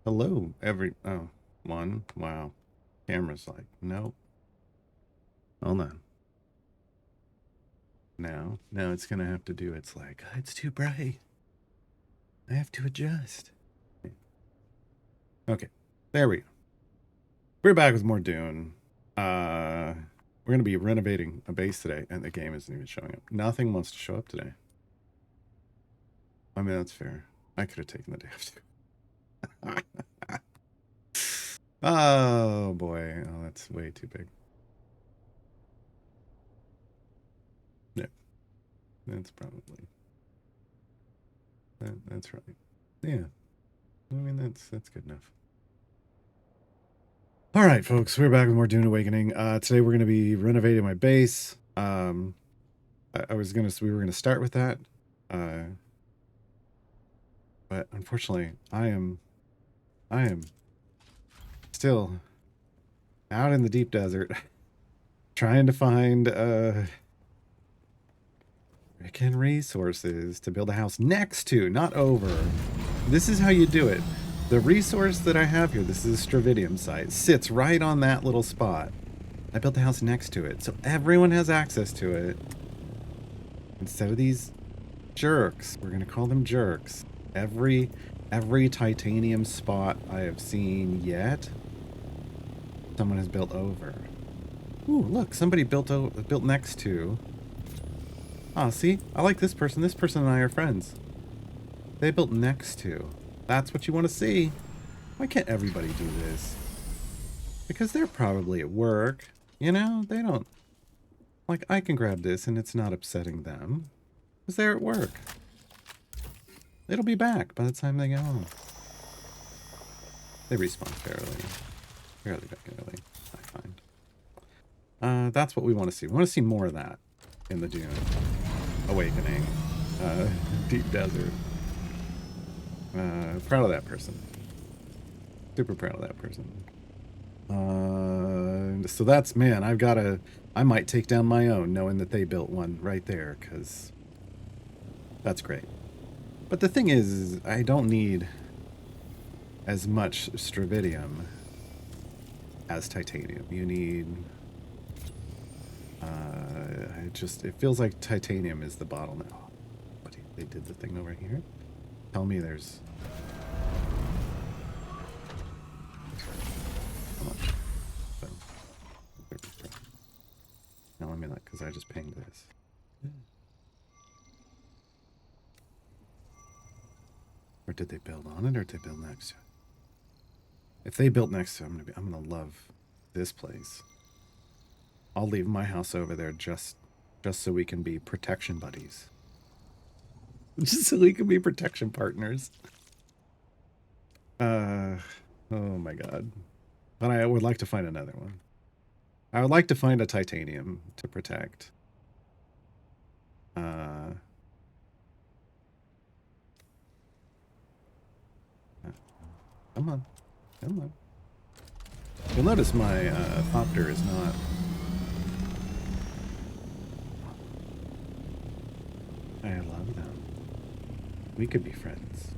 Hello, oh, one. Wow. Camera's like, nope. Hold on. Now it's gonna have to do, it's like, it's too bright. I have to adjust. Okay, there we go. We're back with more Dune. We're gonna be renovating a base today, and the game isn't even showing up. Nothing wants to show up today. I mean, that's fair. I could have taken the day off. Oh boy, oh, that's way too big. Yeah, that's probably that's right. Yeah, I mean that's good enough. All right, folks, we're back with more Dune Awakening. Today we're going to be renovating my base. We were gonna start with that, uh, but unfortunately, I am still out in the deep desert, trying to find freaking resources to build a house next to, not over. This is how you do it. The resource that I have here, this is a Stravidium site, sits right on that little spot. I built the house next to it, so everyone has access to it. Instead of these jerks, we're gonna call them jerks. Every titanium spot I have seen yet, someone has built over. Ooh, look, somebody built next to. Ah, see, I like this person. This person and I are friends. They built next to. That's what you want to see. Why can't everybody do this? Because they're probably at work. You know, they don't. Like, I can grab this and it's not upsetting them. Because they're at work. It'll be back by the time they get home. They respawn fairly regularly, I find. That's what we want to see. We want to see more of that in the Dune Awakening. Deep desert. Proud of that person. Super proud of that person. So that's, man, I might take down my own knowing that they built one right there, because that's great. But the thing is I don't need as much Stravidium as titanium. You need, it feels like titanium is the bottleneck. Oh, but they did the thing over here. Tell me there's, how much? Now let me look, because I just pinged this. Or did they build on it, or did they build next to it? If they built next to it, I'm gonna love this place. I'll leave my house over there just so we can be protection buddies. Just so we can be protection partners. Oh my god. But I would like to find another one. I would like to find a titanium to protect. Come on. Come on. You'll notice my thopter is not. I love them. We could be friends.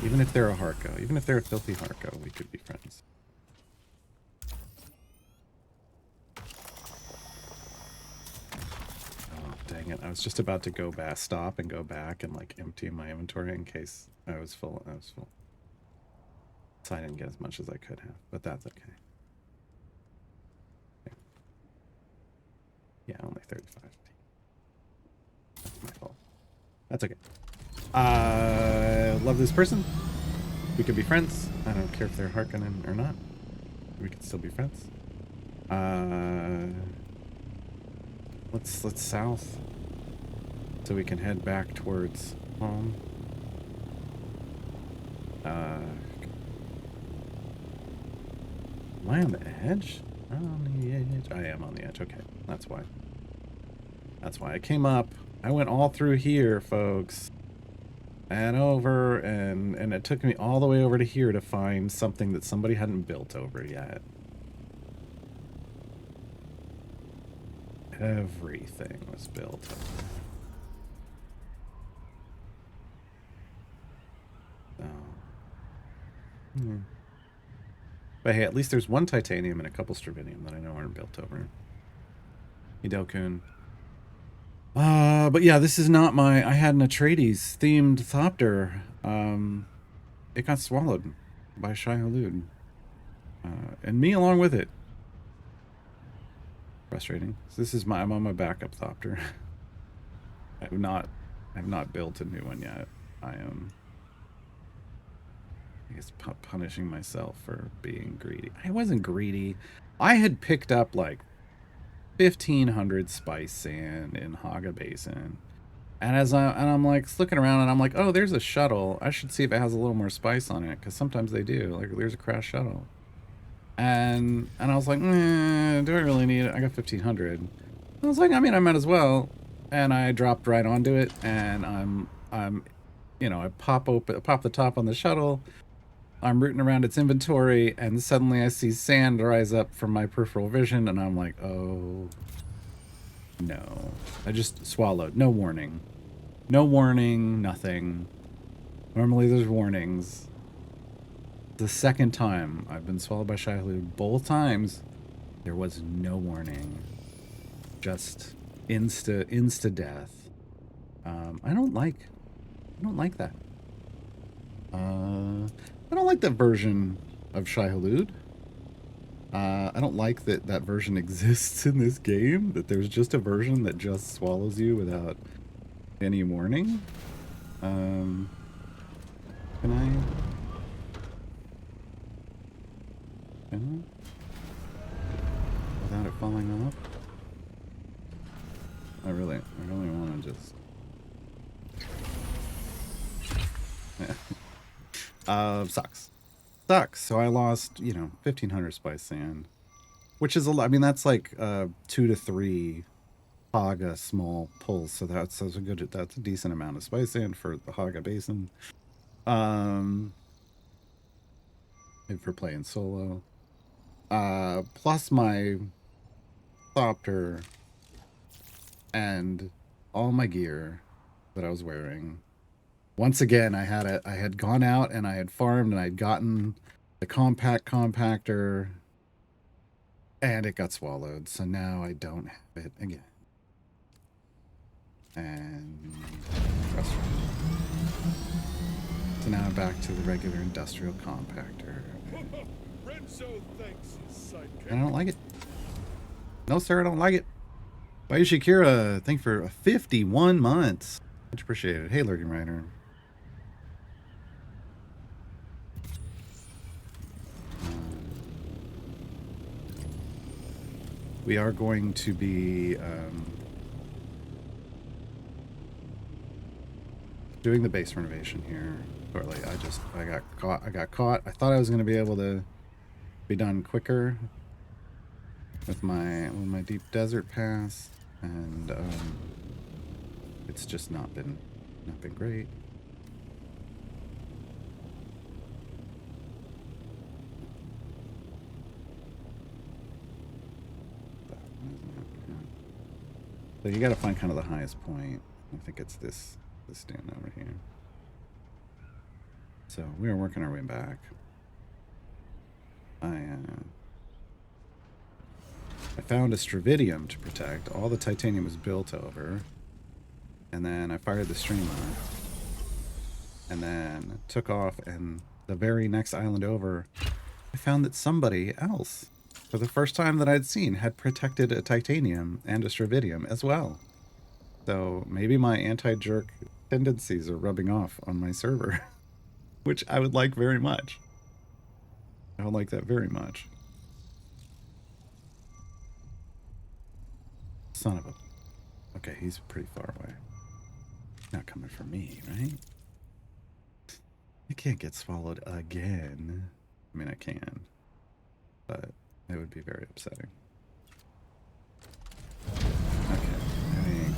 Even if they're a Harco, even if they're a filthy Harco, we could be friends. Oh, dang it. I was just about to go back, stop and go back and like empty my inventory in case I was full. So I didn't get as much as I could have, but that's okay. Yeah, only 35. That's my fault. That's okay. Love this person. We could be friends. I don't care if they're Harkonnen or not. We could still be friends. Let's south so we can head back towards home. Am I on the edge? On the edge. I am on the edge. Okay, that's why. That's why I came up. I went all through here, folks. And over, and it took me all the way over to here to find something that somebody hadn't built over yet. Everything was built over. Oh. Yeah. But hey, at least there's one titanium and a couple strontium that I know aren't built over. Hidelkun. But yeah, this is not my... I had an Atreides themed Thopter. It got swallowed by Shai-Hulud. And me along with it. Frustrating. So this is I'm on my backup Thopter. I have not built a new one yet. I am, I guess, punishing myself for being greedy. I wasn't greedy. I had picked up like 1,500 spice sand in Haga Basin. And I'm like looking around and I'm like, oh, there's a shuttle. I should see if it has a little more spice on it, because sometimes they do. Like, there's a crash shuttle. And I was like, do I really need it? I got 1,500. I was like, I mean, I might as well. And I dropped right onto it, and I'm, you know, I pop the top on the shuttle. I'm rooting around its inventory, and suddenly I see sand rise up from my peripheral vision, and I'm like, oh no. I just swallowed. No warning. No warning, nothing. Normally there's warnings. The second time I've been swallowed by Shai-Hulud, both times there was no warning. Just insta death. I don't like that. I don't like that version of Shai-Hulud. I don't like that version exists in this game, that there's just a version that just swallows you without any warning. Can I? Without it falling off? I really want to just... Sucks. So I lost, you know, 1,500 spice sand, which is a lot. I mean, that's like 2 to 3 Haga small pulls. So that's a decent amount of spice sand for the Haga Basin. And for playing solo. Plus my Thopter and all my gear that I was wearing. Once again, I had gone out and I had farmed and I'd gotten the compact compactor, and it got swallowed. So now I don't have it again. And so now I'm back to the regular industrial compactor. And I don't like it. No, sir, I don't like it. Bye, Shakira. Thank you for 51 months. Much appreciated. Hey, Lurking Rider. We are going to be doing the base renovation here shortly. I got caught. I thought I was going to be able to be done quicker with my deep desert pass, and it's just not been great. So you got to find kind of the highest point. I think it's this stand over here. So we are working our way back. I found a Stravidium to protect. All the titanium was built over. And then I fired the streamer. And then took off, and the very next island over, I found that somebody else, for the first time that I'd seen, had protected a titanium and a Stravidium as well. So maybe my anti-jerk tendencies are rubbing off on my server, which I would like very much. I would like that very much. Son of a... Okay, he's pretty far away. Not coming for me, right? I can't get swallowed again. I mean, I can, but it would be very upsetting. Okay, I think...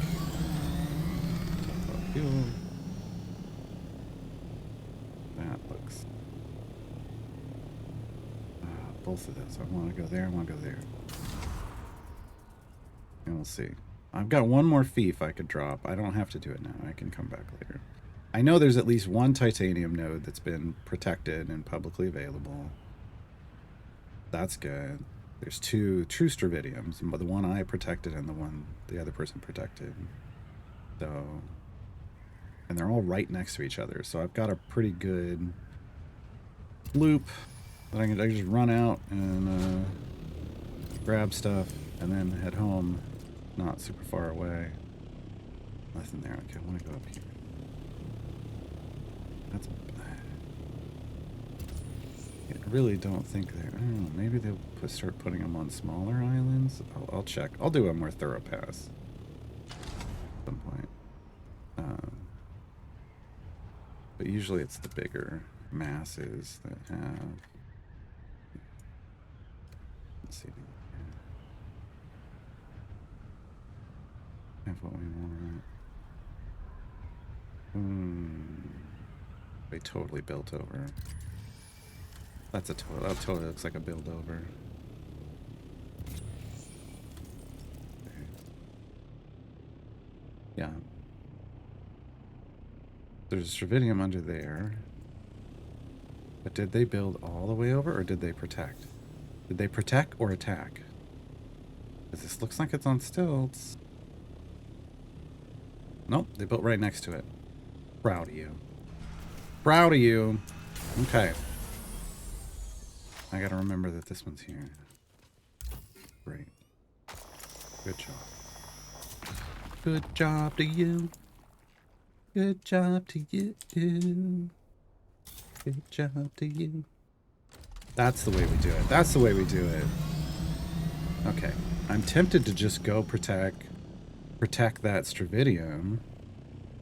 fuel. That looks... both of those. I want to go there, I want to go there. And we'll see. I've got one more fief I could drop. I don't have to do it now. I can come back later. I know there's at least one titanium node that's been protected and publicly available. That's good. There's 2 true Stravidiums, but the one I protected and the one the other person protected. So, and they're all right next to each other. So I've got a pretty good loop that I can just run out and grab stuff and then head home. Not super far away. Nothing there. Okay, I want to go up here. That's. I really don't think they're. I don't know. Maybe they'll start putting them on smaller islands. I'll check. I'll do a more thorough pass at some point. But usually it's the bigger masses that have. Let's see. Have what we want. They totally built over. That totally looks like a build over. Yeah. There's a Stravidium under there. But did they build all the way over or did they protect? Did they protect or attack? Because this looks like it's on stilts. Nope, they built right next to it. Proud of you. Proud of you. Okay. I gotta remember that this one's here. Great. Good job. Good job to you. Good job to you. Good job to you. That's the way we do it. That's the way we do it. Okay. I'm tempted to just go protect that Stravidium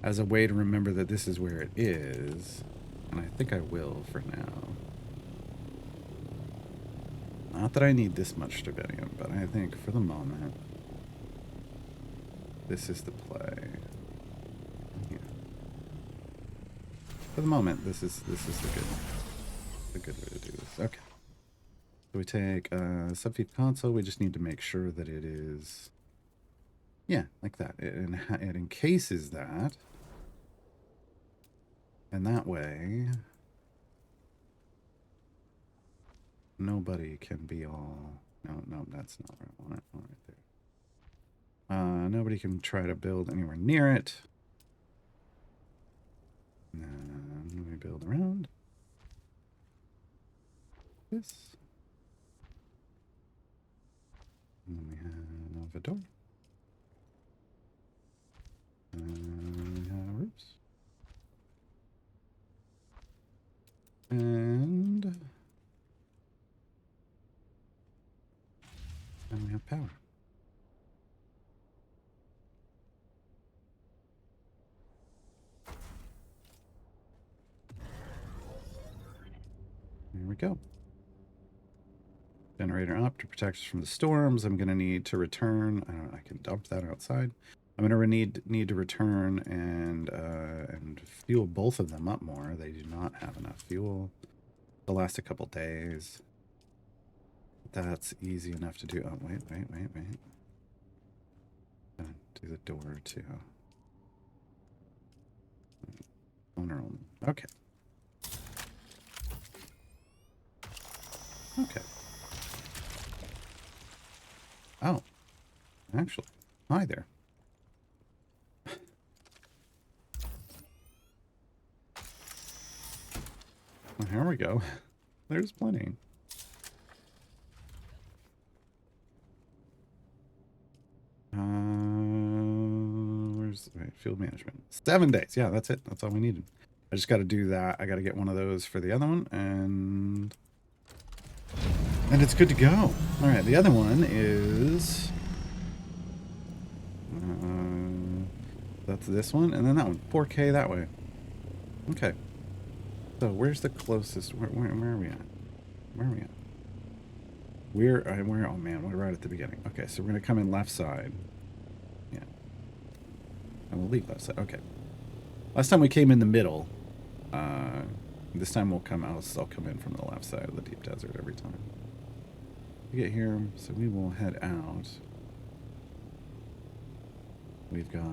as a way to remember that this is where it is. And I think I will for now. Not that I need this much Stravidium, but I think for the moment, this is the play. Yeah. For the moment, this is the good way to do this. Okay. So we take subfeed console. We just need to make sure that it is, yeah, like that. It encases that. And that way, nobody can be all... No, that's not where I want it. Oh, right there. Nobody can try to build anywhere near it. And then we build around this. And then we have a door. And we have roofs. And we have power. Here we go. Generator up to protect us from the storms. I'm going to need to return. I can dump that outside. I'm going to need to return and fuel both of them up more. They do not have enough fuel. They'll last a couple days. That's easy enough to do. Oh, wait. Do the door too. Owner only. Okay. Okay. Oh. Actually. Hi there. Well, here we go. There's plenty. Wait, field management. 7 days. Yeah, that's it. That's all we needed. I just got to do that. I got to get one of those for the other one, and it's good to go. All right, the other one is that's this one, and then that one. 4K that way. Okay. So where's the closest? Where are we at? Where are we at? We're oh man, we're right at the beginning. Okay, so we're gonna come in left side. Yeah. And we'll leave left side. Okay. Last time we came in the middle. This time we'll come out. I'll come in from the left side of the deep desert every time. We get here, so we will head out. We've got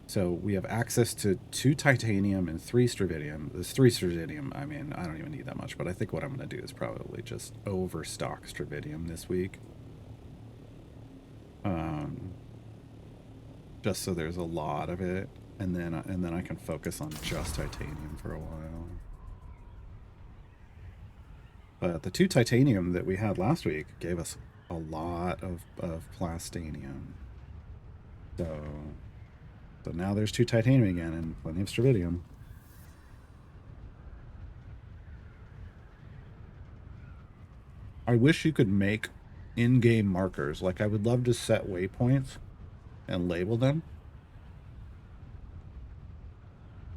So we have access to 2 titanium and 3 stravidium. There's 3 stravidium. I mean, I don't even need that much, but I think what I'm going to do is probably just overstock stravidium this week. Um, just so there's a lot of it, and then I can focus on just titanium for a while. But the 2 titanium that we had last week gave us a lot of plastanium. So now there's 2 titanium again and plenty of stravidium. I wish you could make in-game markers. Like, I would love to set waypoints and label them.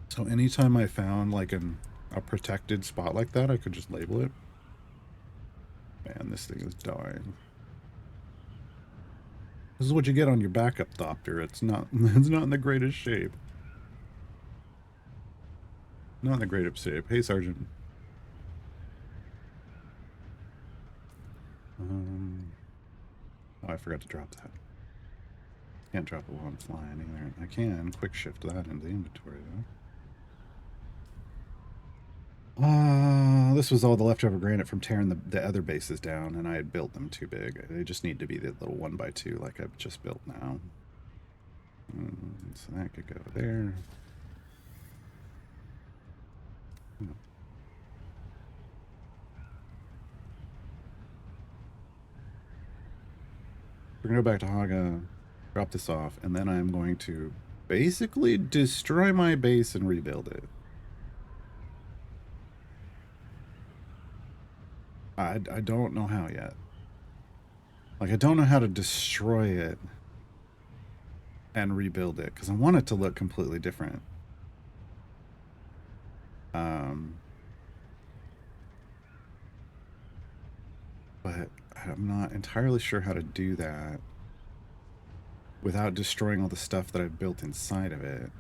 So anytime I found like a protected spot like that, I could just label it. Man, this thing is dying. This is what you get on your backup Thopter. It's not in the greatest shape. Not in the greatest shape. Hey, Sergeant. Oh, I forgot to drop that. Can't drop it while I'm flying either. I can quick shift that into the inventory though. This was all the leftover granite from tearing the other bases down, and I had built them too big. They just need to be the little 1x2 like I've just built now. So that could go there. We're going to go back to Haga, drop this off, and then I'm going to basically destroy my base and rebuild it. I don't know how yet. Like, I don't know how to destroy it and rebuild it, because I want it to look completely different. But I'm not entirely sure how to do that without destroying all the stuff that I've built inside of it.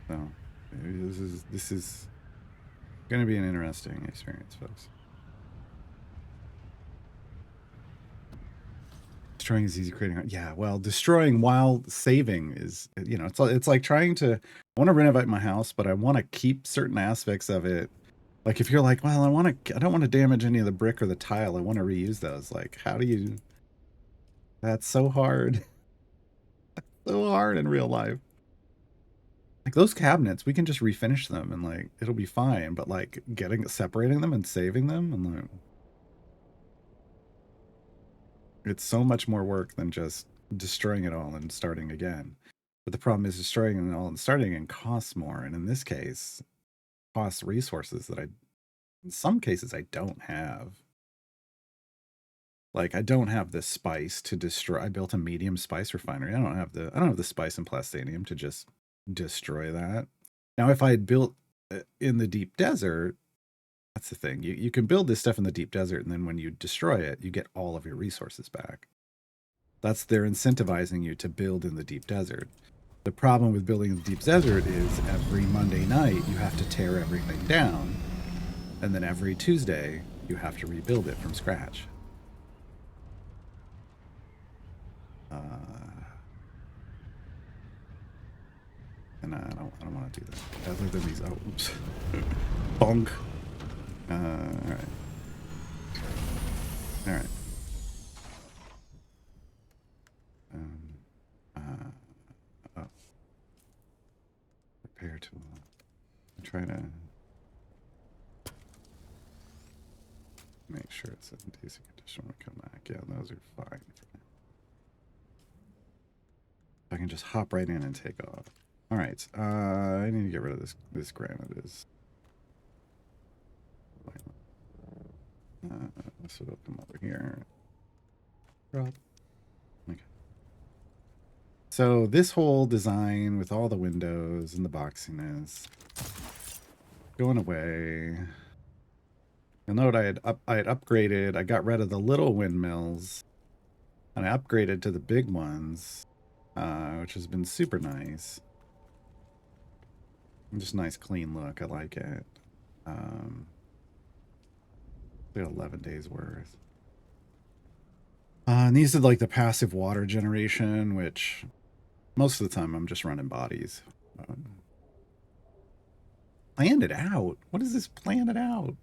So this is going to be an interesting experience, folks. Destroying is easy, creating. Yeah, well, destroying while saving is, you know, it's like trying to. I want to renovate my house, but I want to keep certain aspects of it. Like if you're like, well, I don't want to damage any of the brick or the tile. I want to reuse those. Like, how do you? That's so hard. So hard in real life. Like those cabinets, we can just refinish them and like it'll be fine. But like separating them and saving them, and like it's so much more work than just destroying it all and starting again. But the problem is destroying it all and starting again costs more. And in this case, costs resources that in some cases, I don't have. Like I don't have the spice to destroy. I built a medium spice refinery. I don't have the spice and plastanium to just destroy that. Now, if I had built in the deep desert, that's the thing. You can build this stuff in the deep desert, and then when you destroy it, you get all of your resources back. They're incentivizing you to build in the deep desert. The problem with building in the deep desert is every Monday night you have to tear everything down, and then every Tuesday you have to rebuild it from scratch. And I don't want to do that. Other than these, oh, oops, bonk. All right. Oh. Repair tool. I'm trying to make sure it's in decent condition when we come back. Yeah, those are fine. I can just hop right in and take off. All right. I need to get rid of this granite. So it'll come over here. Drop. Okay. So this whole design with all the windows and the boxiness going away. You'll note I had upgraded. I got rid of the little windmills, and I upgraded to the big ones, which has been super nice. Just nice, clean look. I like it. We got 11 days worth. And these are like the passive water generation, which most of the time I'm just running bodies. Plan it out. What is this plan it out?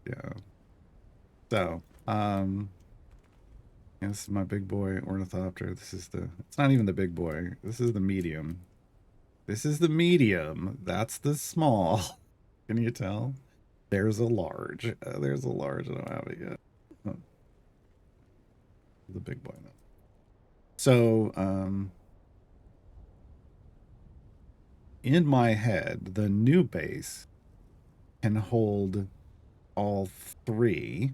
Yeah. So, yeah, this is my big boy ornithopter. This is the, it's not even the big boy. This is the medium. This is the medium. That's the small. Can you tell? There's a large. There's a large. I don't have it yet. Oh, the big boy now. So, in my head, the new base can hold all three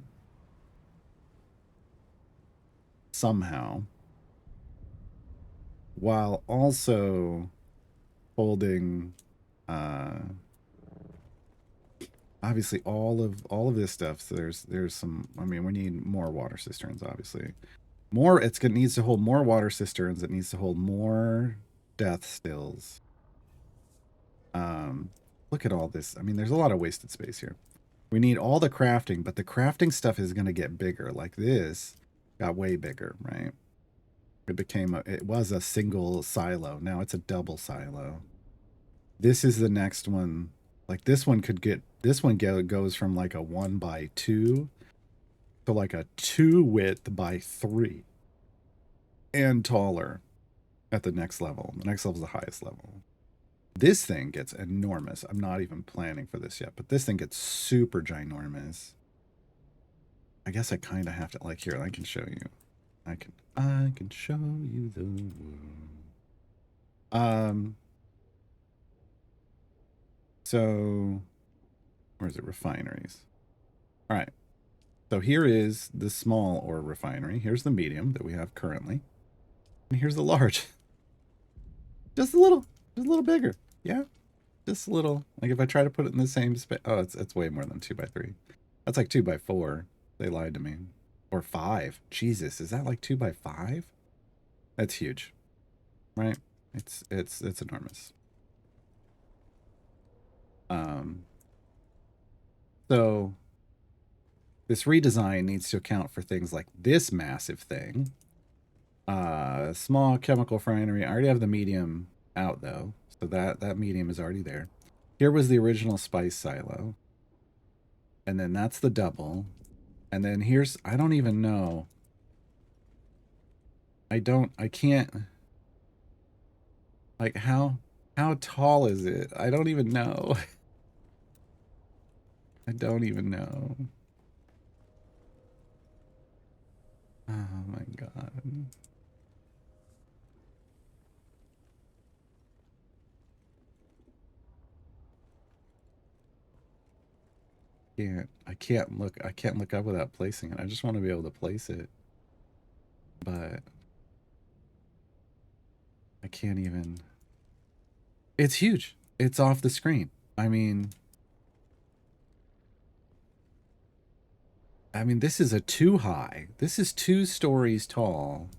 somehow, while also holding obviously all of this stuff. So there's some, I mean, we need more water cisterns, obviously. More, it's gonna needs to hold more water cisterns, it needs to hold more death stills. Look at all this. I mean, there's a lot of wasted space here. We need all the crafting, but the crafting stuff is gonna get bigger. Like this got way bigger, right? It was a single silo. Now it's a double silo. This is the next one. Like this one goes from like a 1x2 to like a 2 width by 3 and taller at the next level. The next level is the highest level. This thing gets enormous. I'm not even planning for this yet, but this thing gets super ginormous. I guess I kind of have to, like, here, I can show you. I can show you the world. So where is it? Refineries. All right. So here is the small ore refinery. Here's the medium that we have currently. And here's the large. Just a little bigger. Yeah. Just a little. Like if I try to put it in the same space. Oh, it's way more than 2x3. That's like 2x4. They lied to me. Or 5. Jesus, is that like 2x5? That's huge. Right? It's enormous. So this redesign needs to account for things like this massive thing. Small chemical refinery. I already have the medium out though. So that medium is already there. Here was the original spice silo. And then that's the double. And then here's, I don't even know. I can't, like how tall is it? I don't even know. I don't even know. Oh my God. I can't look up without placing it. I just want to be able to place it. But I can't even. It's huge. It's off the screen. I mean, this is a 2 high. This is 2 stories tall.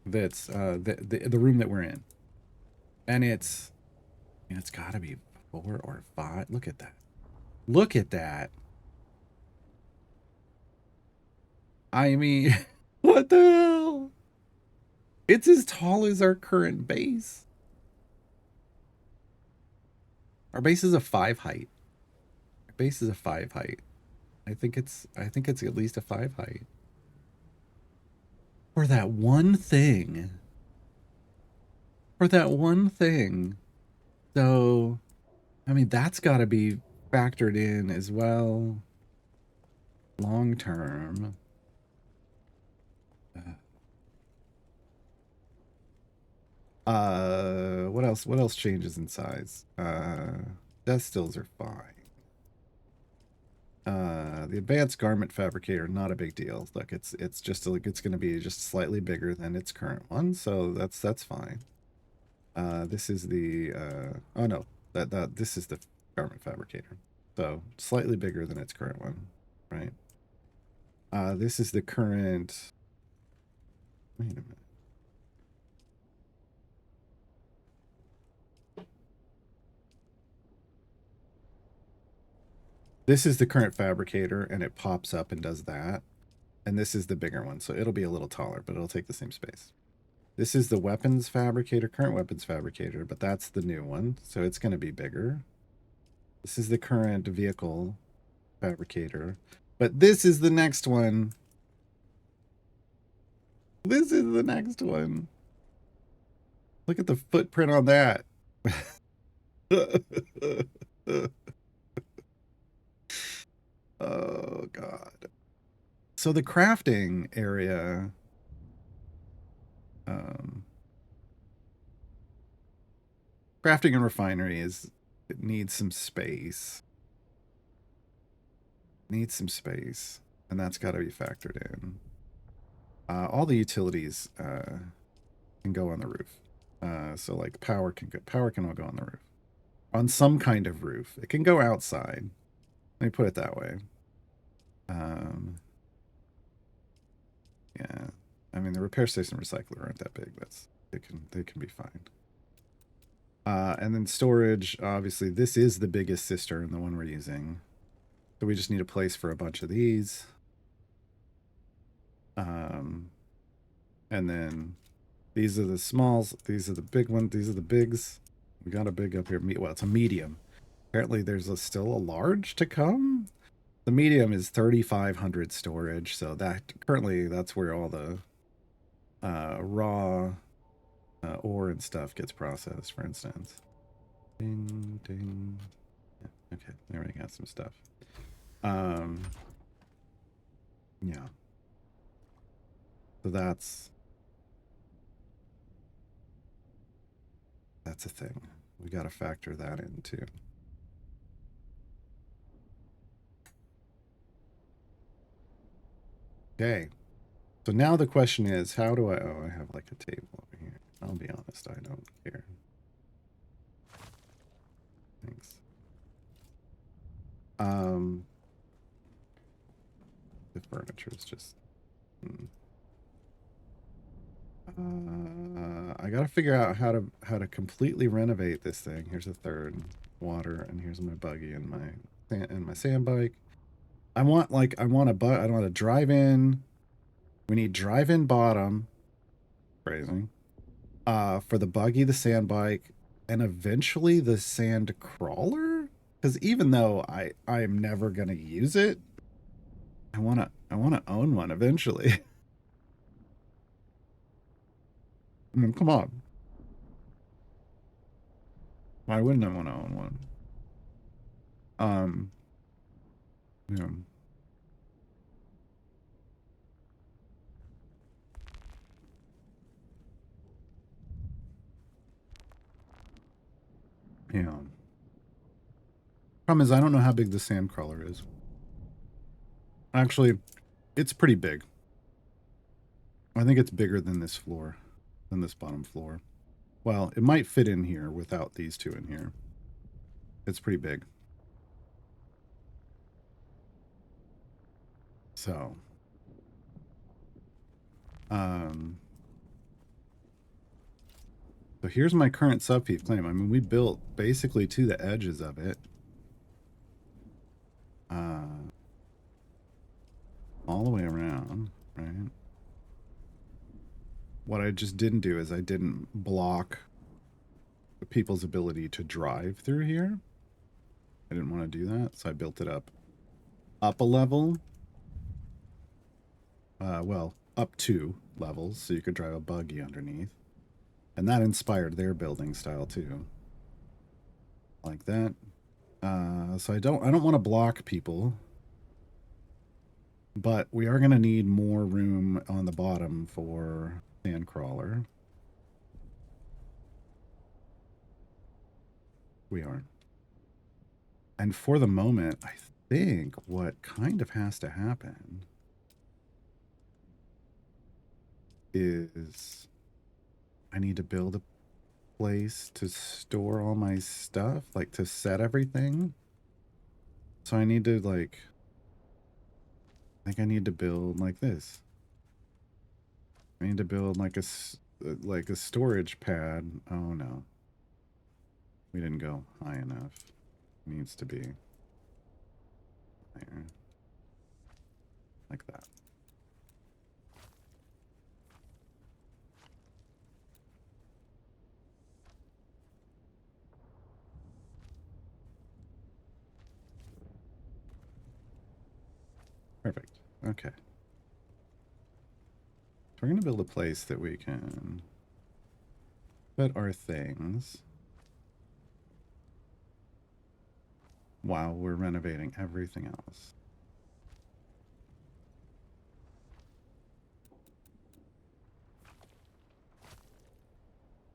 That's the room that we're in. And it's got to be 4 or 5. Look at that. Look at that. I mean, what the hell? It's as tall as our current base. Our base is a 5 height. Our base is a 5 height. I think it's at least a 5 height. For that one thing. For that one thing. So, I mean, that's got to be factored in as well. Long term. What else? What else changes in size? Death stills are fine. The advanced garment fabricator, not a big deal. Look, it's just like it's going to be just slightly bigger than its current one, so that's fine. This is the oh no, this is the garment fabricator, so slightly bigger than its current one, right? This is the current. Wait a minute. This is the current fabricator, and it pops up and does that. And this is the bigger one, so it'll be a little taller, but it'll take the same space. This is the weapons fabricator, current weapons fabricator, but that's the new one, so it's going to be bigger. This is the current vehicle fabricator, but this is the next one. This is the next one. Look at the footprint on that. Oh, God. So the crafting area... crafting and refinery it needs some space. Needs some space, and that's got to be factored in. All the utilities can go on the roof. So like power can all go on the roof. On some kind of roof. It can go outside. Let me put it that way. Yeah. I mean, the repair station and recycler aren't that big. They can be fine. And then storage, obviously, this is the biggest cistern, the one we're using. So we just need a place for a bunch of these. And then these are the smalls. These are the big ones. These are the bigs. We got a big up here. Well, it's a medium. Apparently there's still a large to come. The medium is 3,500 storage. So currently that's where all the raw ore and stuff gets processed, for instance. Ding, ding. Yeah, okay, there we got some stuff. Yeah. So that's a thing. We got to factor that in too. Okay. So now the question is, how do I have like a table over here. I'll be honest, I don't care. Thanks. The furniture is just... I gotta figure out how to completely renovate this thing. Here's a third water, and here's my buggy and my sand bike. I want a drive-in. We need drive-in bottom. Phrasing. For the buggy, the sand bike, and eventually the sand crawler. Because even though I am never gonna use it, I wanna own one eventually. I mean, come on. Why wouldn't I want to own one? Yeah. Yeah. Problem is, I don't know how big the sand crawler is. Actually, it's pretty big. I think it's bigger than this floor, than this bottom floor. Well, it might fit in here without these two in here. It's pretty big. So, so here's my current subfief claim. I mean, we built basically to the edges of it. All the way around, right? What I just didn't do is I didn't block people's ability to drive through here. I didn't want to do that, so I built it up a level. Well, up 2 levels, so you could drive a buggy underneath. And that inspired their building style too. Like that. So I don't want to block people. But we are going to need more room on the bottom for Sandcrawler. We are. And for the moment, I think what kind of has to happen is I need to build a place to store all my stuff, like to set everything. So I need to like, I think I need to build like this. I need to build like a storage pad. Oh no. We didn't go high enough. It needs to be. there. Like that. Perfect. Okay. So we're going to build a place that we can put our things while we're renovating everything else.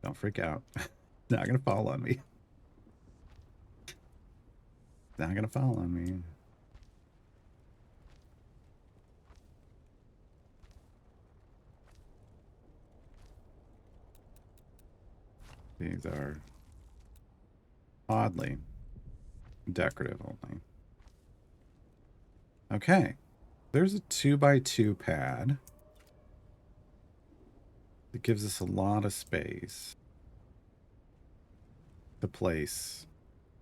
Don't freak out. Not going to fall on me. Not going to fall on me. These are oddly decorative only. Okay. There's a 2x2 pad. It gives us a lot of space to place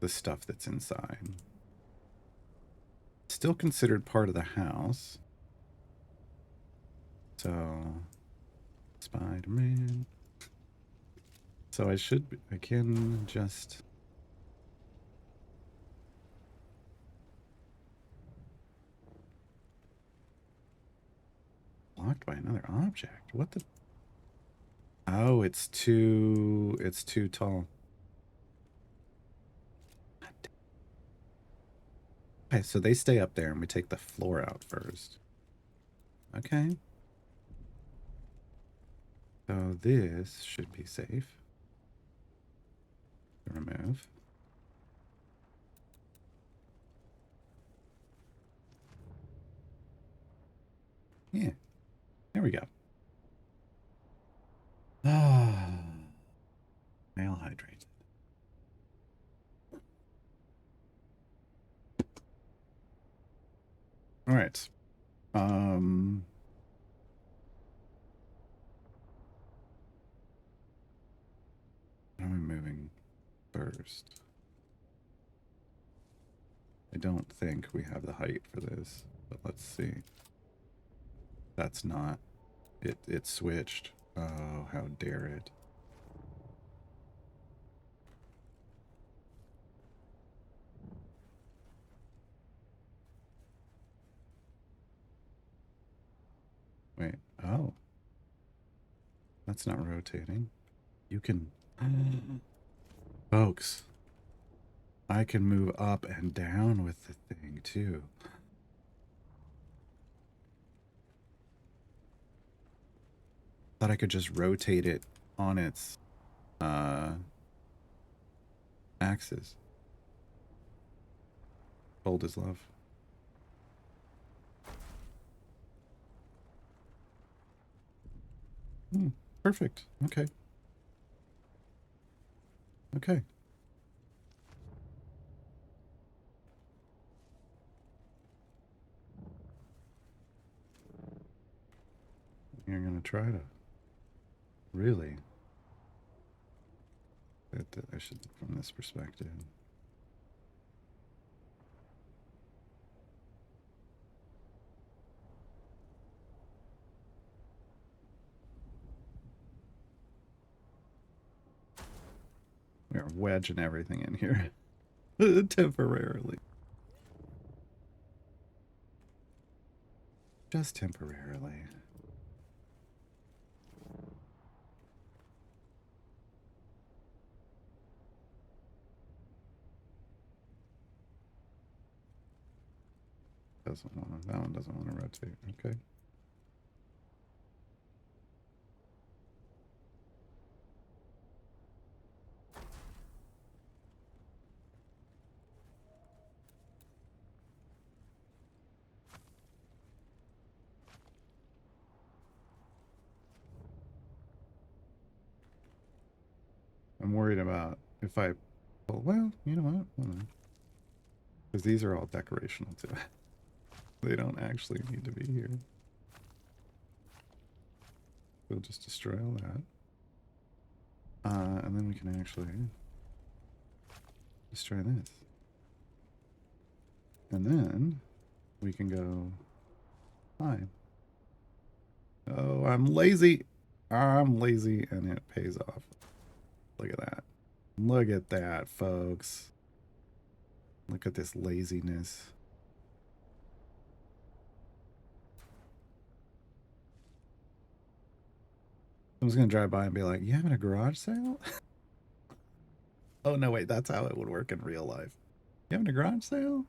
the stuff that's inside. Still considered part of the house. So, Spider-Man. So I can just... Blocked by another object. What the... Oh, it's too tall. Okay, so they stay up there and we take the floor out first. Okay. So this should be safe to remove. Yeah, there we go. Ah, male hydrated. All right. What am I moving first? I don't think we have the height for this, but let's see. That's not it. It switched. Oh, how dare it. Wait. Oh. That's not rotating. You can... Folks, I can move up and down with the thing, too. Thought I could just rotate it on its axis. Bold as love. Perfect. Okay. Okay. You're gonna try to really... I should, from this perspective. We're wedging everything in here. Temporarily. Just temporarily. Doesn't want to, that one doesn't want to rotate. Okay. I'm worried about if I... Well, you know what? Because these are all decorational too. They don't actually need to be here. We'll just destroy all that. And then we can actually destroy this. And then we can go fine. Oh, I'm lazy. I'm lazy and it pays off. Look at that. Look at that, folks. Look at this laziness. I was going to drive by and be like, you having a garage sale? Oh, no, wait. That's how it would work in real life. You having a garage sale?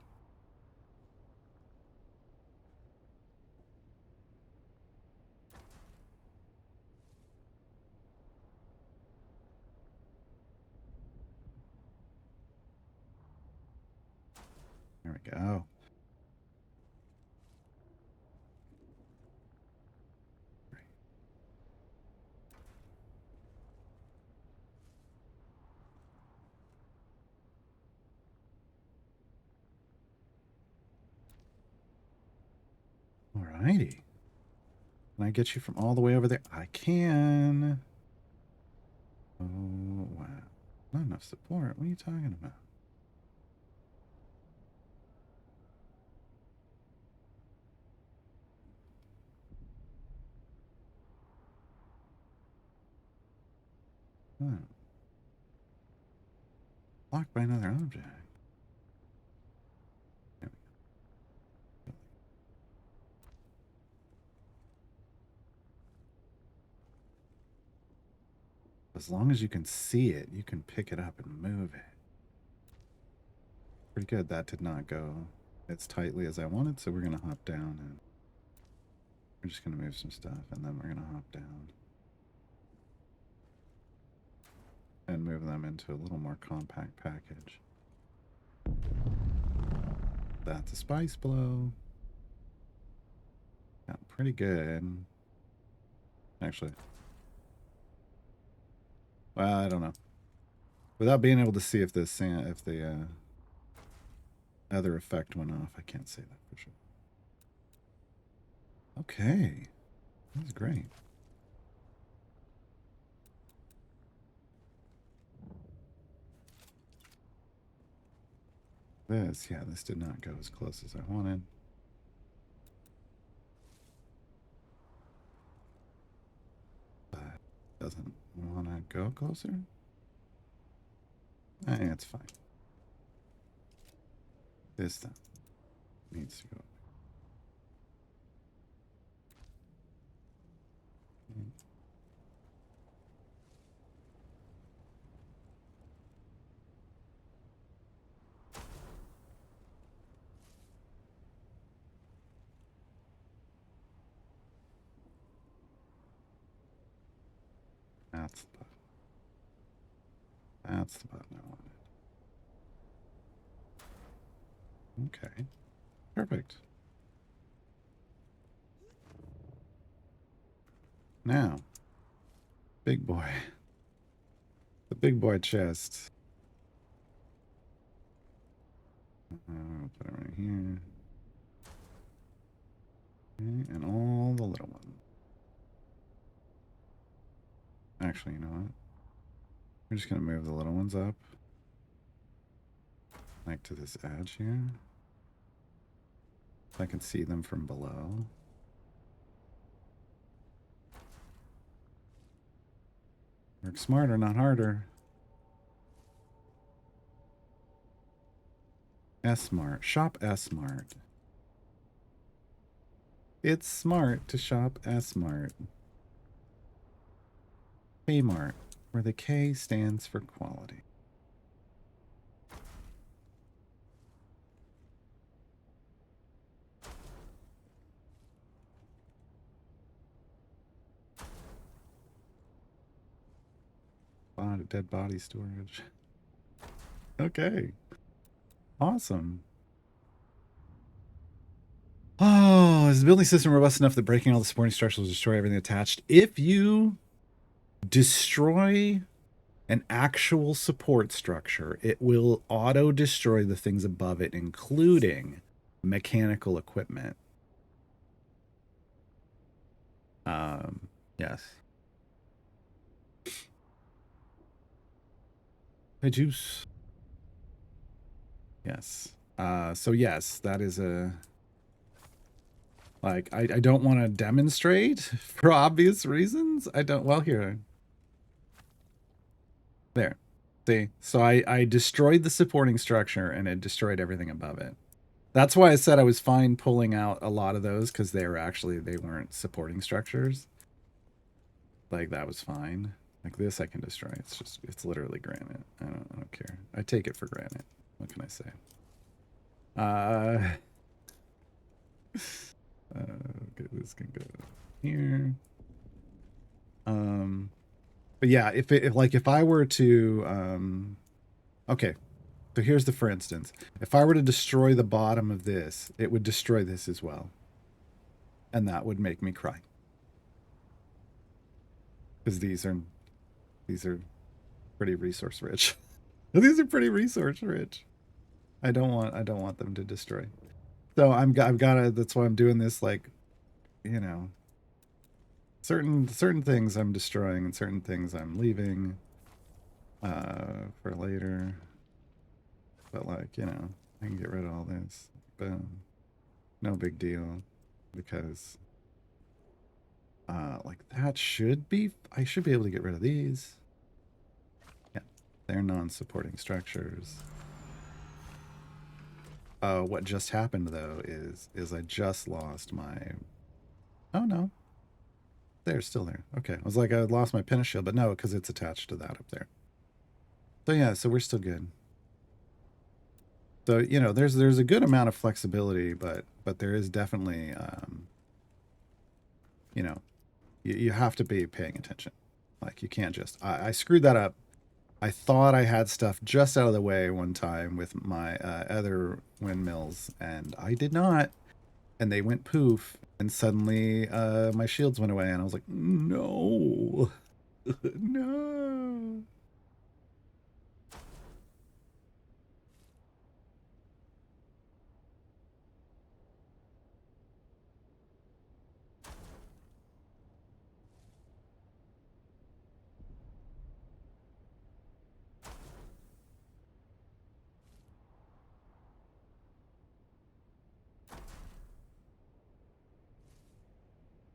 There we go. Alrighty. Can I get you from all the way over there? I can. Oh, wow. Not enough support. What are you talking about? Oh. Blocked by another object. As long as you can see it, you can pick it up and move it. Pretty good. That did not go as tightly as I wanted, so we're going to hop down and we're just going to move some stuff, and then we're going to hop down and move them into a little more compact package. That's a spice blow. Got pretty good. Actually, well, I don't know. Without being able to see if the other effect went off, I can't say that for sure. Okay, that's great. This did not go as close as I wanted. But doesn't want to go closer. It's fine. This then needs to go. That's the button. That's the button I wanted. Okay. Perfect. Now, big boy. The big boy chest. I'll put it right here. Okay, and all the little ones. Actually, you know what? We're just going to move the little ones up. Like to this edge here. So I can see them from below. Work smarter, not harder. S-Mart. Shop S-Mart. It's smart to shop S-Mart. Kmart, where the K stands for quality. Dead body storage. Okay. Awesome. Oh, is the building system robust enough that breaking all the supporting structures will destroy everything attached? If you destroy an actual support structure, it will auto-destroy the things above it, including mechanical equipment. Yes. Hey, juice. Yes. So yes, that is a Like, I don't want to demonstrate for obvious reasons. I don't, well, here. There. See? So I destroyed the supporting structure and it destroyed everything above it. That's why I said I was fine pulling out a lot of those because they weren't supporting structures. Like, that was fine. Like, this I can destroy. It's literally granite. I don't care. I take it for granted. What can I say? Okay, this can go here. But yeah, if I were to, okay, so here's the for instance. If I were to destroy the bottom of this, it would destroy this as well. And that would make me cry. Because these are pretty resource rich. These are pretty resource rich. I don't want them to destroy. So I've got to, that's why I'm doing this, like, you know, certain things I'm destroying and certain things I'm leaving for later. But, like, you know, I can get rid of all this. Boom. No big deal. Because like that I should be able to get rid of these. Yeah. They're non-supporting structures. What just happened though is I just lost my, oh no, they're still there. Okay, I was like, I lost my pin shield, but no, because it's attached to that up there. So yeah, so we're still good. So, you know, there's a good amount of flexibility, but there is definitely, you know, you have to be paying attention. Like, you can't just, I screwed that up. I thought I had stuff just out of the way one time with my other windmills, and I did not. And they went poof, and suddenly my shields went away, and I was like, no, no.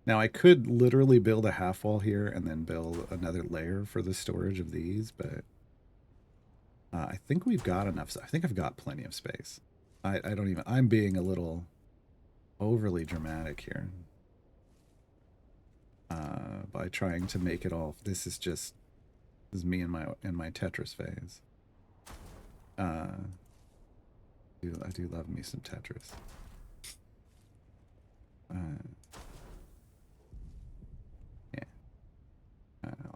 Now, I could literally build a half wall here and then build another layer for the storage of these, but I think we've got enough. I think I've got plenty of space. I don't even, I'm being a little overly dramatic here by trying to make it all. This is me in my Tetris phase. I do love me some Tetris. Yeah.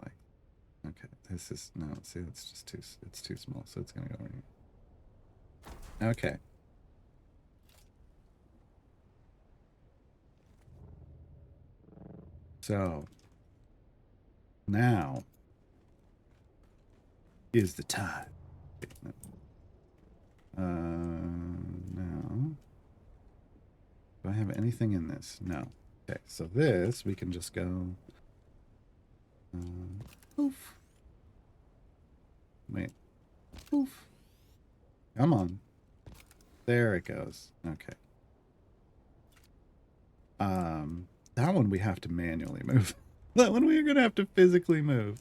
Like, okay, this is, no, see, it's just it's too small, so it's gonna go over here. Okay. So, now is the time. Now, do I have anything in this? No. Okay, so this, we can just go, poof. Wait, poof. Come on. There it goes. Okay. That one we have to manually move. That one we're gonna have to physically move.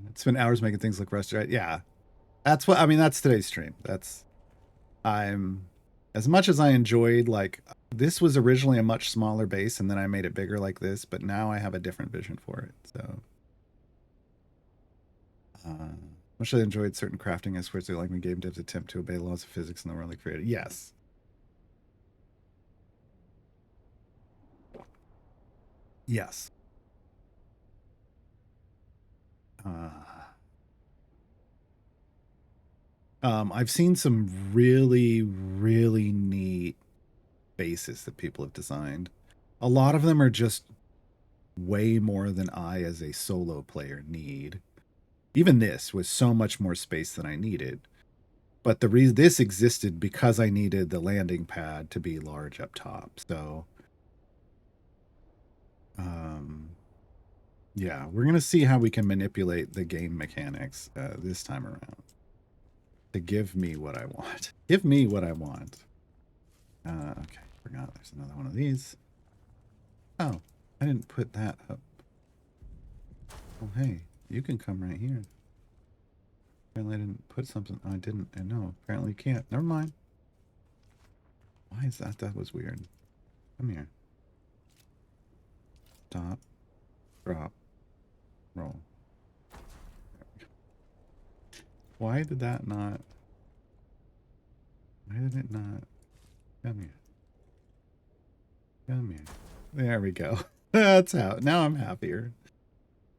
It's been hours making things look rusty, right? Yeah. That's what, I mean, that's today's stream. As much as I enjoyed, like, this was originally a much smaller base and then I made it bigger like this, but now I have a different vision for it, so. Much I enjoyed certain crafting aspects, like when game devs attempt to obey laws of physics in the world they created. Yes. Yes. I've seen some really, really neat bases that people have designed. A lot of them are just way more than I, as a solo player, need. Even this was so much more space than I needed. But the reason this existed because I needed the landing pad to be large up top. So, Yeah, we're going to see how we can manipulate the game mechanics this time around to give me what I want. Give me what I want. Okay, forgot there's another one of these. Oh, I didn't put that up. Well, hey, you can come right here. Apparently I didn't put something. Oh, I didn't. I know. Apparently you can't. Never mind. Why is that? That was weird. Come here. Stop. Drop. Roll. Why did that not... Why did it not... Come here. Come here. There we go. That's how. Now I'm happier.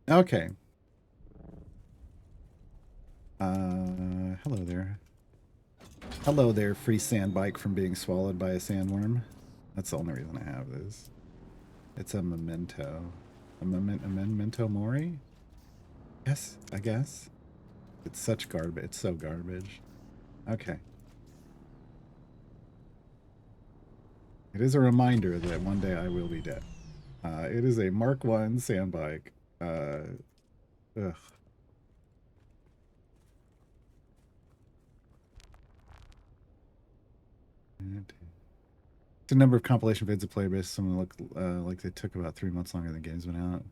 Okay. Hello there. Hello there, free sand bike from being swallowed by a sandworm. That's the only reason I have this. It's a memento. A memento mori? Yes, I guess. It's such garbage. It's so garbage. Okay. It is a reminder that one day I will be dead. It is a Mark I sand bike. Ugh. The number of compilation vids of playbase. Some look like they took about 3 months longer than the games went out.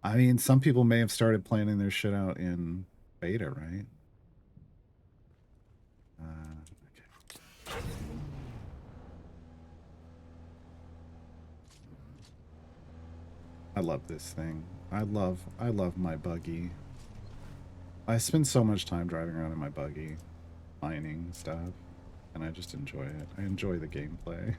I mean, some people may have started planning their shit out in beta, right? Okay. I love this thing. I love my buggy. I spend so much time driving around in my buggy, mining stuff, and I just enjoy it. I enjoy the gameplay.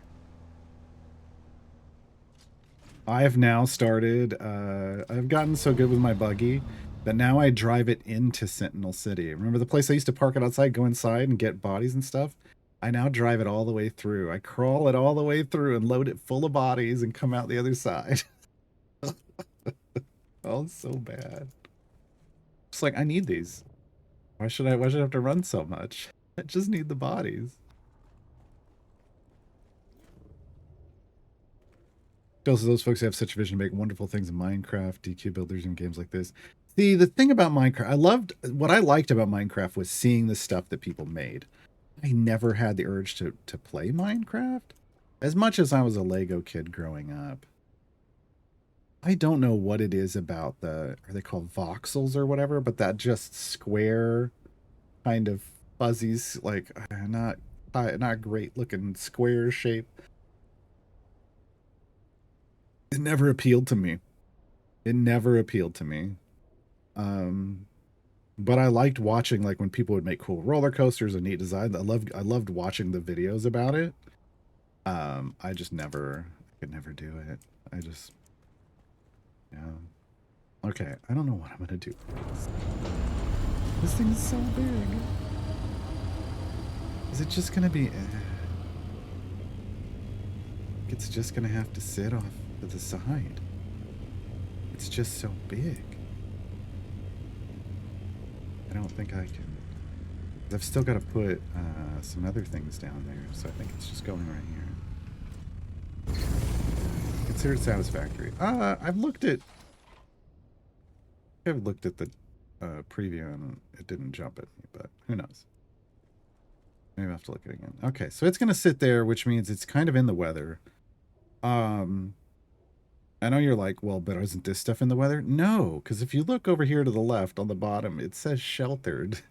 I've now started, I've gotten so good with my buggy that now I drive it into Sentinel City. Remember the place I used to park it outside, go inside and get bodies and stuff? I now drive it all the way through. I crawl it all the way through and load it full of bodies and come out the other side. Oh, it's so bad. It's like, I need these. Why should I have to run so much? I just need the bodies. Also, those folks who have such a vision make wonderful things in Minecraft, DQ builders, and games like this. See, the thing about Minecraft, what I liked about Minecraft was seeing the stuff that people made. I never had the urge to play Minecraft. As much as I was a Lego kid growing up. I don't know what it is about are they called voxels or whatever, but that just square kind of fuzzies, like not great looking square shape. It never appealed to me. It never appealed to me. But I liked watching, like, when people would make cool roller coasters and neat design. I loved watching the videos about it. I just could never do it. Yeah. Okay, I don't know what I'm gonna do. This thing is so big. Is it just gonna be... It's just gonna have to sit off to the side. It's just so big. I don't think I can... I've still got to put some other things down there, so I think it's just going right here. Considered satisfactory. I've looked at the preview and it didn't jump at me, but who knows? Maybe I have to look at it again. Okay, so it's gonna sit there, which means it's kind of in the weather. I know you're like, well, but isn't this stuff in the weather? No, because if you look over here to the left on the bottom, it says sheltered.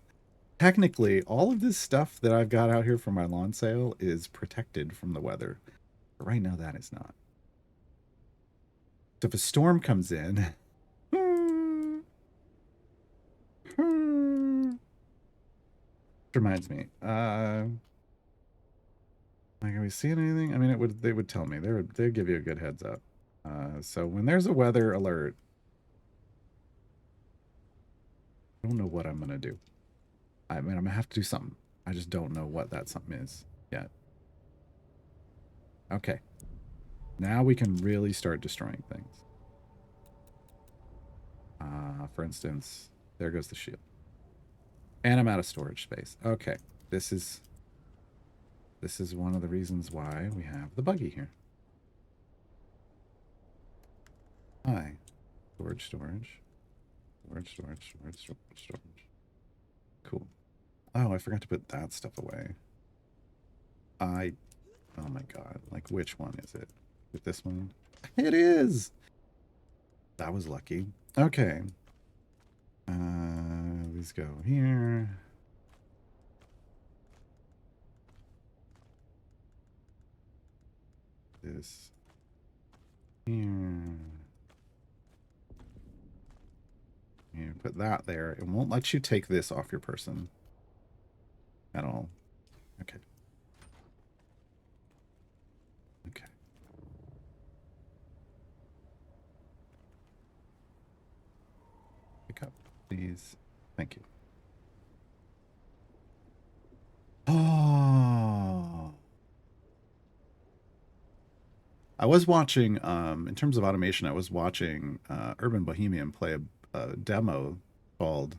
Technically, all of this stuff that I've got out here for my lawn sale is protected from the weather. But right now, that is not. So if a storm comes in... reminds me. Like, are we seeing anything? I mean, they would tell me. They'd give you a good heads up. So when there's a weather alert, I don't know what I'm gonna do. I mean, I'm gonna have to do something. I just don't know what that something is yet. Okay. Now we can really start destroying things. For instance, there goes the shield. And I'm out of storage space. Okay. This is one of the reasons why we have the buggy here. Hi. Storage, storage. Storage, storage, storage, storage, storage. Cool. Oh, I forgot to put that stuff away. Oh my god. Like, which one is it? With this one? It is! That was lucky. Okay. These go here. This here. You put that there. It won't let you take this off your person at all. Okay. Okay. Pick up, please. Thank you. Oh. I was watching, in terms of automation, I was watching Urban Bohemian play a demo called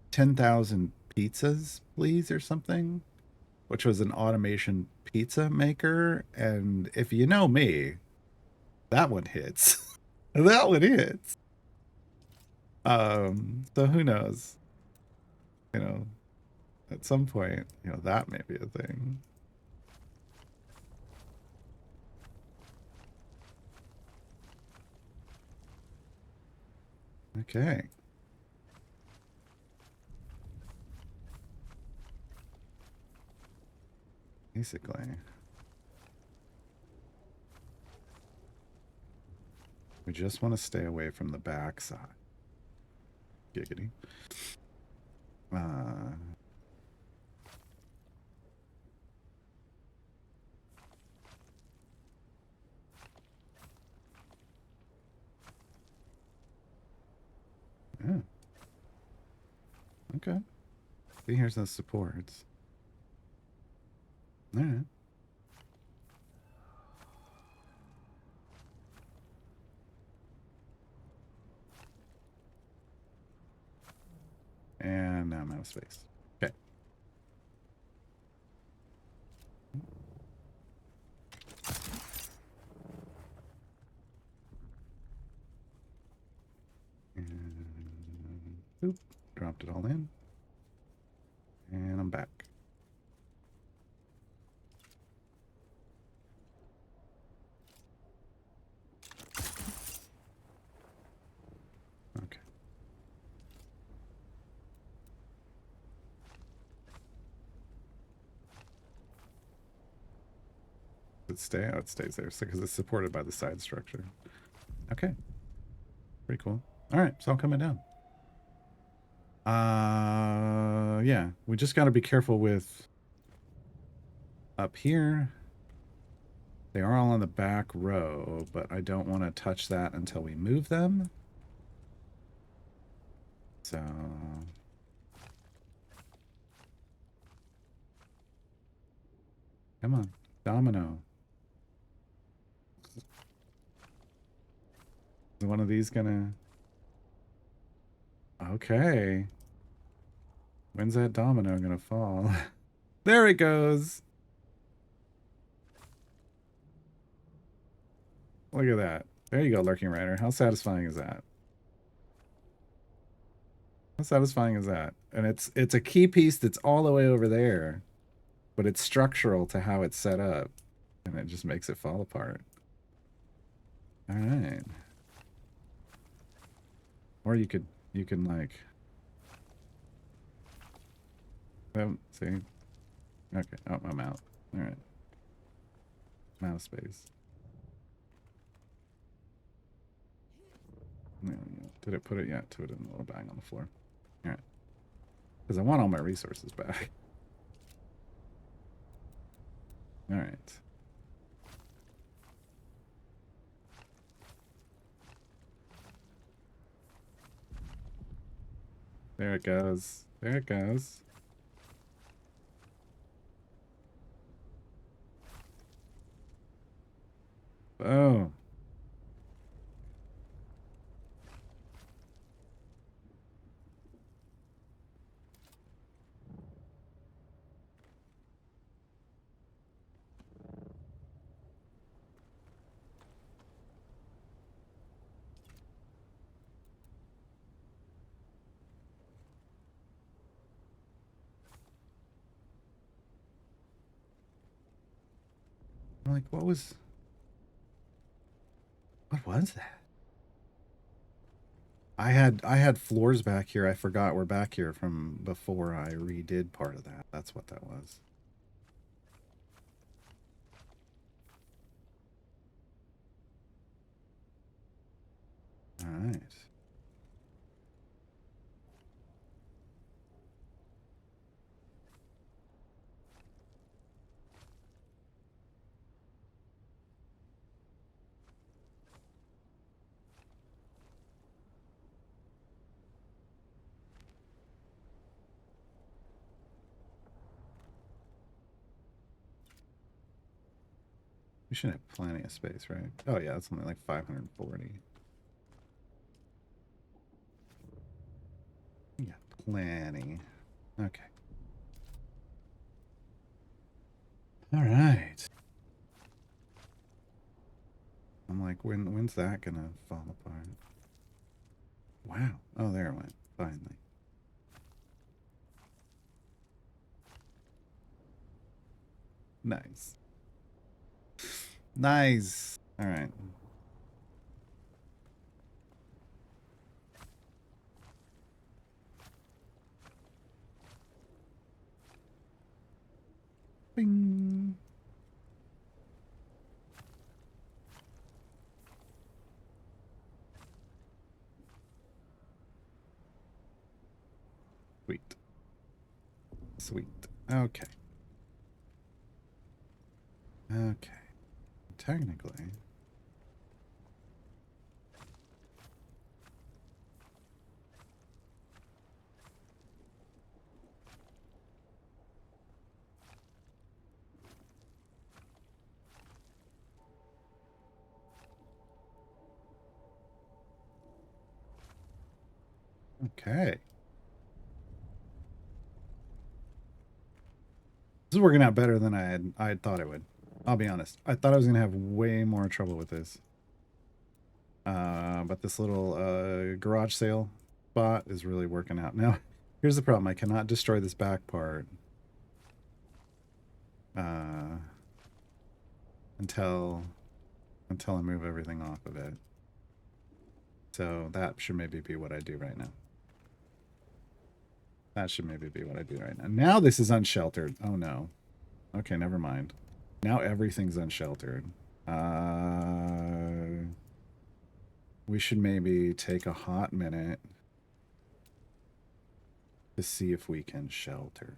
10,000 Pizzas, Please, or something, which was an automation pizza maker. And if you know me, that one hits. That one hits. So who knows? You know, at some point, you know, that may be a thing. Okay. Basically. We just want to stay away from the backside. Giggity. Yeah. Okay. See, here's those supports. All right. And now I'm out of space. Okay. And boop. Dropped it all in. And I'm back. Okay. Does it stay? Oh, it stays there because it's supported by the side structure. Okay. Pretty cool. All right, so I'm coming down. Yeah, we just got to be careful with up here. They are all on the back row, but I don't want to touch that until we move them. So come on, domino. Is one of these gonna... Okay. When's that domino gonna fall? There it goes. Look at that. There you go, Lurking Rider. How satisfying is that? How satisfying is that? And it's a key piece that's all the way over there, but it's structural to how it's set up, and it just makes it fall apart. All right. Or you can like... see? Okay. Oh, I'm out. All right. I'm out of space. Did it put it yet? To it in a little bang on the floor. All right. Because I want all my resources back. All right. There it goes. There it goes. Oh. I'm like, what was that? I had floors back here. I forgot we're back here from before I redid part of that. That's what that was. All right. We should have plenty of space, right? Oh yeah, it's only like 540. Yeah, plenty. Okay. All right. I'm like, when's that gonna fall apart? Wow. Oh, there it went. Finally. Nice. Nice. All right. Bing. Sweet. Sweet. Okay. Okay. Technically. Okay. This is working out better than I had thought it would. I'll be honest. I thought I was gonna have way more trouble with this. But this little garage sale spot is really working out. Now, here's the problem. I cannot destroy this back part uh, until I move everything off of it. So that should maybe be what I do right now. That should maybe be what I do right now. Now this is unsheltered. Oh no. Okay, never mind. Now everything's unsheltered. We should maybe take a hot minute to see if we can shelter.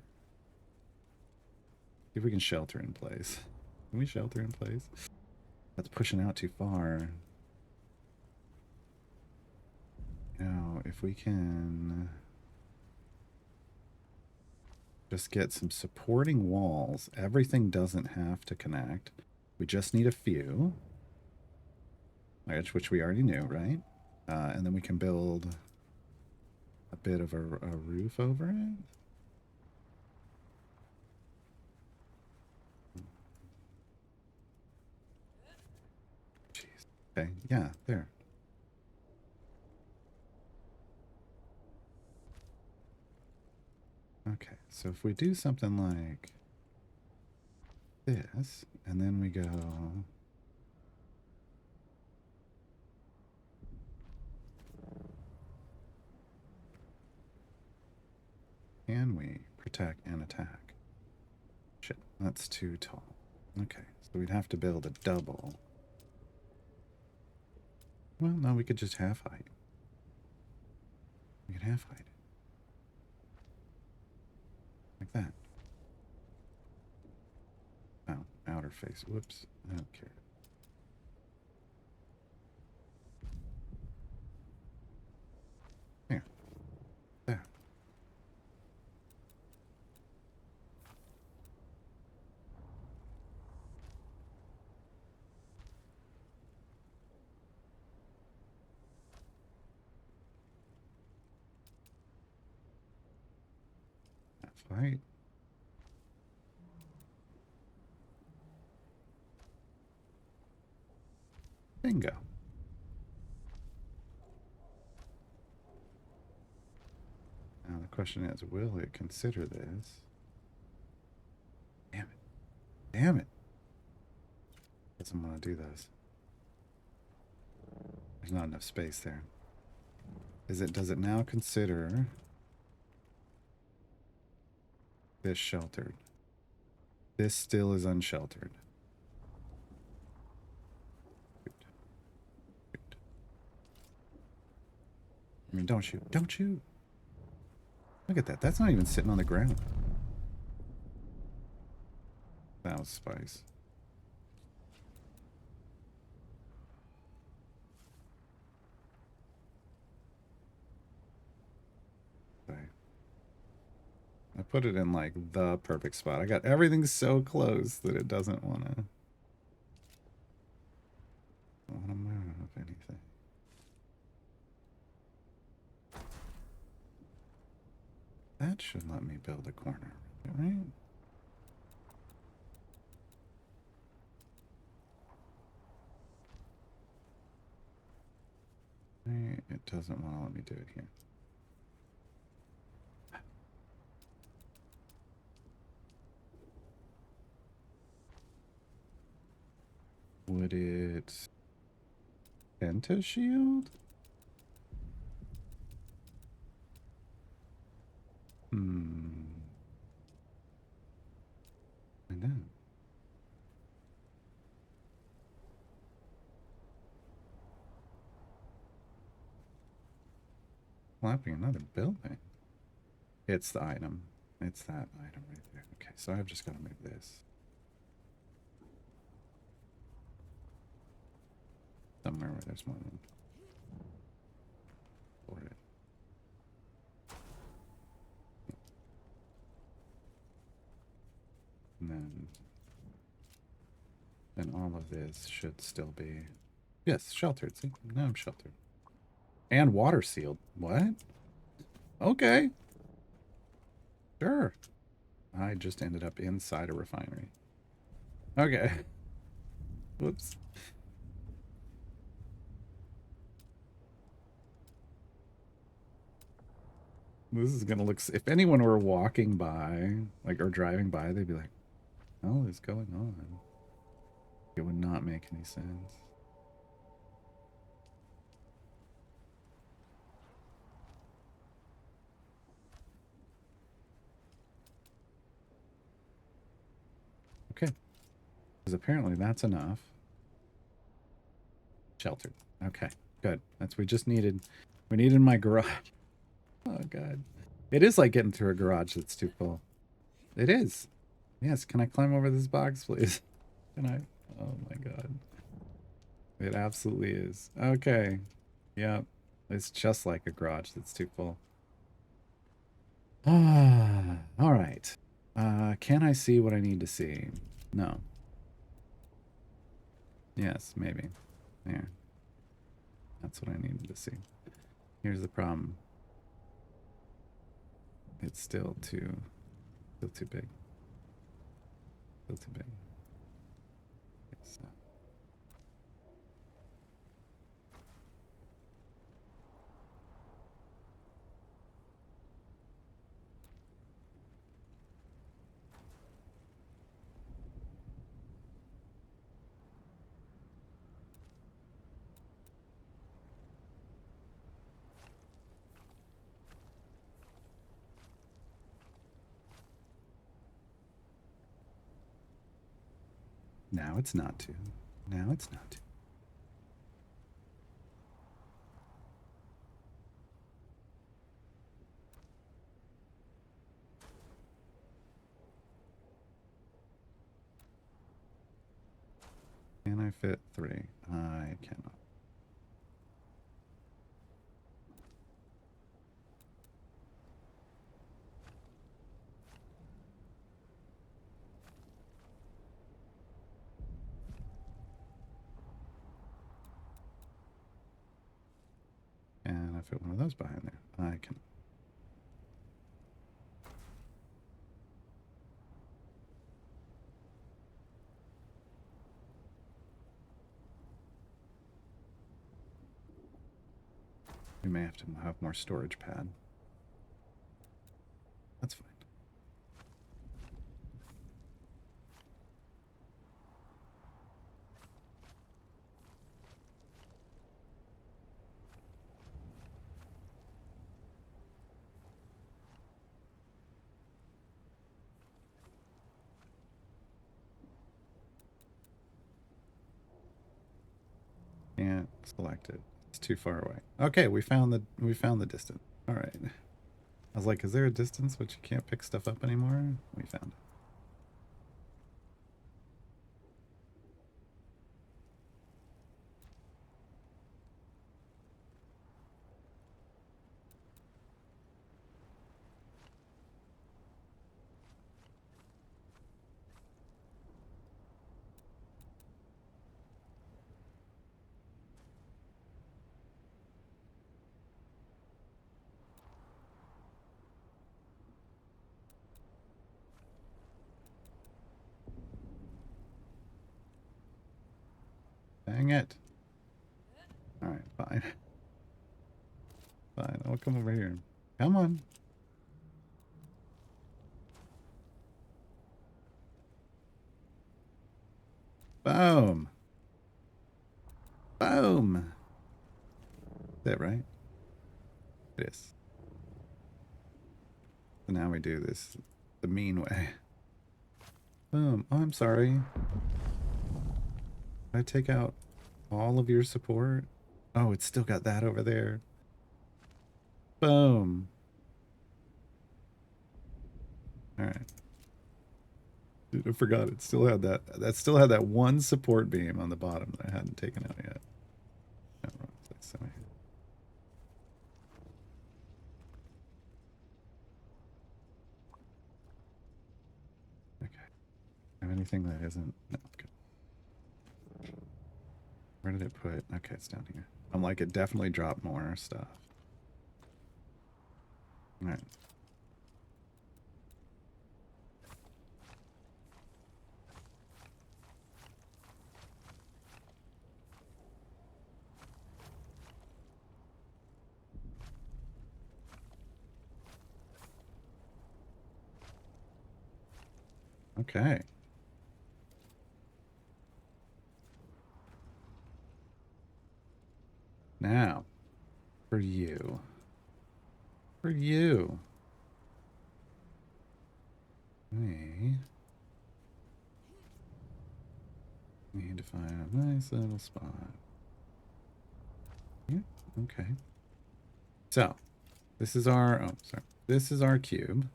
See if we can shelter in place. Can we shelter in place? That's pushing out too far. You know, if we can just get some supporting walls, everything doesn't have to connect. We just need a few, which we already knew, right? And then we can build a bit of a roof over it. Jeez. Okay, yeah, there. Okay, so if we do something like this, and then we go... Can we protect and attack? Shit, that's too tall. Okay, so we'd have to build a double. Well, no, we could just half height. We could half height it. Like that. Oh, outer face. Whoops. Okay. Here. There. Half height. Bingo. Now the question is, will it consider this? Damn it. Damn it. Doesn't want to do this. There's not enough space there. Does it now consider this sheltered? This still is unsheltered. I mean, don't shoot. Don't shoot. Look at that. That's not even sitting on the ground. That was spice. Okay. I put it in like the perfect spot. I got everything so close that it doesn't want to move anything. That should let me build a corner, right? It doesn't want to let me do it here. Would it Pentashield? I know. Flapping another building. It's the item. It's that item right there. Okay, so I've just got to move this. Somewhere where there's more room for it. And then all of this should still be... Yes, sheltered. See? Now I'm sheltered. And water sealed. What? Okay. Sure. I just ended up inside a refinery. Okay. Whoops. This is gonna look... If anyone were walking by, like, or driving by, they'd be like, what the hell is going on? It would not make any sense. Okay. Because apparently that's enough. Sheltered. Okay, good. That's we just needed. We needed my garage. Oh, God. It is like getting through a garage that's too full. It is. Yes, can I climb over this box, please? Can I? Oh, my God. It absolutely is. Okay. Yep. It's just like a garage that's too full. Ah, all right. Can I see what I need to see? No. Yes, maybe. There. That's what I needed to see. Here's the problem. It's still too big. Still too big. It's, now it's not too. Now it's not too. Can I fit 3? I cannot. And I fit one of those behind there. I can. We may have to have more storage pad. That's fine. can't select it. It's too far away. Okay, we found the distance. All right. I was like, is there a distance which you can't pick stuff up anymore? We found it. Dang it. All right, fine. Fine, I'll come over here. Come on. Boom. Boom. Is that right? It is. So now we do this the mean way. Boom. Oh, I'm sorry. Did I take out all of your support? Oh, it's still got that over there. Boom. All right. Dude, I forgot it still had that. That still had that one support beam on the bottom that I hadn't taken out yet. Oh, wrong place. Sorry. Okay. Have anything that isn't? No. Okay. Where did it put? Okay, it's down here. I'm like, it definitely dropped more stuff. All right. Okay. Now, for you. For you. We need to find a nice little spot. Yeah, okay. So, this is our, oh, sorry. This is our cube.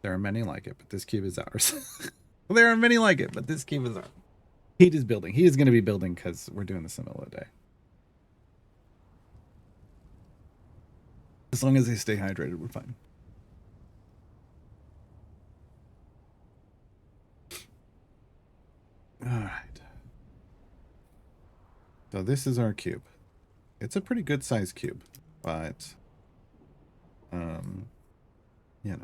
There are many like it, but this cube is ours. There are many like it, but this cube is ours. He is building. He is going to be building because we're doing this in the middle of the day. As long as they stay hydrated, we're fine. All right. So this is our cube. It's a pretty good size cube, but, you know.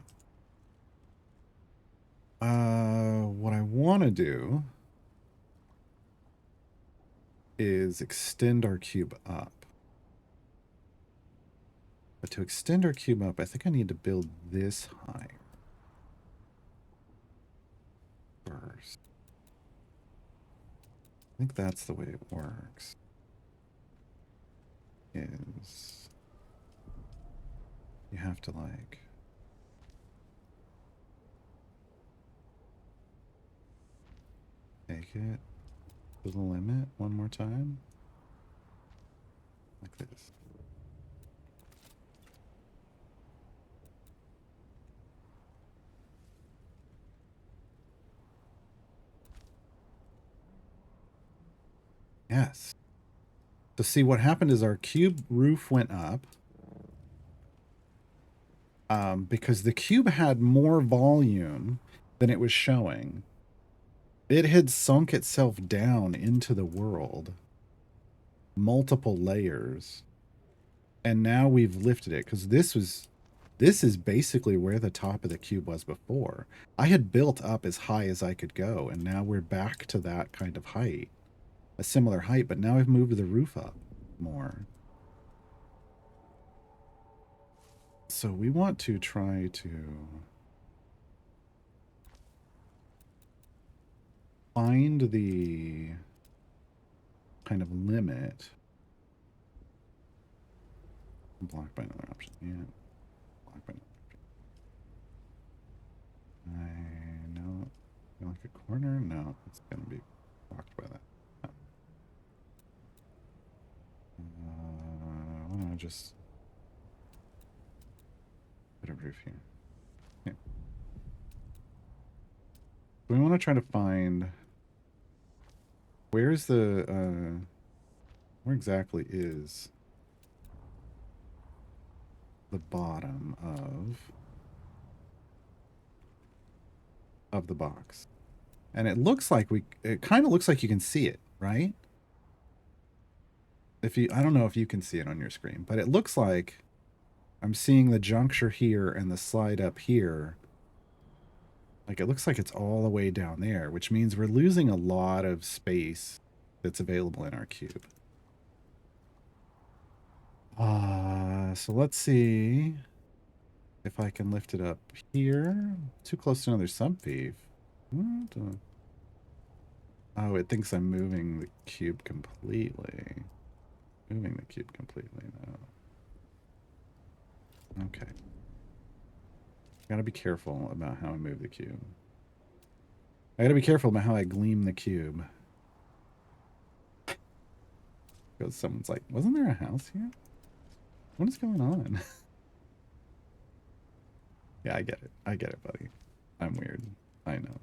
What I want to do is extend our cube up. But to extend our cube up, I think I need to build this high first. I think that's the way it works. Is you have to like take it to the limit one more time. Like this. Yes. So see, what happened is our cube roof went up because the cube had more volume than it was showing. It had sunk itself down into the world, multiple layers, and now we've lifted it because this is basically where the top of the cube was before. I had built up as high as I could go, and now we're back to that kind of height. A similar height, but now I've moved the roof up more. So we want to try to find the kind of limit. Blocked by another option. Yeah. Blocked by another option. I know. Like a corner? No, it's going to be blocked by that. Oh. I'll just put a roof here. Yeah. We want to try to find where's the where exactly is the bottom of the box. And it looks like it kind of looks like you can see it, right? I don't know if you can see it on your screen, but it looks like I'm seeing the juncture here and the slide up here. Like it looks like it's all the way down there, which means we're losing a lot of space that's available in our cube. So let's see if I can lift it up here. Too close to another subbeef. Oh, it thinks I'm moving the cube completely. Moving the cube completely now. Okay. Gotta be careful about how I move the cube. I gotta be careful about how I gleam the cube. Because someone's like, wasn't there a house here? What is going on? Yeah, I get it. I get it, buddy. I'm weird. I know.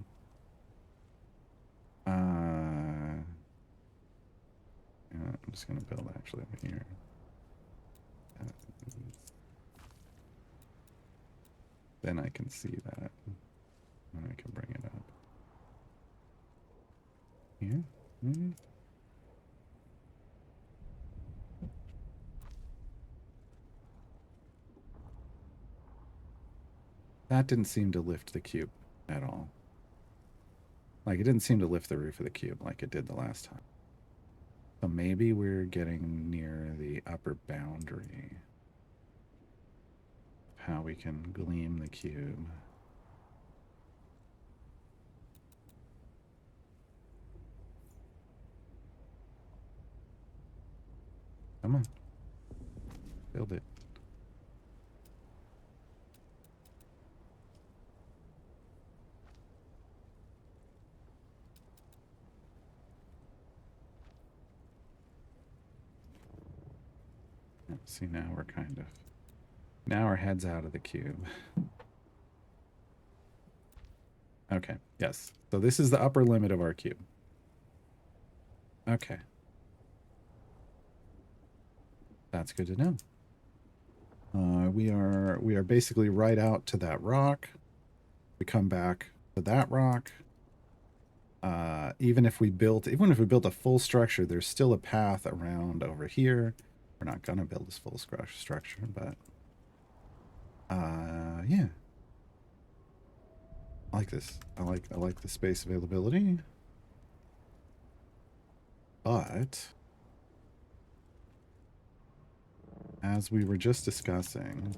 Yeah, I'm just gonna build actually over here. Then I can see that. And I can bring it up. Here? Maybe? That didn't seem to lift the cube at all. Like, it didn't seem to lift the roof of the cube like it did the last time. So maybe we're getting near the upper boundary of how we can gleam the cube. Come on. Build it. See, now we're now our head's out of the cube. Okay, yes. So this is the upper limit of our cube. Okay. That's good to know. We are basically right out to that rock. We come back to that rock. Even if we built a full structure, there's still a path around over here. We're not gonna build this full structure, but yeah. I like this. I like the space availability. But as we were just discussing,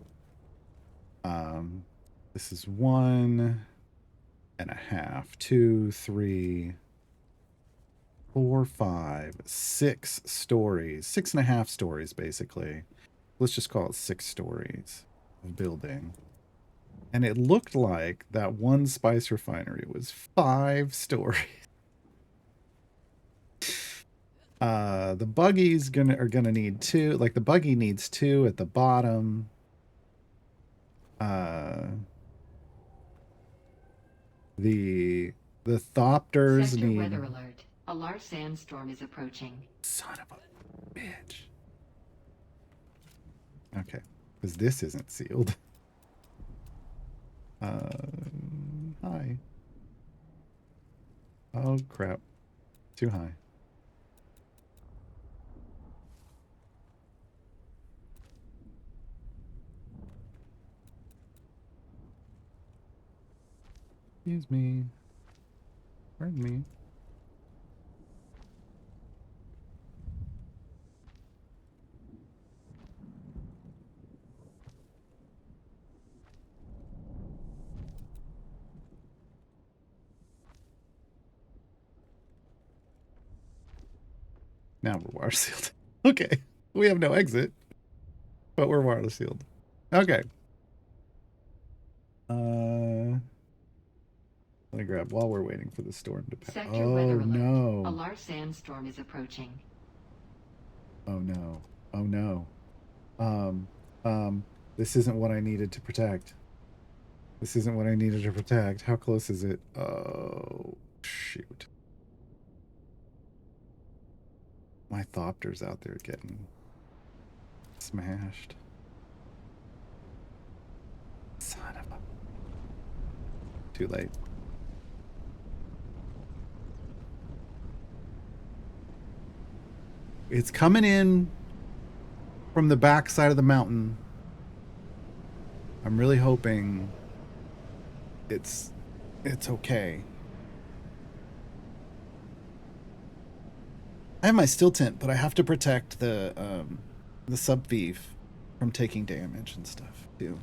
this is 1.5, 2, 3, 4, 5, 6 stories, 6.5 stories, basically. Let's just call it 6 stories of building. And it looked like that one spice refinery was 5 stories. The buggies are gonna need 2. Like the buggy needs 2 at the bottom. The thopters Sector need. Weather alert. A large sandstorm is approaching. Son of a bitch. Okay, because this isn't sealed. Hi. Oh crap. Too high. Excuse me. Pardon me. Now we're water sealed. Okay. We have no exit, but we're water sealed. Okay. Let me grab while we're waiting for the storm to pass. Sector Oh Weather alert. no. A large sandstorm is approaching. Oh no. Oh no. Um, this isn't what I needed to protect. This isn't what I needed to protect. How close is it? Oh, shoot. My Thopter's out there getting smashed. Son of a... Too late. It's coming in from the back side of the mountain. I'm really hoping it's okay. I have my still tent, but I have to protect the sub thief from taking damage and stuff too.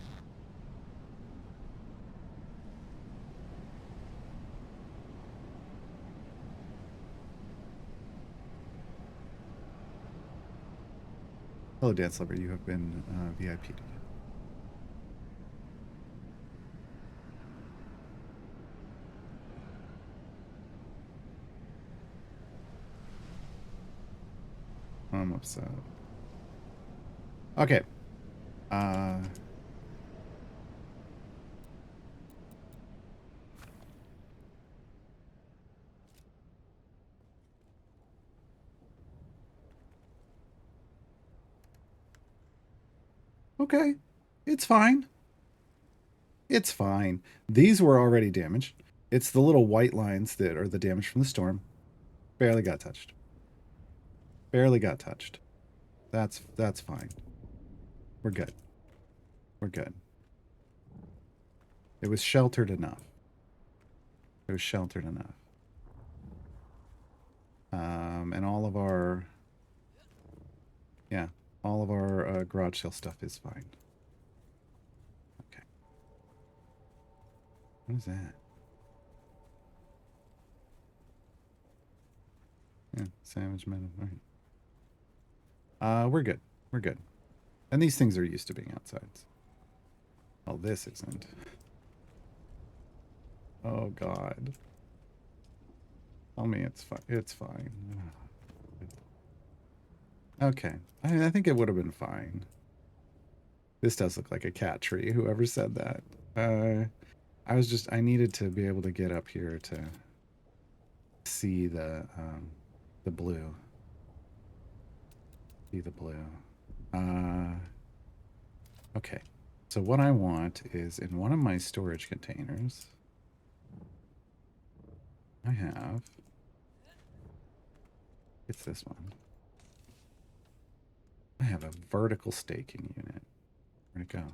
Hello, Dance Lover. You have been VIP'd again. I'm upset. Okay. Okay. It's fine. It's fine. These were already damaged. It's the little white lines that are the damage from the storm. Barely got touched. Barely got touched. That's fine. We're good. We're good. It was sheltered enough. It was sheltered enough. And all of our... Yeah, all of our garage sale stuff is fine. Okay. What is that? Yeah, savage metal. All right. We're good. We're good. And these things are used to being outside. Oh, this isn't. Oh, God. Tell me it's fine. It's fine. Okay. I think it would have been fine. This does look like a cat tree, whoever said that. I needed to be able to get up here to see the blue. See the blue. Okay. So what I want is in one of my storage containers, I have, it's this one. I have a vertical staking unit. Where'd it go?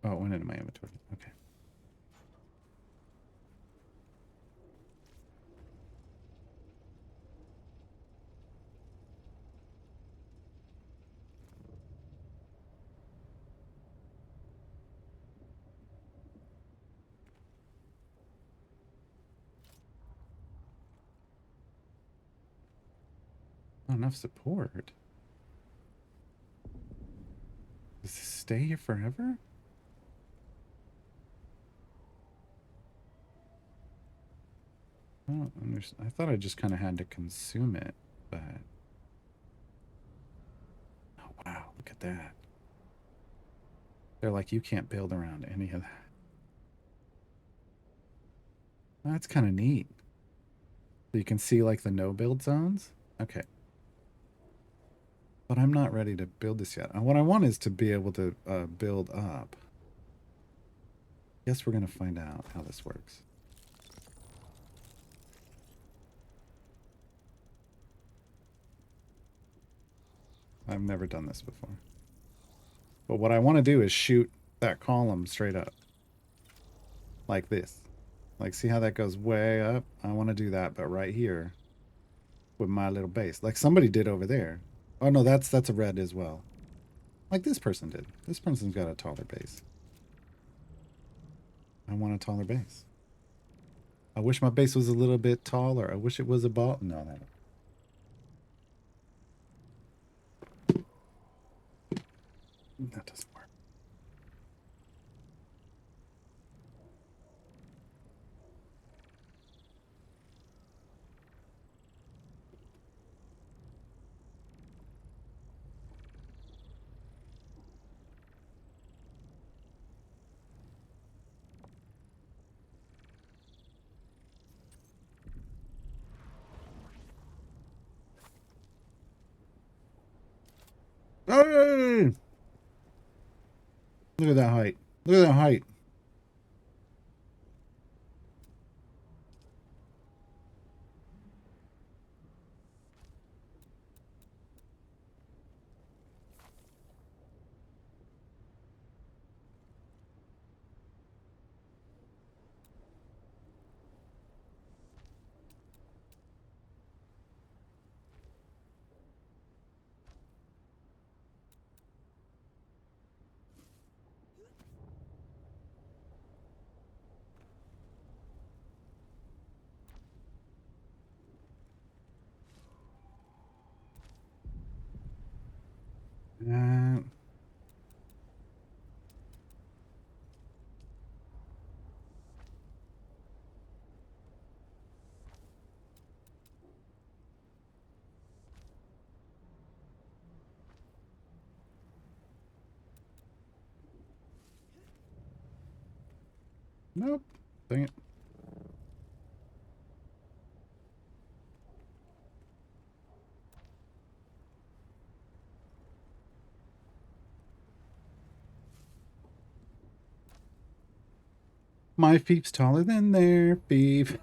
Oh, it went into my inventory. Okay. Not enough support. Does this stay here forever? I thought I just kind of had to consume it, but... Oh, wow. Look at that. They're like, you can't build around any of that. That's kind of neat. So you can see, like, the no-build zones? Okay. But I'm not ready to build this yet. What I want is to be able to build up. Guess we're going to find out how this works. I've never done this before. But what I want to do is shoot that column straight up. Like this. Like, see how that goes way up? I want to do that, but right here with my little base. Like somebody did over there. Oh, no, that's a red as well. Like this person did. This person's got a taller base. I want a taller base. I wish my base was a little bit taller. I wish it was a ball. No, that doesn't work. Look at that height. Look at that height. Uh, nope. Dang it. My feet's taller than their feet.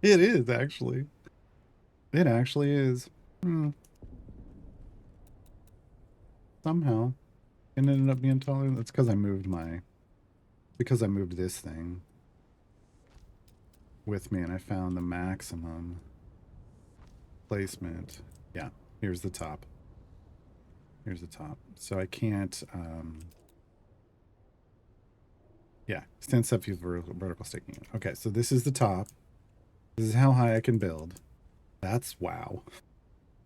It is, actually. It actually is. Hmm. Somehow. It ended up being taller. That's because I moved my... Because I moved this thing with me and I found the maximum placement. Yeah, here's the top. Here's the top. So I can't... yeah, extend subview vertical sticking. Okay, so this is the top. This is how high I can build. That's wow.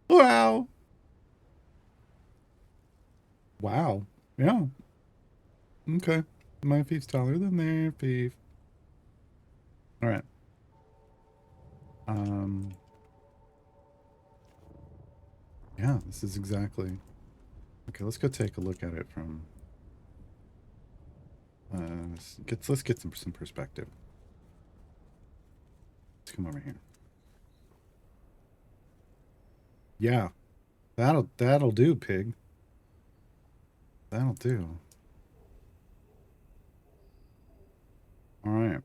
Wow. Wow. Yeah. Okay. My feet's taller than their feet. All right. Um. Yeah, this is exactly. Okay, let's go take a look at it from. Let's get some perspective. Let's come over here. Yeah, that'll do, pig. That'll do. All right.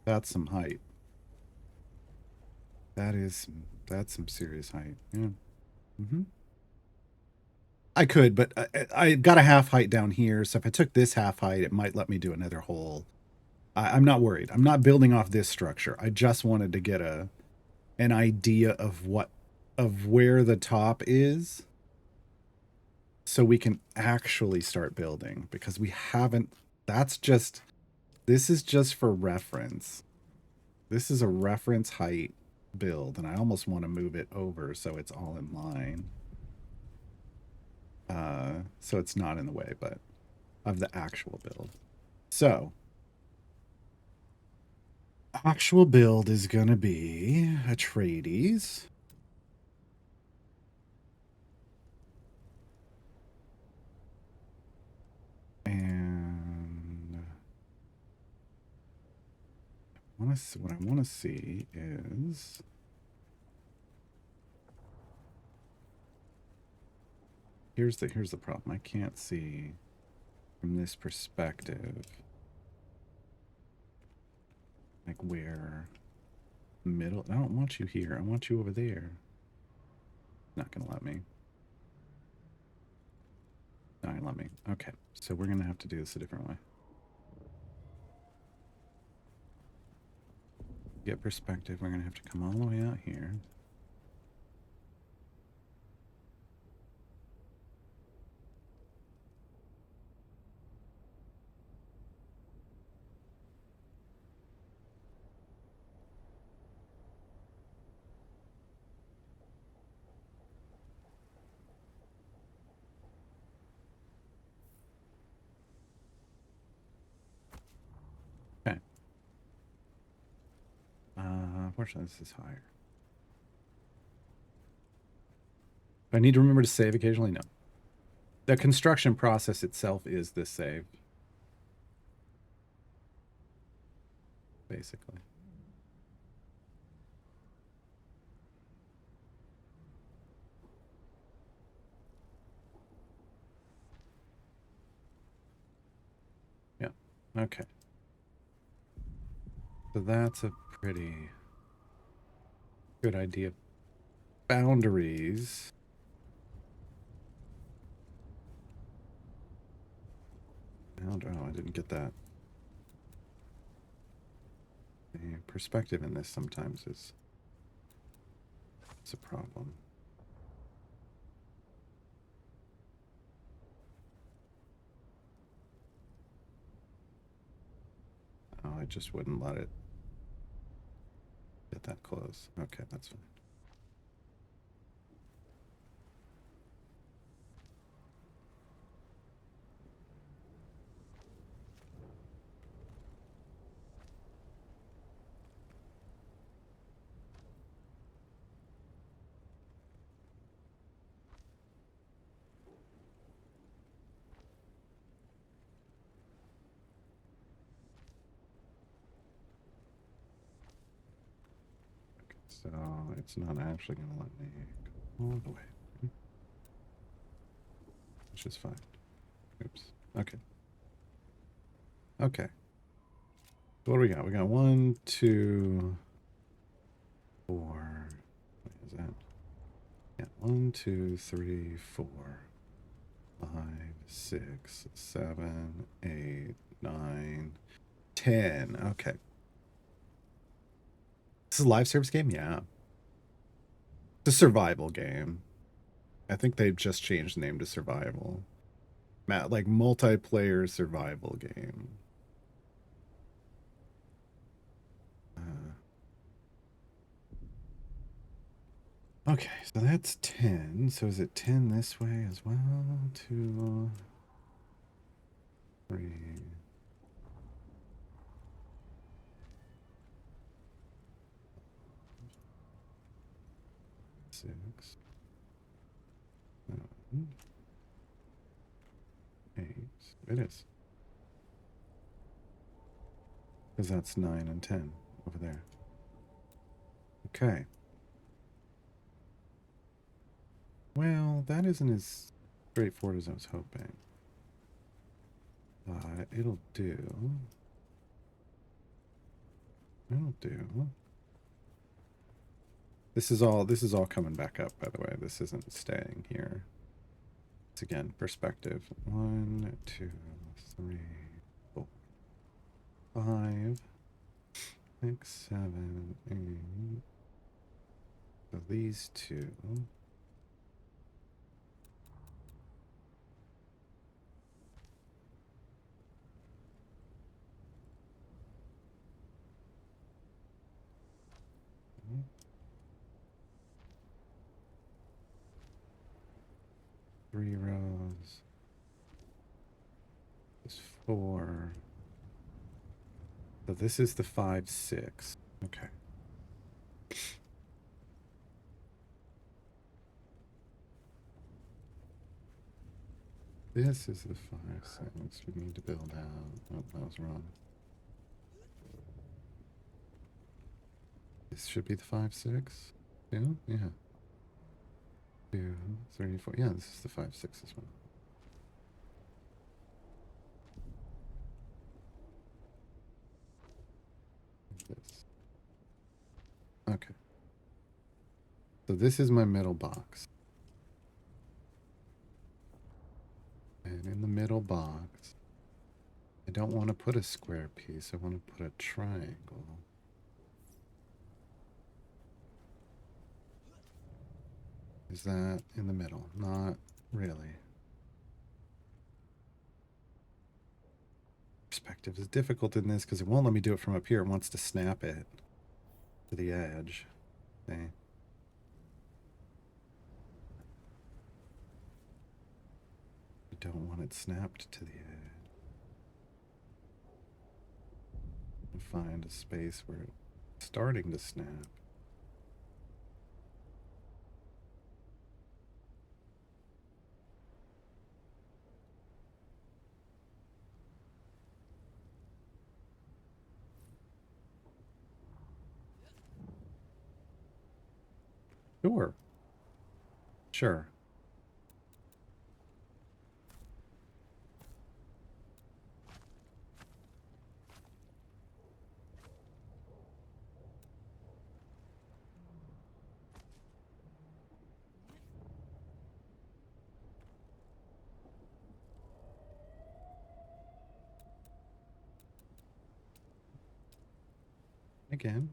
That's some height. That's some serious height. Yeah. Mm-hmm. I could, but I got a half height down here, so if I took this half height, it might let me do another hole. I'm not worried. I'm not building off this structure. I just wanted to get an idea of where the top is, so we can actually start building, because we haven't. This is just for reference. This is a reference height build, and I almost want to move it over so it's all in line. So it's not in the way, but of the actual build. So, actual build is going to be Atreides. And what I want to see is... Here's the problem. I can't see from this perspective, like, where middle. I don't want you here. I want you over there. Not gonna let me. Not gonna let me. Okay, so we're gonna have to do this a different way. Get perspective. We're gonna have to come all the way out here. Okay. Fortunately, this is higher. I need to remember to save occasionally? No. The construction process itself is this save. Basically. Okay. So that's a pretty good idea. Boundaries. Oh, I didn't get that. The perspective in this sometimes is a problem. Oh, I just wouldn't let it get that close. Okay, that's fine. So it's not actually going to let me go all the way, which is fine. Oops. Okay. Okay. What do we got? We got 1, 2, 4. What is that? Yeah, 1, 2, 3, 4, 5, 6, 7, 8, 9, 10. Okay. This is a live service game? Yeah. It's a survival game. I think they've just changed the name to survival. Like multiplayer survival game. Okay, so that's 10. So is it 10 this way as well? 2, 3. 6, 7, 8. It is. Because that's 9 and 10 over there. Okay. Well, that isn't as straightforward as I was hoping. It'll do. It'll do. This is all coming back up, by the way. This isn't staying here. It's again perspective. 1, 2, 3, 4, 5, 6, 7, 8. So these two. Three rows. There's 4. So this is the 5, 6. Okay. This is the 5, 6. We need to build out. Oh, that was wrong. This should be the 5, 6. Yeah? Yeah. 2, 3, 4. Yeah, this is the 5, 6 as well. This. Okay. So this is my middle box. And in the middle box, I don't want to put a square piece. I want to put a triangle. Is that in the middle? Not really. Perspective is difficult in this because it won't let me do it from up here. It wants to snap it to the edge. Okay. I don't want it snapped to the edge. Find a space where it's starting to snap. Sure. Sure. Again.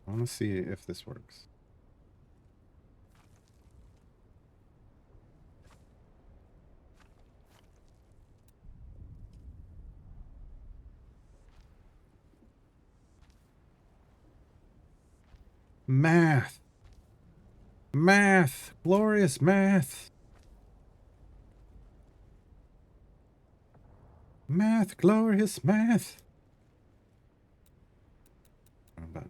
I want to see if this works. Math. Math. Glorious math. Math. Glorious math. But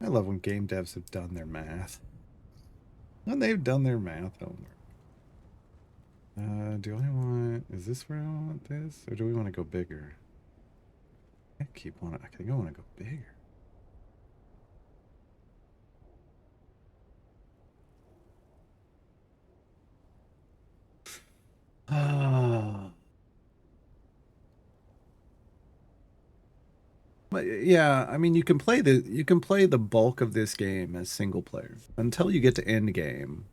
I love when game devs have done their math. When they've done their math homework. Do I want... Is this where I want this? Or do we want to go bigger? I think I want to go bigger. Ah. But yeah, I mean, you can play the bulk of this game as single player until you get to end game.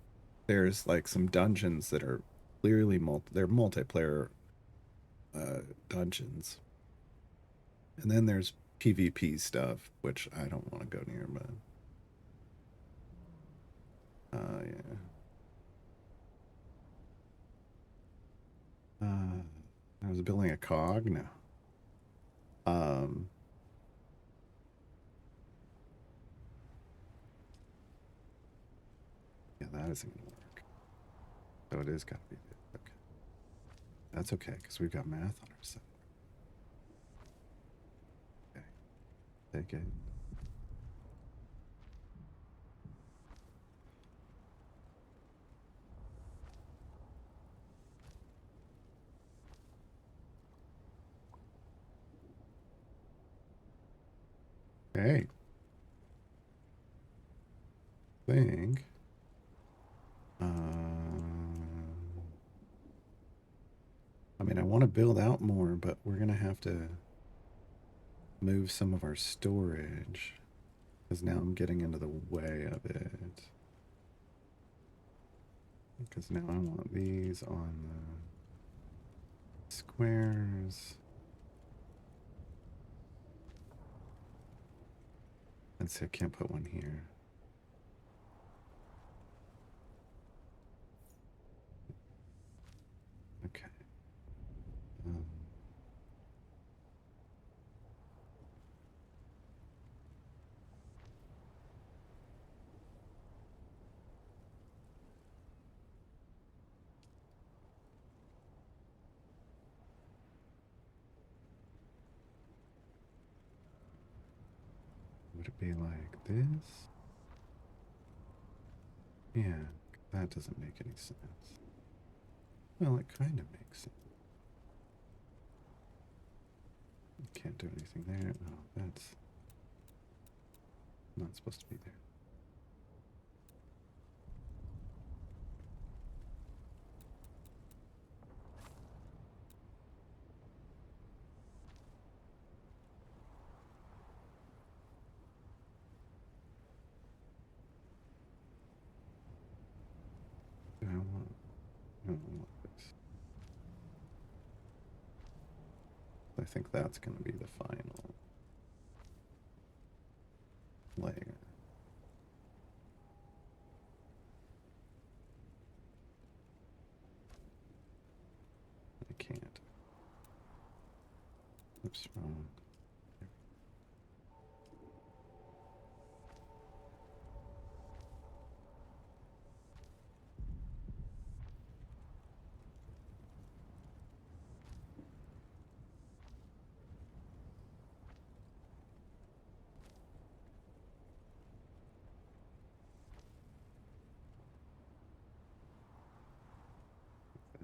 There's like some dungeons that are clearly they're multiplayer dungeons, and then there's PvP stuff, which I don't want to go near. But yeah. I was building a cog. No. Yeah, that isn't gonna work. So it is gotta be okay. That's okay because we've got math on our side. Okay, take it. Hey. Think. I mean, I want to build out more, but we're gonna have to move some of our storage because now I'm getting into the way of it. Because now I want these on the squares. Let's see, I can't put one here. Okay. Would it be like this? Yeah, that doesn't make any sense. Well, it kind of makes sense. Can't do anything there. No, that's not supposed to be there. I don't want this. I think that's going to be the final layer. I can't. Oops, wrong.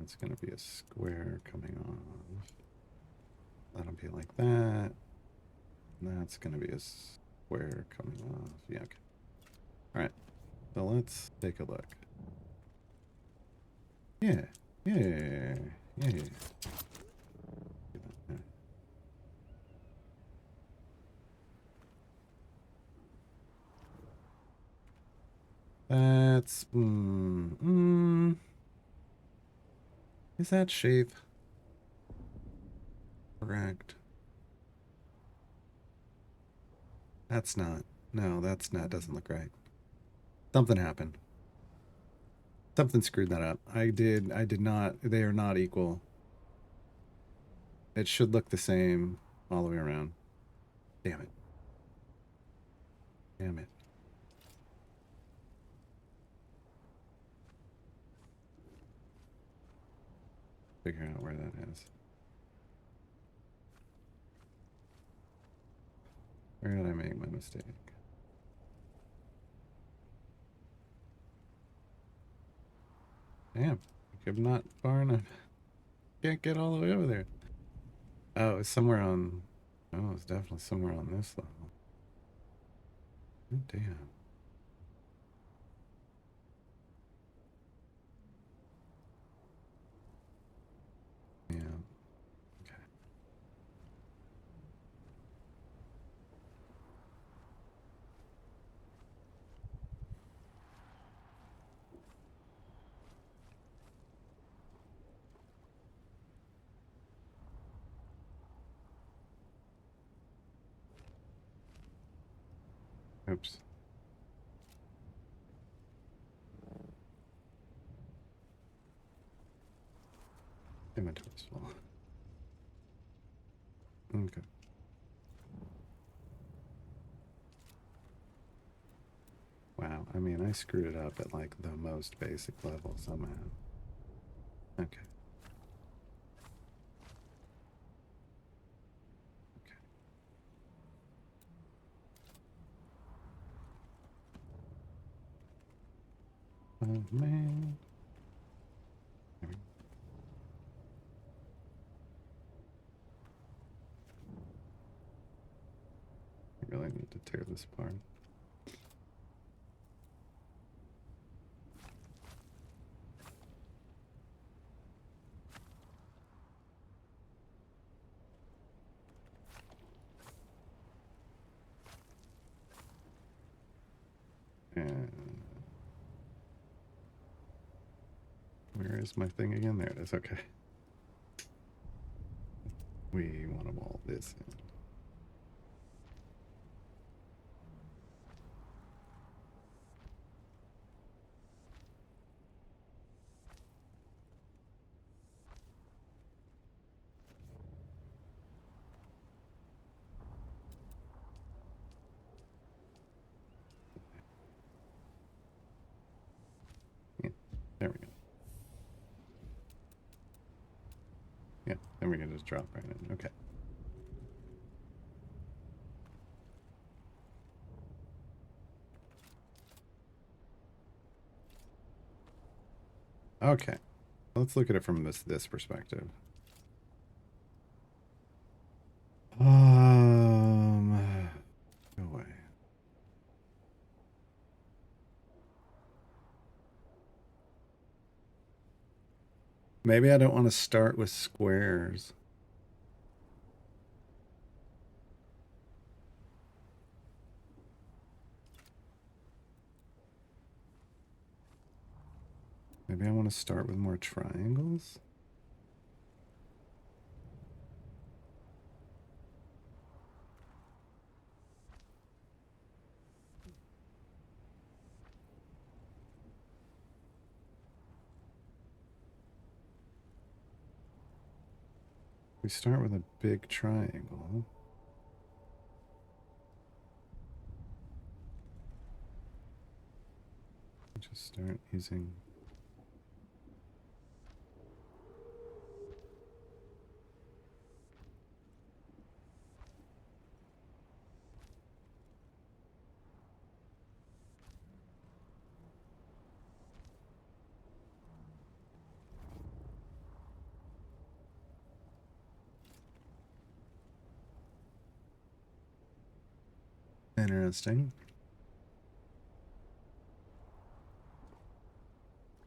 That's going to be a square coming off. That'll be like that. That's going to be a square coming off. Yeah, okay. All right. So let's take a look. Yeah. Yeah. Yeah. That's... is that shape correct? That's not. No, that's not. Doesn't look right. Something happened. Something screwed that up. I did not. They are not equal. It should look the same all the way around. Damn it. Damn it. Figure out where that is. Where did I make my mistake? Damn. I'm not far enough. Can't get all the way over there. Oh, it's somewhere on... Oh, it's definitely somewhere on this level. Oh, damn. Yeah. Okay. Oops. Inventory's full. Okay. Wow. I mean, I screwed it up at like the most basic level somehow. Okay. Oh, man. I really need to tear this apart. And where is my thing again? There it is. Okay. We want to wall this in. Yeah, there we go. Yeah, then we can just drop right in. Okay. Okay. Let's look at it from this perspective. Go away. Maybe I don't want to start with squares. Maybe I want to start with more triangles. We start with a big triangle. Just start using... Interesting.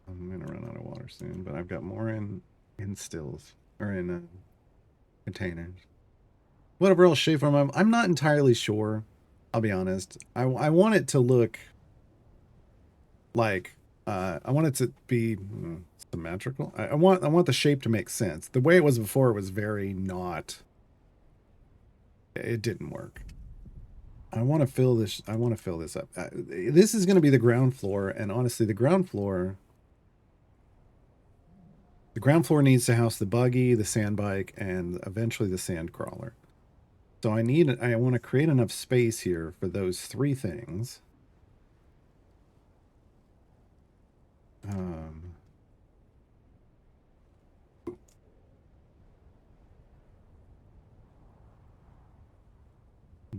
I'm gonna run out of water soon, but I've got more in stills or in containers. Whatever else shape form I'm not entirely sure. I'll be honest. I want it to look like I want it to be symmetrical. I want the shape to make sense. The way it was before was very not. It didn't work. I want to fill this. I want to fill this up. This is going to be the ground floor, and honestly, the ground floor needs to house the buggy, the sand bike, and eventually the sand crawler. So I want to create enough space here for those three things.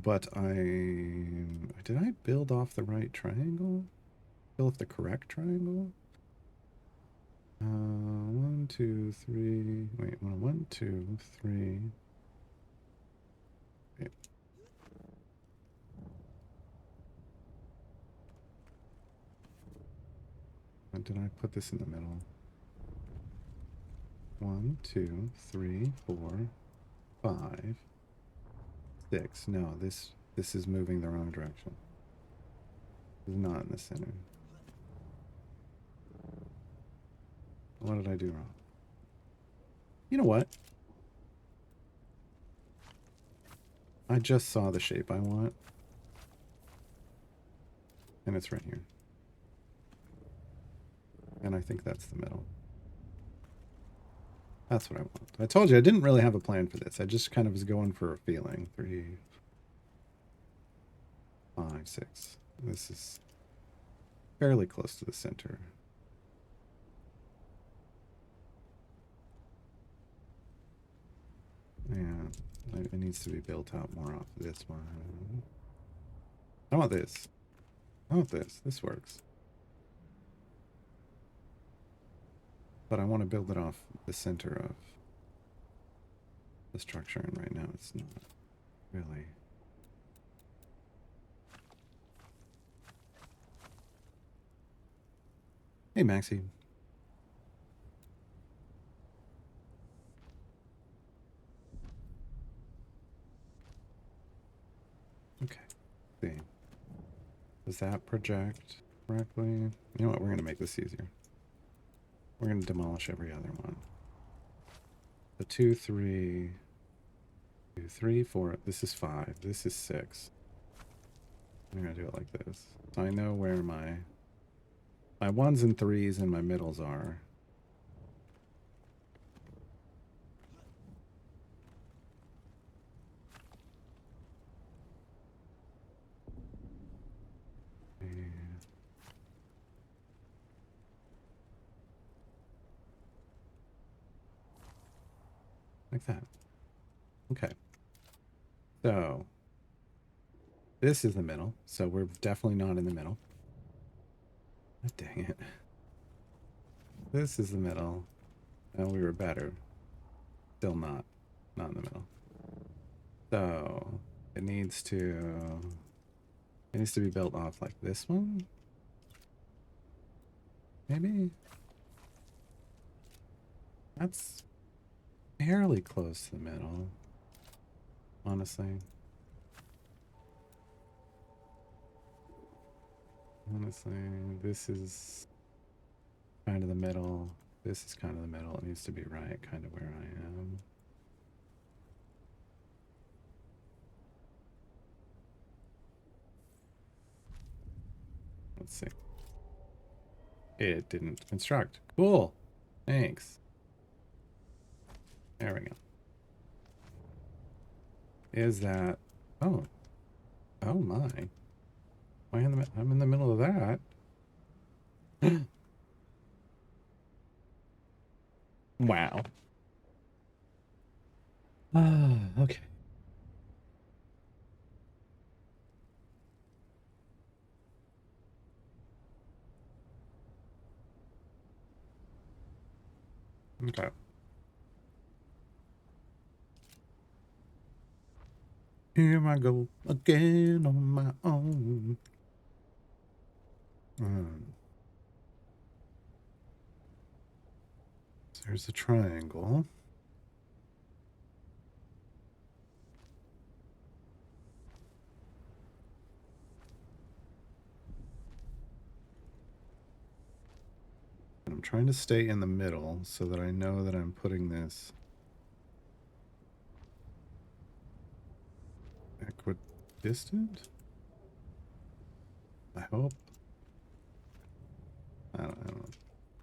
But did I build off the right triangle? Build off the correct triangle? 1, 2, 3. Wait, 1, 2, 3. Wait. Did I put this in the middle? 1, 2, 3, 4, 5, 6. No, this is moving the wrong direction. It's not in the center. What did I do wrong? You know what? I just saw the shape I want. And it's right here. And I think that's the middle. That's what I want. I told you I didn't really have a plan for this. I just kind of was going for a feeling. 3, 5, 6. This is fairly close to the center. Yeah, it needs to be built out more off this one. I want this. I want this. This works. But I want to build it off the center of the structure, and right now it's not really. Hey, Maxie. Okay. See. Does that project correctly? You know what? We're going to make this easier. We're going to demolish every other one. The 2, 3, 2, 3, 4. This is 5. This is 6. I'm going to do it like this. So I know where my 1s and 3s and my middles are. Like that. Okay. So this is the middle. So we're definitely not in the middle. Oh, dang it. This is the middle. And we were better. Still not. Not in the middle. So it needs to be built off like this one. Maybe. That's fairly close to the middle. Honestly. This is kind of the middle. This is kind of the middle. It needs to be right, kind of where I am. Let's see. It didn't construct. Cool. Thanks. There we go. Is that... Oh. Oh my. I'm in the middle of that. Wow. Okay. Okay. Here I go again on my own. So there's a triangle. And I'm trying to stay in the middle so that I know that I'm putting this equidistant. I hope. I don't know.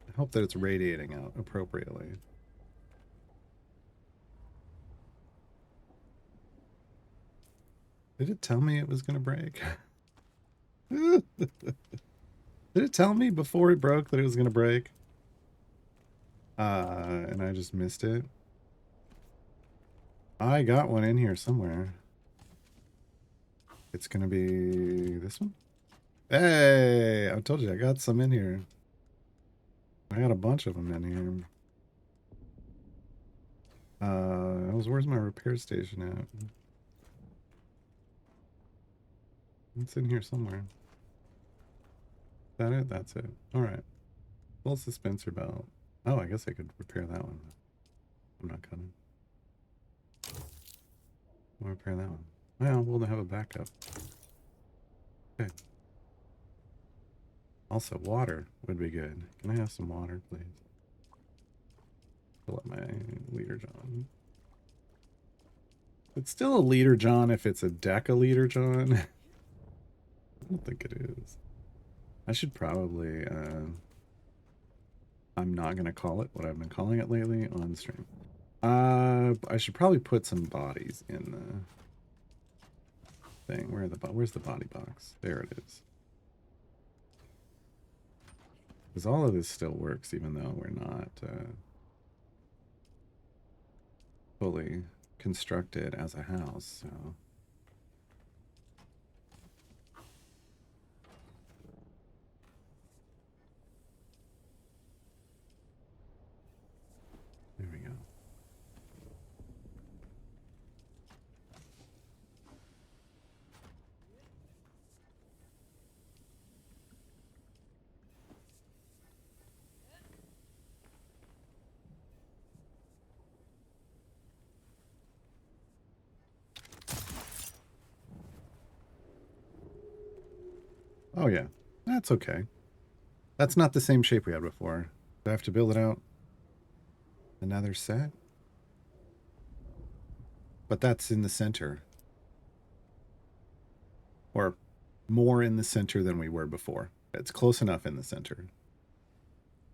I hope that it's radiating out appropriately. Did it tell me it was going to break? Did it tell me before it broke that it was going to break? And I just missed it. I got one in here somewhere. It's going to be this one? Hey, I told you I got some in here. I got a bunch of them in here. Where's my repair station at? It's in here somewhere. Is that it? That's it. Alright. Full dispenser belt. Oh, I guess I could repair that one. I'm not gonna. I'll repair that one. Well, we'll have a backup. Okay. Also, water would be good. Can I have some water, please? Fill up my liter John. It's still a liter John if it's a decaliter John. I don't think it is. I should probably, I'm not going to call it what I've been calling it lately on stream. I should probably put some bodies in the thing. Where's the body box? There it is. Because all of this still works even though we're not fully constructed as a house, so. There we go. Oh yeah, that's okay. That's not the same shape we had before. Do I have to build it out another set? But that's in the center. Or more in the center than we were before. It's close enough in the center.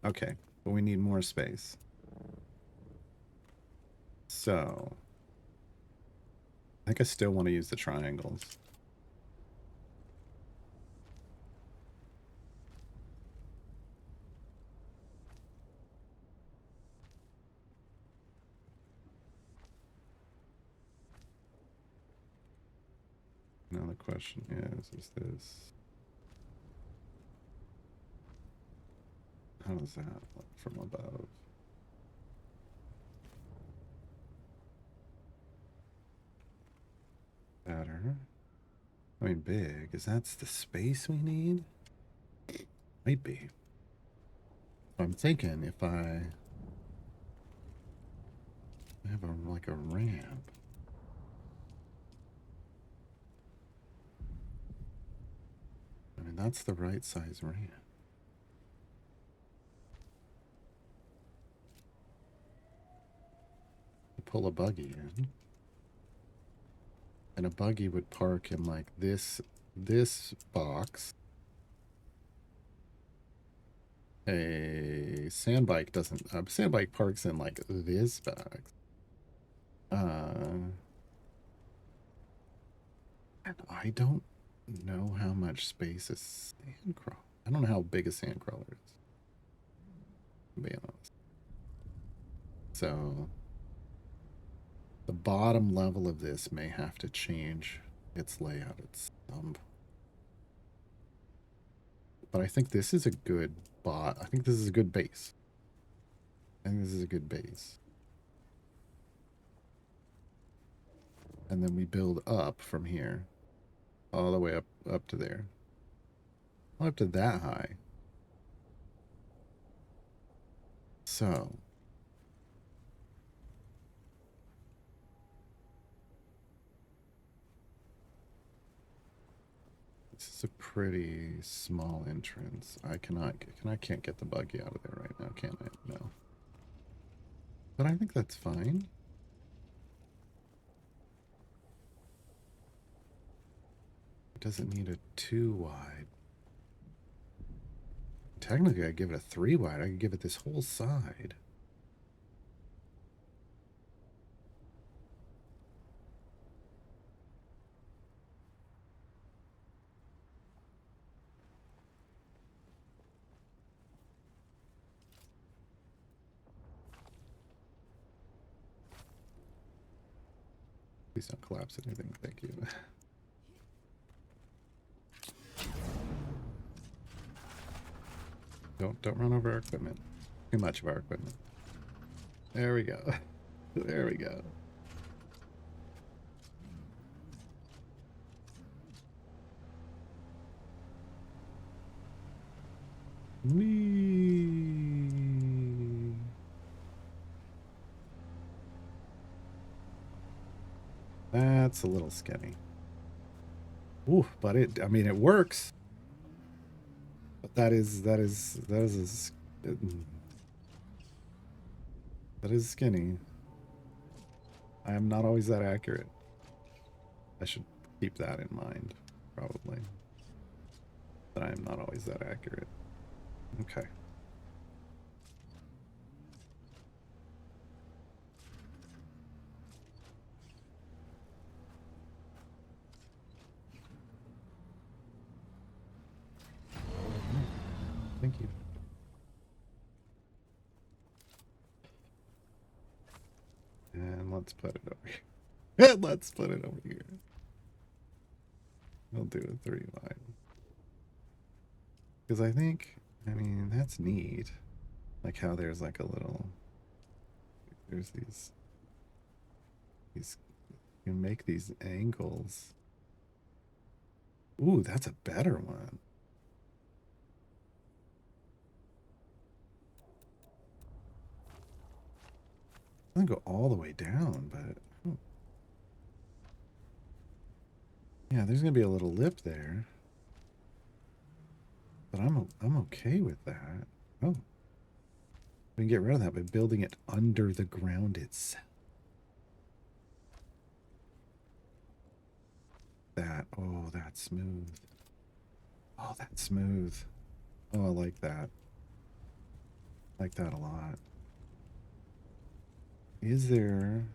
Okay, but we need more space. So, I think I still want to use the triangles. Now the question is this... How does that look from above? Better. I mean, big. Is that the space we need? Might be. I'm thinking if I have like a ramp. I mean, that's the right size ramp. Pull a buggy in. And a buggy would park in like this box. A sand bike doesn't. A sand bike parks in like this box. And I don't know how much space a sand crawler. I don't know how big a sand crawler is. To be honest. So the bottom level of this may have to change its layout. It's but I think this is a good I think this is a good base. I think this is a good base. And then we build up from here. All the way up to there. Up to that high. So. This is a pretty small entrance. I can't get the buggy out of there right now, can I? No. But I think that's fine. It doesn't need a 2 wide. Technically, I'd give it a 3 wide. I could give it this whole side. Please don't collapse anything. Thank you. Don't run over our equipment. Too much of our equipment. There we go. There we go. Whee! That's a little skinny. Ooh, but I mean, it works. But that is skinny. I am not always that accurate. I should keep that in mind, probably. That I am not always that accurate. Okay. Thank you. And let's put it over here. Let's put it over here. We'll do a 3 wide. Because I think, I mean, that's neat. Like how there's like a little, there's these, you make these angles. Ooh, that's a better one. I'm gonna go all the way down, but yeah, there's gonna be a little lip there. But I'm okay with that. Oh, we can get rid of that by building it under the ground itself. That, oh, that's smooth. Oh, that's smooth. Oh, I like that. I like that a lot. Is there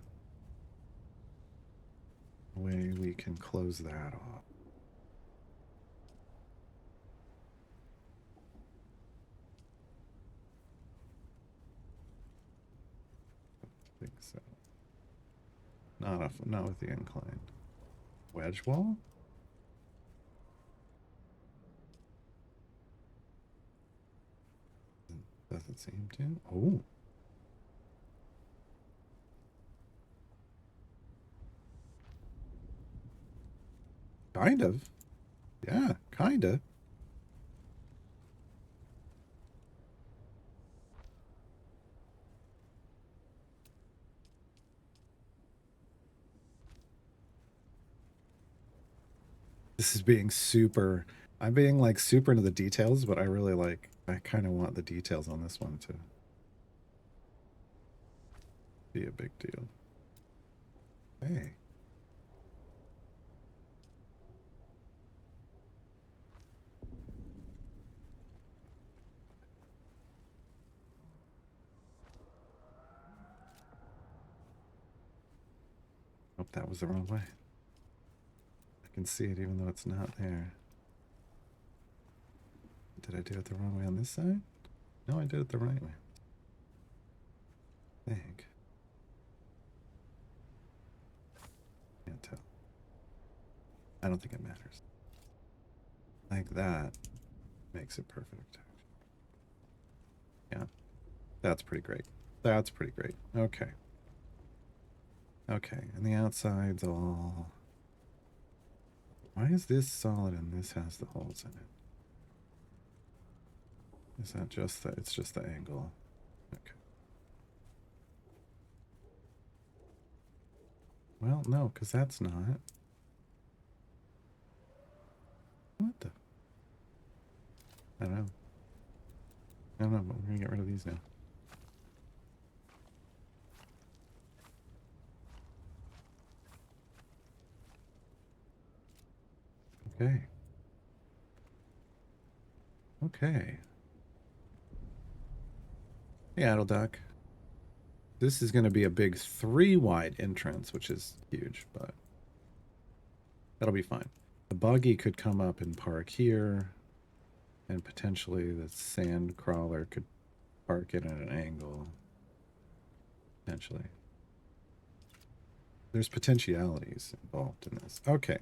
a way we can close that off? I think so. Not with the incline. Wedge wall? Doesn't seem to. Oh. Kind of. Yeah, kind of. This is being super. I'm being like super into the details, but I really like. I kind of want the details on this one to be a big deal. Hey. Oh, that was the wrong way. I can see it even though it's not there. Did I do it the wrong way on this side? No, I did it the right way. I think. Can't tell. I don't think it matters. Like that makes it perfect. Yeah. That's pretty great. That's pretty great. Okay. Okay, and the outside's all... Why is this solid and this has the holes in it? Is that just the... It's just the angle. Okay. Well, no, because that's not... What the... I don't know. I don't know, but we're going to get rid of these now. Okay. Okay. Hey, Addleduck. This is going to be a big 3-wide entrance, which is huge, but that'll be fine. The buggy could come up and park here, and potentially the sand crawler could park it at an angle. Potentially. There's potentialities involved in this. Okay.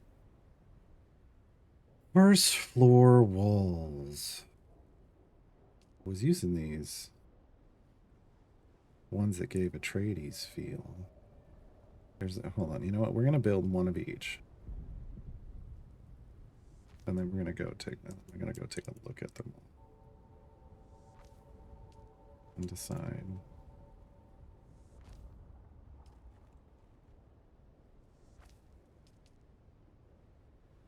First floor walls. I was using these ones that gave a tradies feel. Hold on, you know what? We're gonna build one of each. And then we're gonna go take a look at them and decide.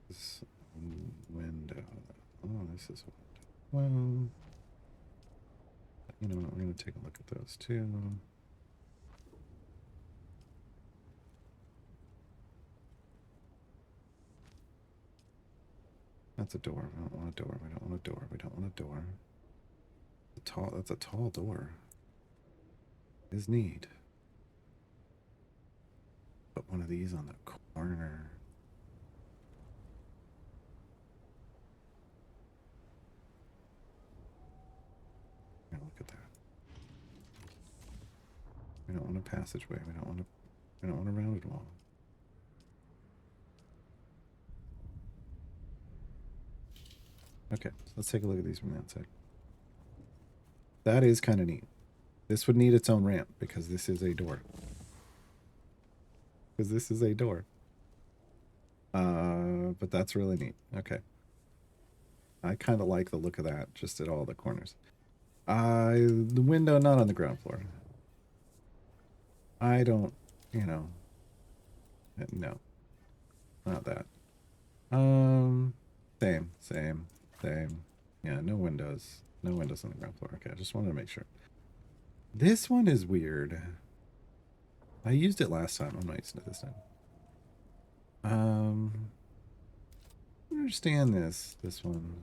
This window. Oh, this is well. You know what? We're gonna take a look at those too. That's a door. We don't want a door. We don't want a door. We don't want a door. That's a tall door. Is neat. Put one of these on the corner. Look at that. We don't want a passageway. We don't want a rounded wall. Okay, so let's take a look at these from the outside. That is kind of neat. This would need its own ramp because this is a door. But that's really neat. Okay. I kind of like the look of that, just at all the corners. The window not on the ground floor. I don't, no, not that. Same. Yeah, no windows on the ground floor. Okay, I just wanted to make sure. This one is weird. I used it last time. I'm not using it this time. I understand this one.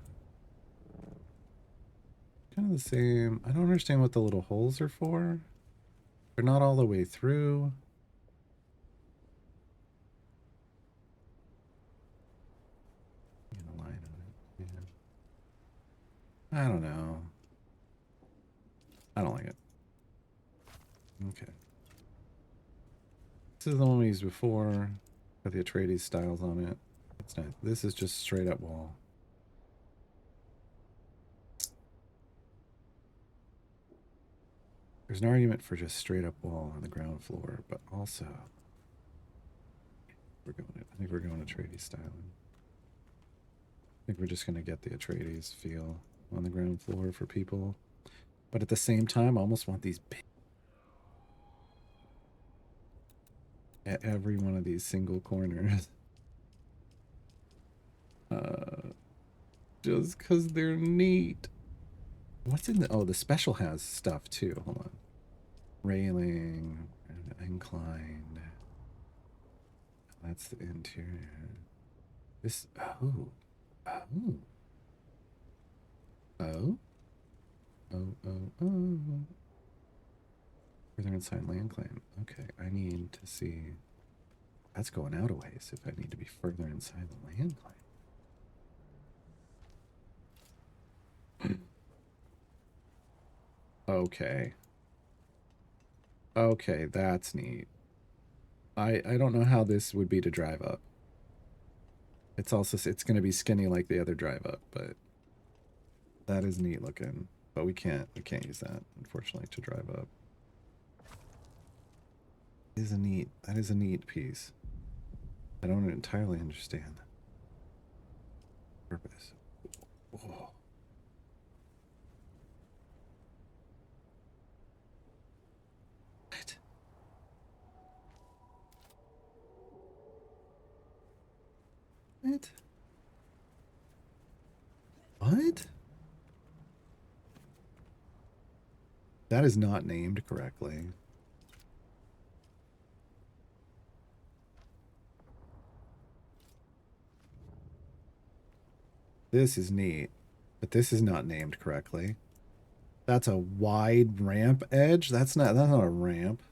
Kind of the same. I don't understand what the little holes are for. They're not all the way through. A line on it. Yeah. I don't know. I don't like it. Okay. This is the one we used before. Got the Atreides styles on it. It's nice. This is just straight up wall. There's an argument for just straight up wall on the ground floor, but also I think we're going Atreides styling. I think we're just gonna get the Atreides feel on the ground floor for people. But at the same time, I almost want these big at every one of these single corners. Just because they're neat. What's in the... Oh, the special has stuff, too. Hold on. Railing. Inclined. That's the interior. This... Oh. Further inside land claim. Okay, I need to see... That's going out a ways if I need to be further inside the land claim. Okay. Okay, that's neat. I don't know how this would be to drive up. It's going to be skinny like the other drive up, but that is neat looking. But we can't use that, unfortunately, to drive up. That is a neat piece. I don't entirely understand the purpose. Oh. What? What? What? That is not named correctly. This is neat, but this is not named correctly. That's a wide ramp edge? That's not a ramp.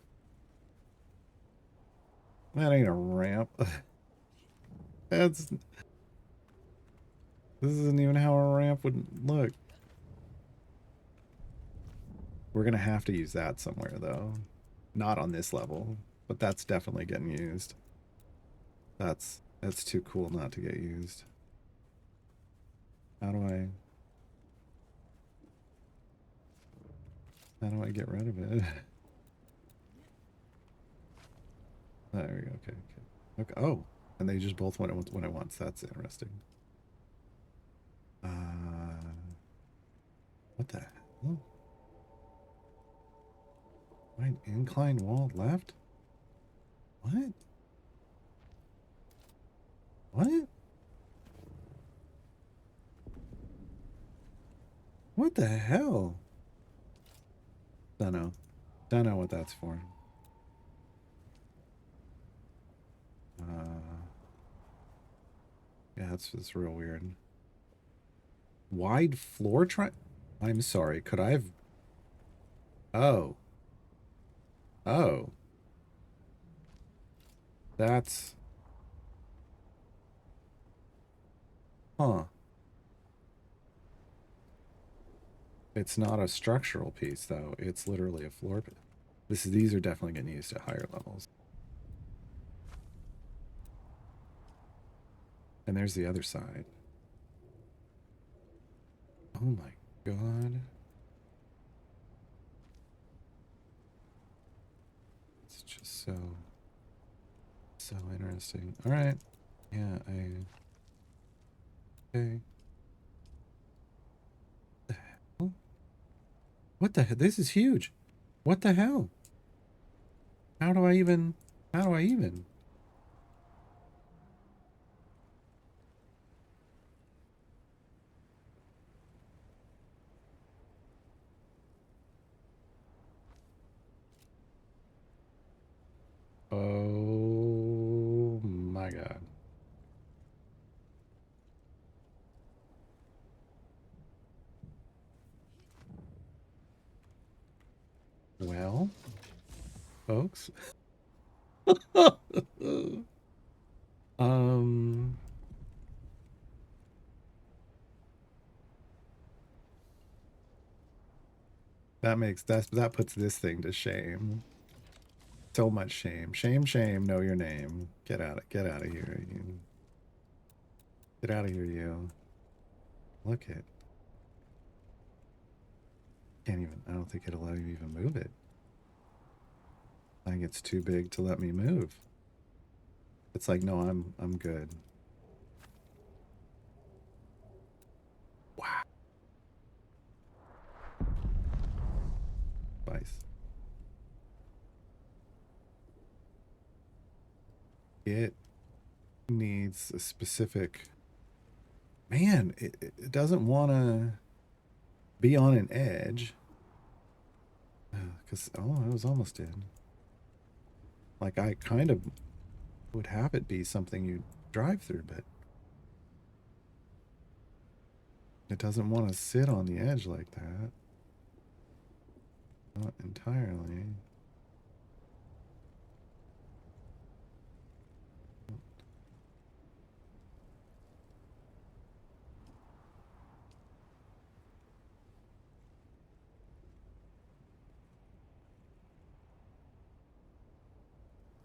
That ain't a ramp. That's This isn't even how a ramp would look. We're gonna have to use that somewhere though. Not on this level, but that's definitely getting used. That's too cool not to get used. How do I get rid of it? There we go. Okay, okay. Okay. Oh, and they just both went when at once. That's interesting. What the hell? Right, incline wall left? What? What? What the hell? Don't know. Don't know what that's for. Yeah, that's real weird. Wide floor try. I'm sorry. Could I have? Oh. Oh. That's. Huh. It's not a structural piece though. It's literally a floor piece. These are definitely getting used at higher levels. And there's the other side. Oh my god. It's just so interesting. All right. Yeah, okay. The hell? What the hell? This is huge. What the hell? How do I even how do I even? Oh my god. Well, folks. um that puts this thing to shame. So much shame. Shame, shame, know your name. Get out of here, you. Get out of here, you. Look it. Can't even I don't think it'll let you even move it. I think it's too big to let me move. It's like, no, I'm good. Wow. Spice. It needs a specific man, it doesn't wanna be on an edge. Cause oh, I was almost in. Like I kind of would have it be something you drive through, but it doesn't want to sit on the edge like that. Not entirely.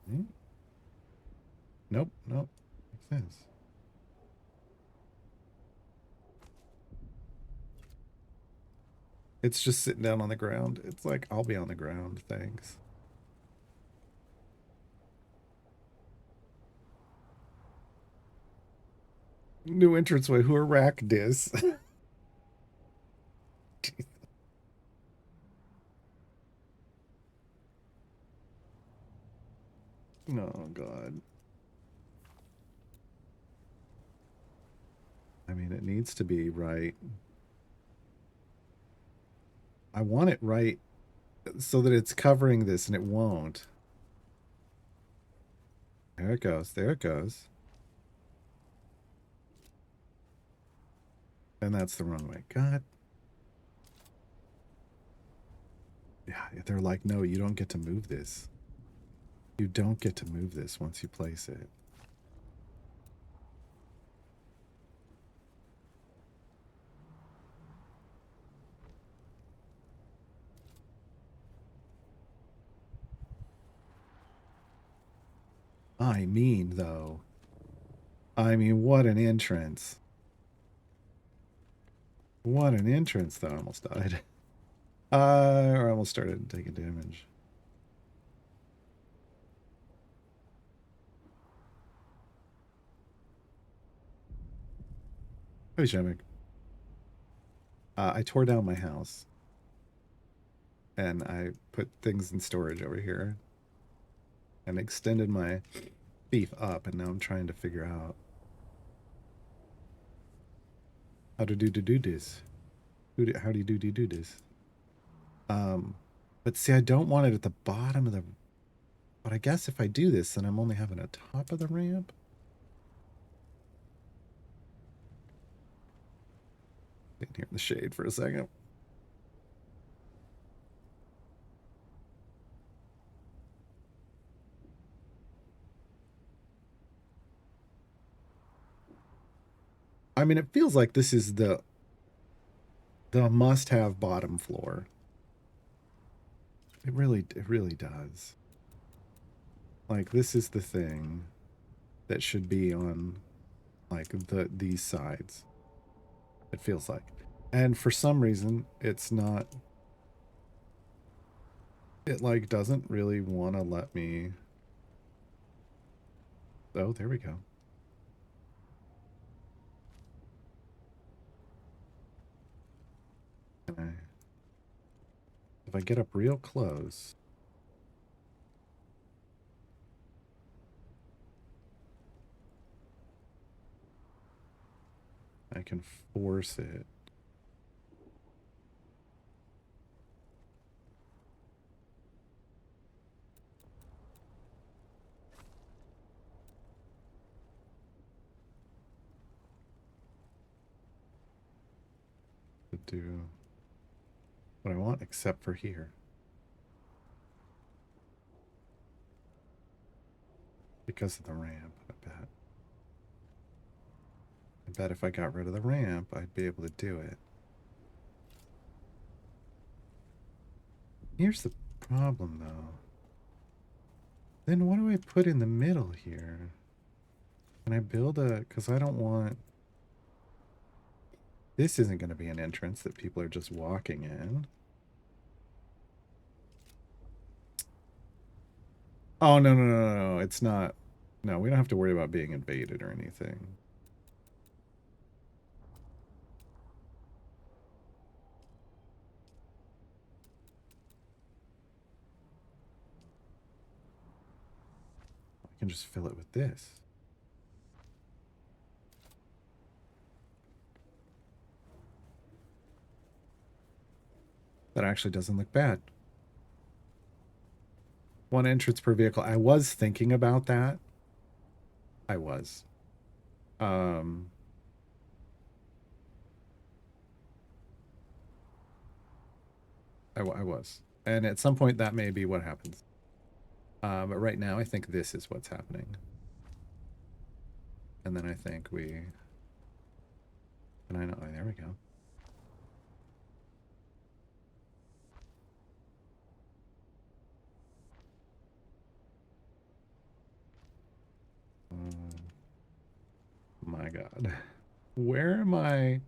Hmm? Nope, nope. Makes sense. It's just sitting down on the ground. It's like, I'll be on the ground, thanks. New entranceway. Who are rack dis? Oh God. I mean, it needs to be right. I want it right so that it's covering this and it won't. There it goes. There it goes. And that's the wrong way. God. Yeah, they're like, no, you don't get to move this. You don't get to move this once you place it. I mean, though. I mean, what an entrance. What an entrance, though. I almost died. Or I almost started taking damage. Hey, Shemek. I tore down my house. And I put things in storage over here. And extended my beef up. And now I'm trying to figure out how to do this. How do you do this? But see, I don't want it at the bottom of the... But I guess if I do this, then I'm only having a top of the ramp. Sitting here in the shade for a second. I mean, it feels like this is the must-have bottom floor. It really does. Like, this is the thing that should be on, like, these sides. It feels like. And for some reason, it's not... It, like, doesn't really want to let me... Oh, there we go. If I get up real close... I can force it. To do what I want, except for here. Because of the ramp, I bet. I bet if I got rid of the ramp, I'd be able to do it. Here's the problem, though. Then what do I put in the middle here? Can I build a... Because I don't want... This isn't going to be an entrance that people are just walking in. Oh, no. It's not... No, we don't have to worry about being invaded or anything. I can just fill it with this. That actually doesn't look bad. One entrance per vehicle. I was thinking about that. I was. I was. And at some point, that may be what happens. But right now, I think this is what's happening. And then I think we... And I know... Oh, there we go. My God. Where am I?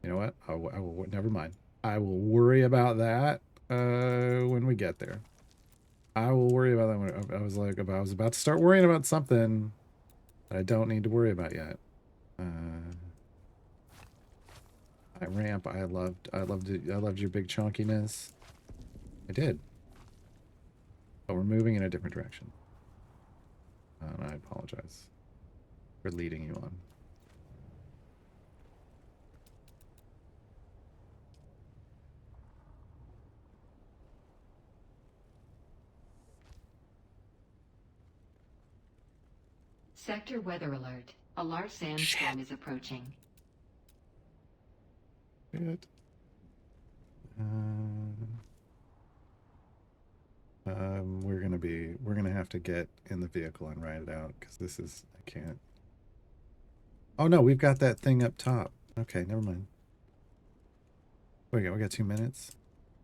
You know what? I will never mind. I will worry about that when we get there. I will worry about that when I was like, I was about to start worrying about something that I don't need to worry about yet. I ramp. I loved your big chunkiness. I did. But we're moving in a different direction. And I apologize for leading you on. Sector weather alert. A large sandstorm is approaching. Good. We're gonna have to get in the vehicle and ride it out because this is, I can't. Oh no, we've got that thing up top. Okay, never mind. We got 2 minutes.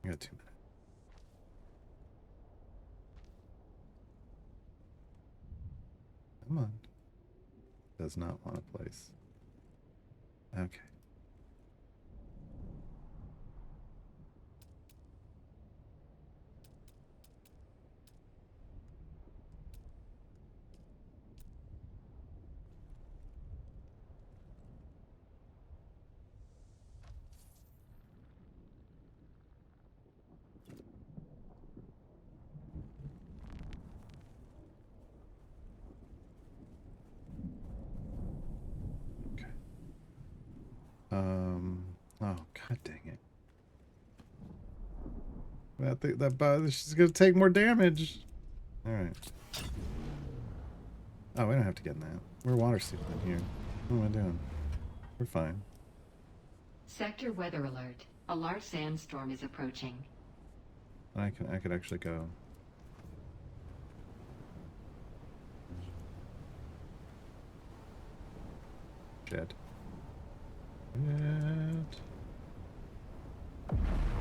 We got 2 minutes. Come on. Does not want a place. Okay. Oh, god dang it. She's gonna take more damage. Alright. Oh, we don't have to get in that. We're water sealed in here. What am I doing? We're fine. Sector weather alert. A large sandstorm is approaching. I could actually go. Shit.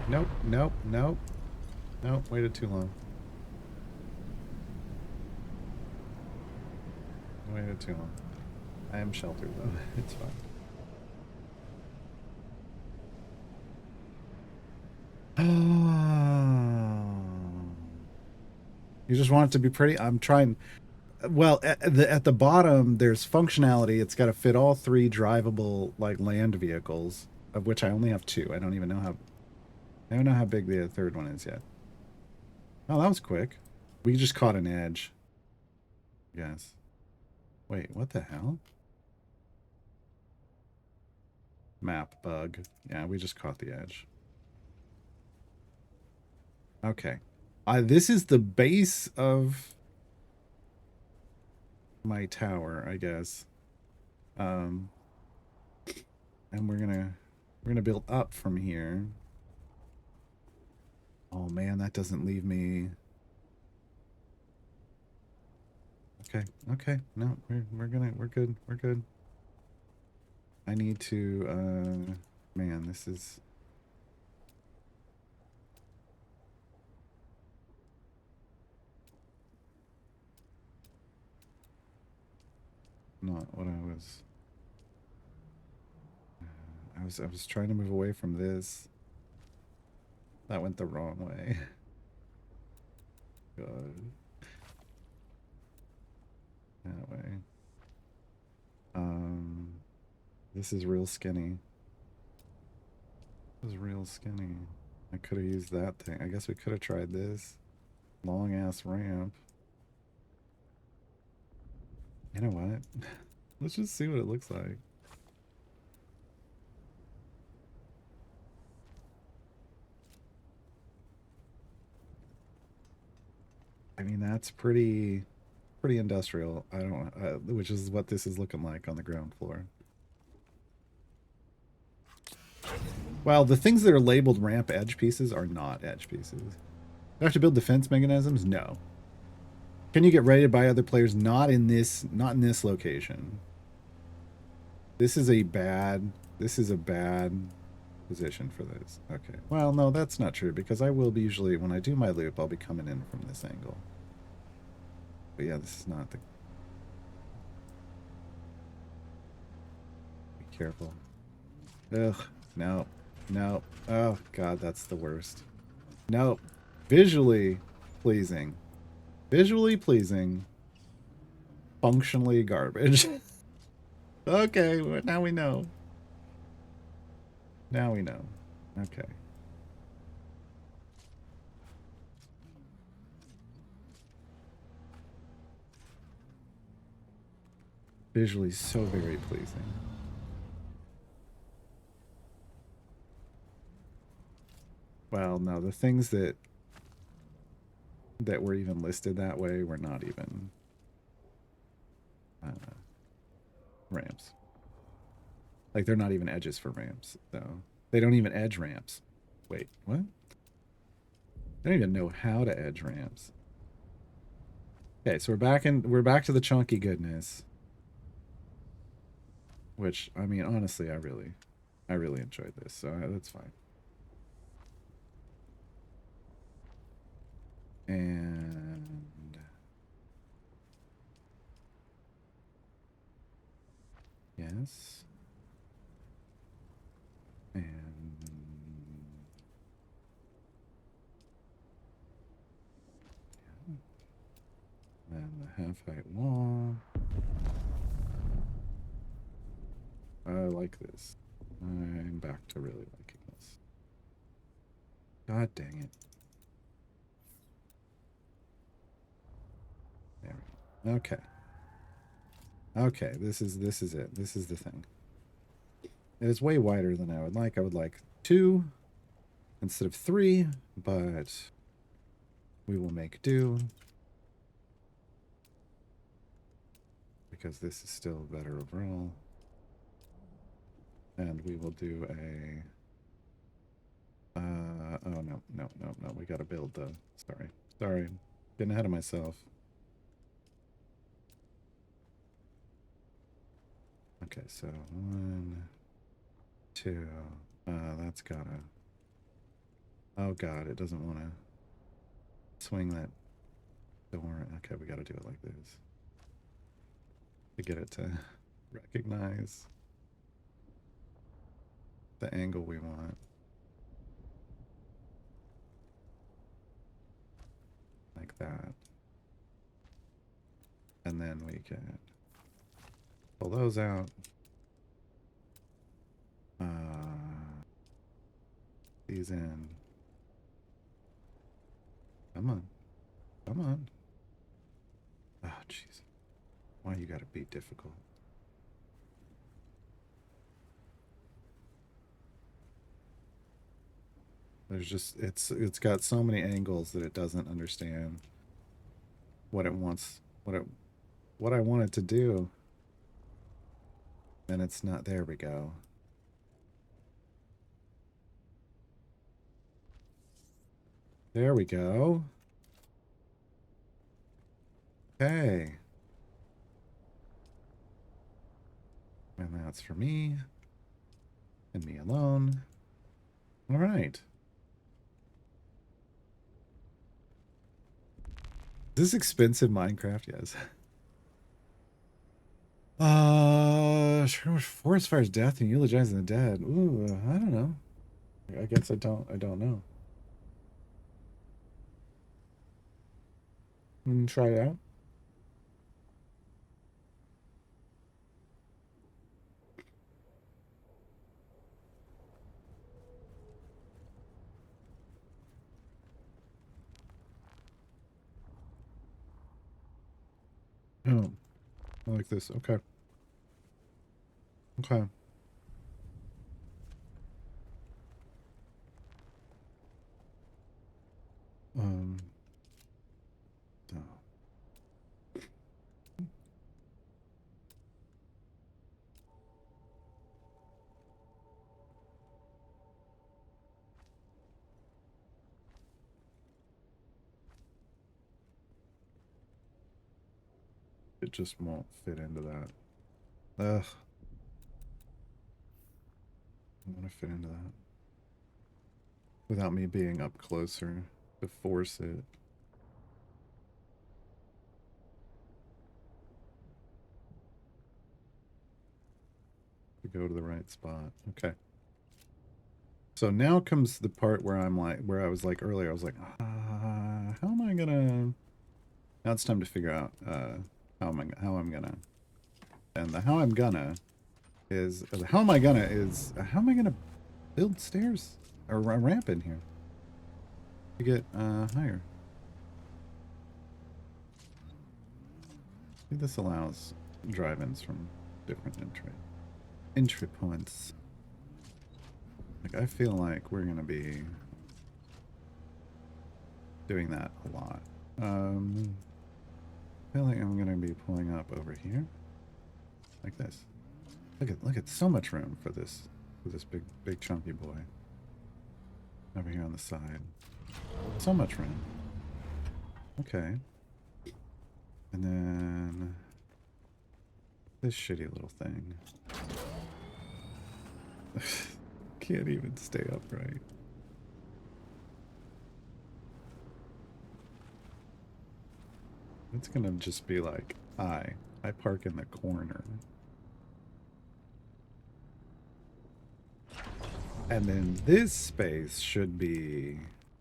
Nope, nope, nope. Nope, waited too long. Waited too long. I am sheltered though. It's fine. You just want it to be pretty? I'm trying. Well, at the bottom, there's functionality. It's got to fit all 3 drivable like land vehicles, of which I only have 2. I don't know how big the third one is yet. Oh, that was quick. We just caught an edge. Yes. Wait, what the hell? Map bug. Yeah, we just caught the edge. Okay. This is the base of my tower, I guess. And we're gonna build up from here. Oh man, that doesn't leave me. Okay. No, we're good. I need to man, this is not what I was trying to move away from this. That went the wrong way. God. That way. This is real skinny. This is real skinny. I could have used that thing. I guess we could have tried this. Long ass ramp. You know what? Let's just see what it looks like. I mean, that's pretty industrial. I don't which is what this is looking like on the ground floor. Well, the things that are labeled ramp edge pieces are not edge pieces. Do I have to build defense mechanisms? No. Can you get raided by other players? Not in this location. This is a bad position for this. Okay. Well, no, that's not true because I will be usually, when I do my loop, I'll be coming in from this angle. But yeah, this is not the... Be careful. Ugh. No. No. Oh, God, that's the worst. Nope. Visually pleasing. Visually pleasing. Functionally garbage. Okay, now we know. Now we know. Okay. Visually so very pleasing. Well, no, the things that were even listed that way were not even ramps. Like, they're not even edges for ramps, so they don't even edge ramps. Wait, what? I don't even know how to edge ramps. Okay, so we're back to the chunky goodness. Which, I mean, honestly, I really enjoyed this, so that's fine. And yes. And then the half-height wall. I like this. I'm back to really liking this. God dang it. There we go. Okay. Okay, this is it. This is the thing. It is way wider than I would like. I would like 2 instead of 3, but we will make do. Because this is still better overall. And we will do a... oh, no. We gotta build the... Sorry. Getting ahead of myself. Okay, so 1, 2... that's gotta... Oh, God, it doesn't want to swing that door. Okay, we gotta do it like this. To get it to recognize the angle we want. Like that. And then we can pull those out. These in. Come on. Oh, jeez. Why you gotta be difficult? There's just it's got so many angles that it doesn't understand what it wants, what I want it to do. And it's not. There we go. There we go. Okay. And that's for me. And me alone. All right. Is this expensive Minecraft? Yes. Forest fires death and eulogizing the dead. Ooh, I don't know. I guess I don't know. Try it out. Oh, I like this. Okay. Okay. No. It just won't fit into that. Ugh. I want to fit into that. Without me being up closer to force it. To go to the right spot. Okay. So now comes the part where I'm like, where I was like earlier, I was like, how am I gonna... Now it's time to figure out how I'm gonna... And the how I'm gonna is... How am I gonna build stairs or a ramp in here to get higher. See, this allows drive-ins from different entry points. Like, I feel like we're gonna be doing that a lot. I feel like I'm gonna be pulling up over here, like this. Look at so much room for this big chunky boy. Over here on the side, so much room. Okay, and then this shitty little thing. Can't even stay upright. It's gonna just be like, I park in the corner. And then this space should be,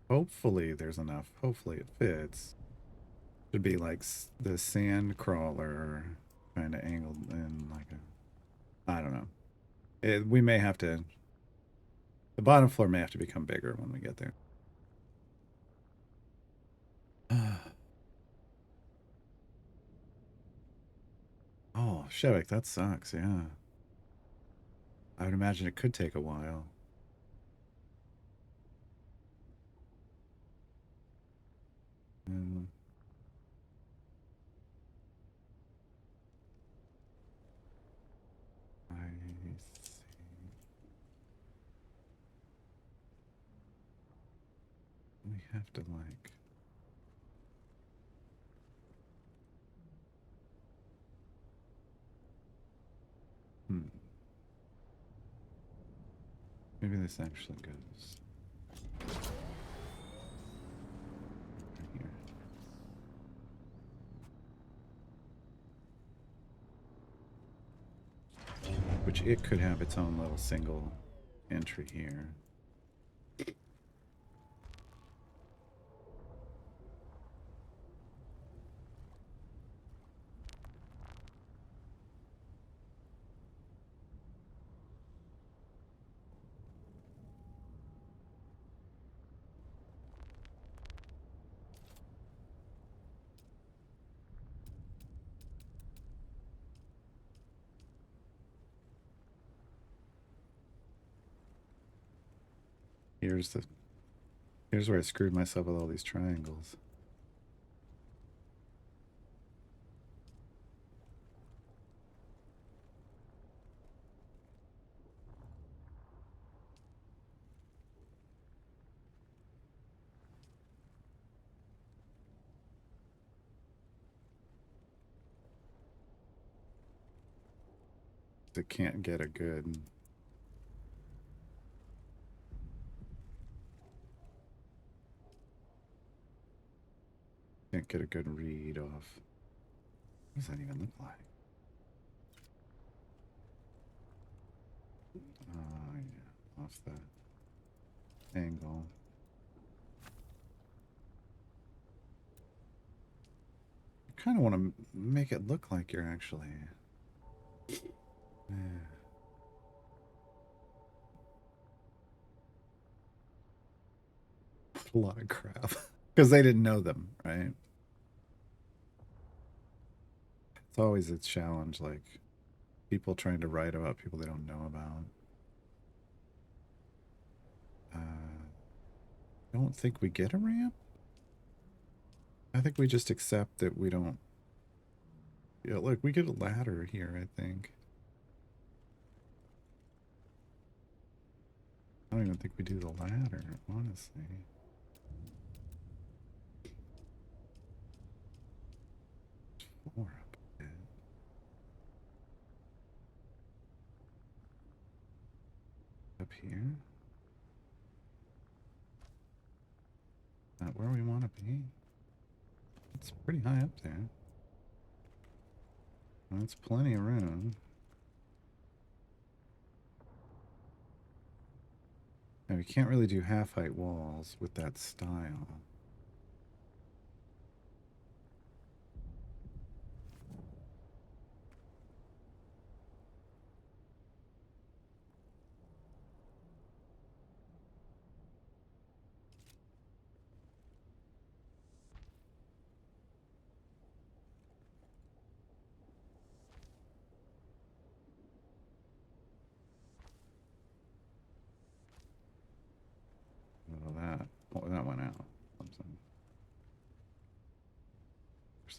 hopefully there's enough, hopefully it fits. Should be like the sand crawler kind of angled in like a, I don't know. We may have to, the bottom floor may have to become bigger when we get there. Oh, Shevik, that sucks, yeah. I would imagine it could take a while. I see. We have to like... Maybe this actually goes right here. Which it could have its own little single entry here. Here's where I screwed myself with all these triangles. It can't get a good... Can't get a good read off. What does that even look like? Oh, yeah, off the angle. I kind of want to make it look like you're actually... Yeah. A lot of crap. Because they didn't know them, right? It's always a challenge, like people trying to write about people they don't know about. I don't think we get a ramp. I think we just accept that we don't. Yeah, look, we get a ladder here, I think. I don't even think we do the ladder, honestly. Floor up a bit. Up here. Not where we want to be. It's pretty high up there. That's plenty of room. Now, we can't really do half-height walls with that style.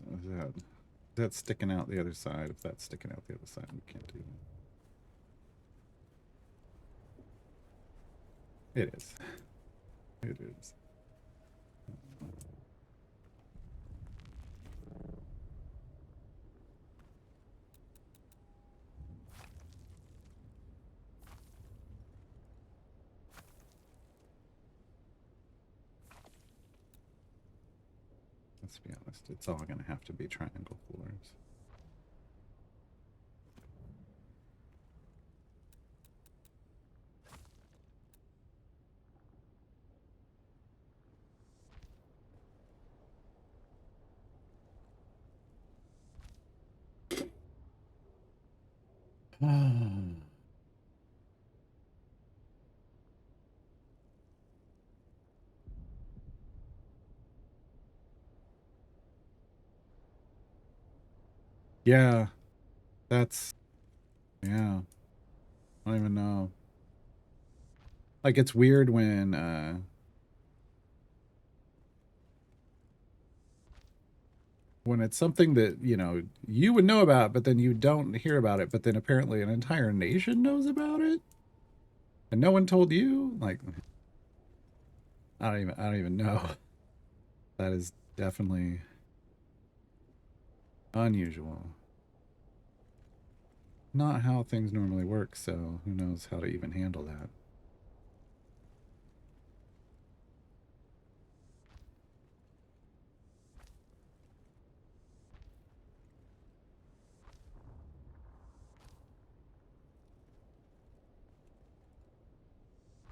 Is that sticking out the other side? If that's sticking out the other side, we can't do that. It is. It is. Let's be honest, it's all going to have to be triangle floors. Yeah, that's, yeah, I don't even know. Like, it's weird when it's something that, you know, you would know about, but then you don't hear about it, but then apparently an entire nation knows about it, and no one told you. Like, I don't even know. That is definitely unusual. Not how things normally work, so who knows how to even handle that.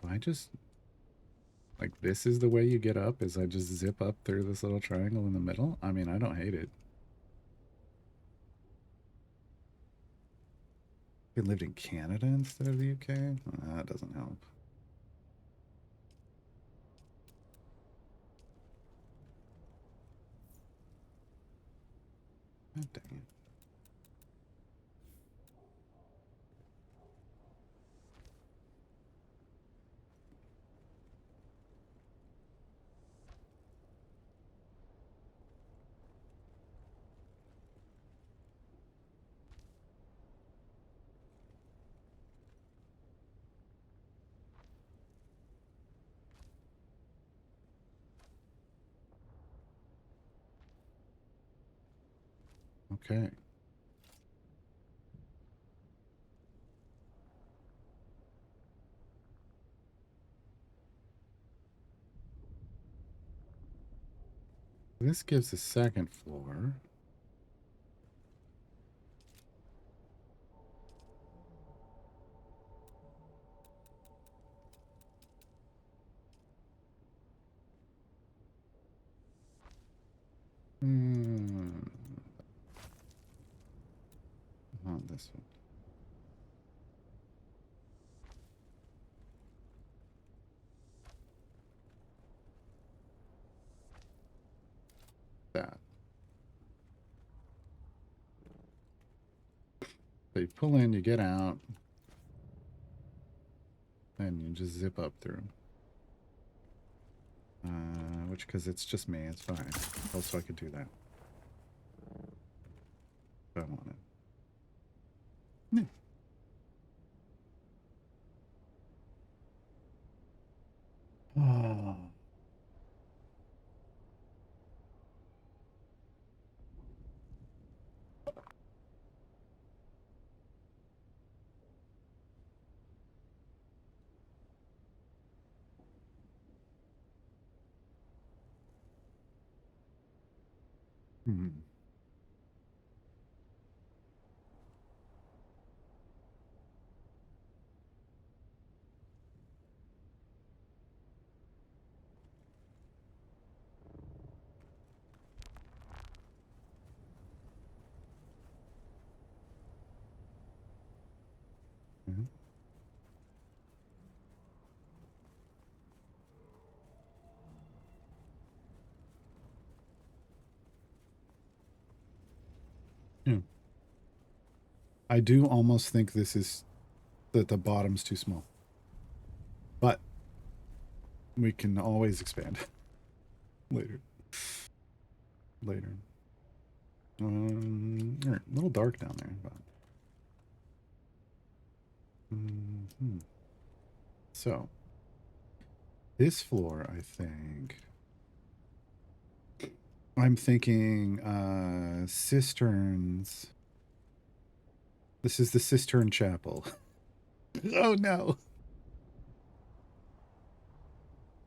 I just, like, this is the way you get up, is I just zip up through this little triangle in the middle? I mean, I don't hate it. You lived in Canada instead of the UK? That doesn't help. God dang it. Okay. This gives a second floor. Hmm. Not this one. That. So you pull in, you get out, and you just zip up through. Which, because it's just me, it's fine. Also, I could do that. If I wanted. Yeah. Oh. Hmm. Mhm. Yeah. I do almost think this is that the bottom's too small. But we can always expand later. Later. A little dark down there, but. Hmm. So, this floor, I think. I'm thinking cisterns. This is the cistern chapel. Oh no.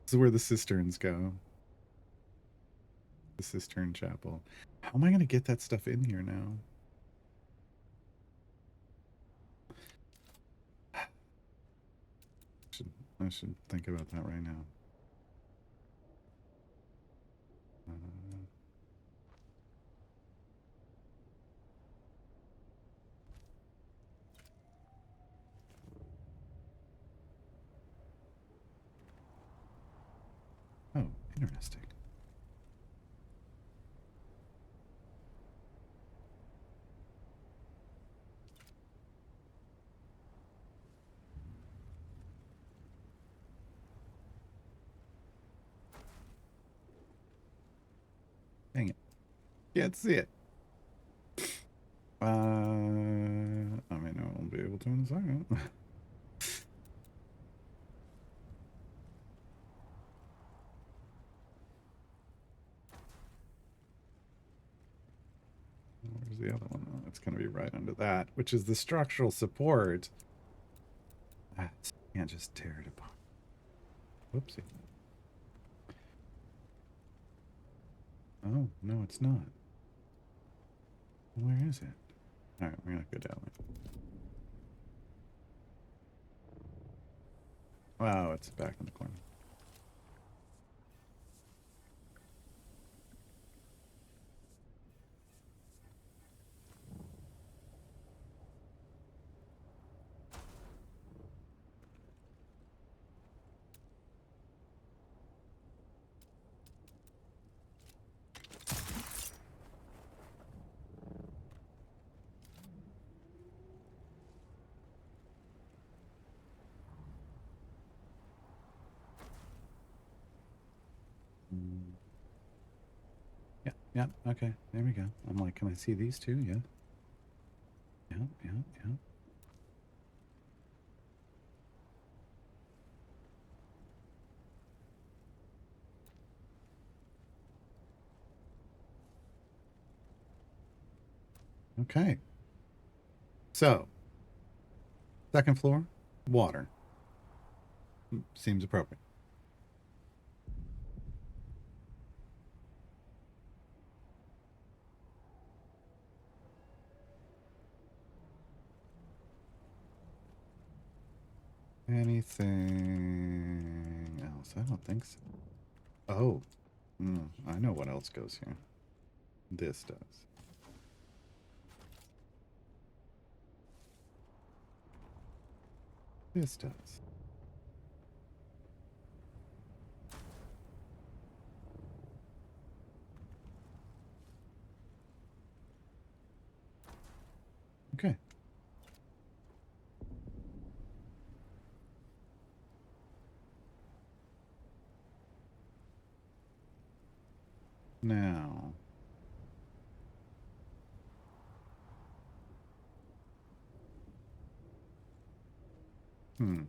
This is where the cisterns go. The cistern chapel. How am I going to get that stuff in here now? I should think about that right now. Uh, oh, interesting. Dang it. Can't see it. I mean, I won't be able to in a second. Where's the other one? Oh, it's going to be right under that, which is the structural support. Ah, you can't just tear it apart. Whoopsie. Oh, no, it's not. Where is it? All right, we're going to go down there. Wow, it's back in the corner. Yeah, yeah, okay, there we go. I'm like, can I see these two? Yeah. Yeah, yeah, yeah. Okay. So, second floor, water. Seems appropriate. Anything else? I don't think so. Oh, I know what else goes here. This does. This does. Okay. Now, hmm.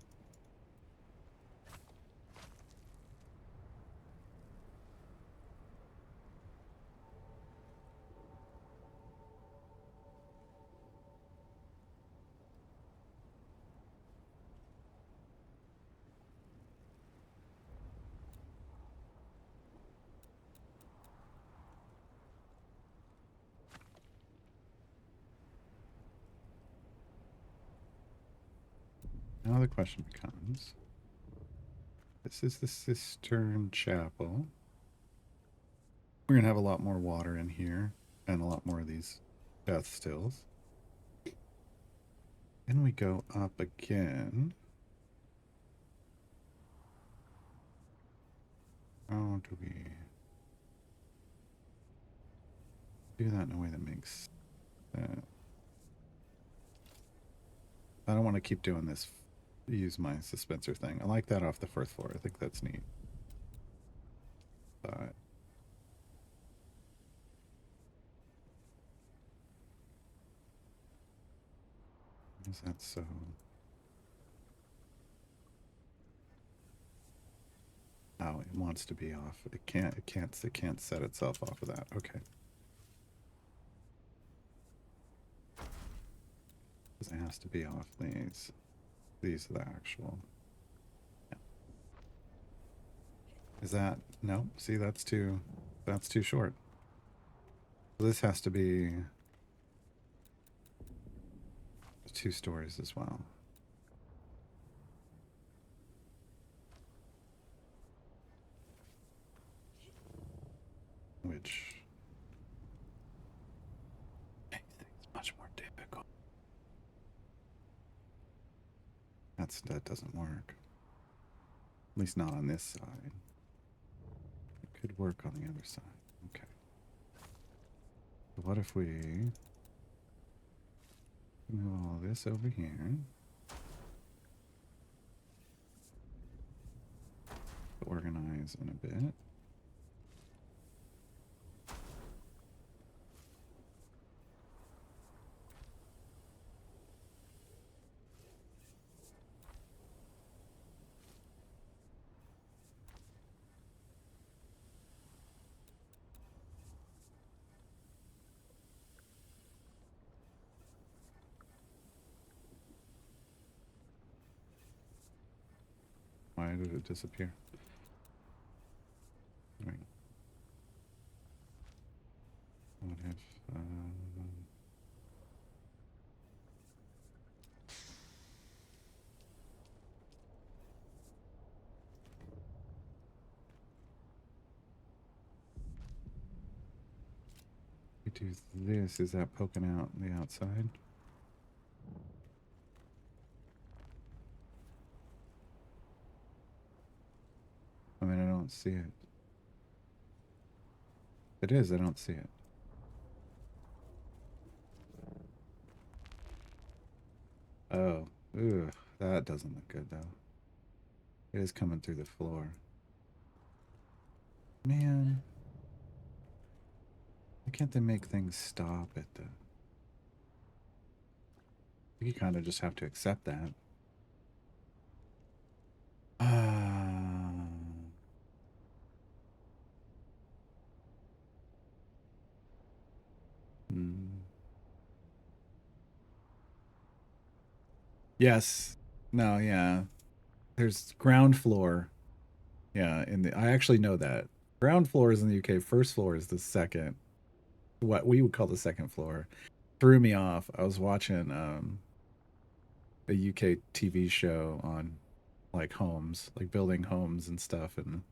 Now the question becomes, this is the cistern chapel. We're going to have a lot more water in here and a lot more of these death stills. Then we go up again. How do we do that in a way that makes sense? I don't want to keep doing this. Use my dispenser thing. I like that off the first floor. I think that's neat. But Is that so? Oh, it wants to be off. It can't set itself off of that. Okay. Because it has to be off these. These are the actual. Yeah. Is that no? See, that's too short. This has to be 2 stories as well. Which makes things much more difficult. That doesn't work. At least not on this side. It could work on the other side. Okay. So what if we move all this over here? Organize in a bit. Why did it disappear? Wait. What if we do this? Is that poking out the outside? I mean, I don't see it. It is, I don't see it. Oh, ugh, that doesn't look good though. It is coming through the floor. Man, why can't they make things stop at the... You kind of just have to accept that. Hmm. Yes. No, yeah. There's ground floor. Yeah, I actually know that. Ground floor is in the UK. First floor is the second. What we would call the second floor. Threw me off. I was watching a UK TV show on like homes, like building homes and stuff, and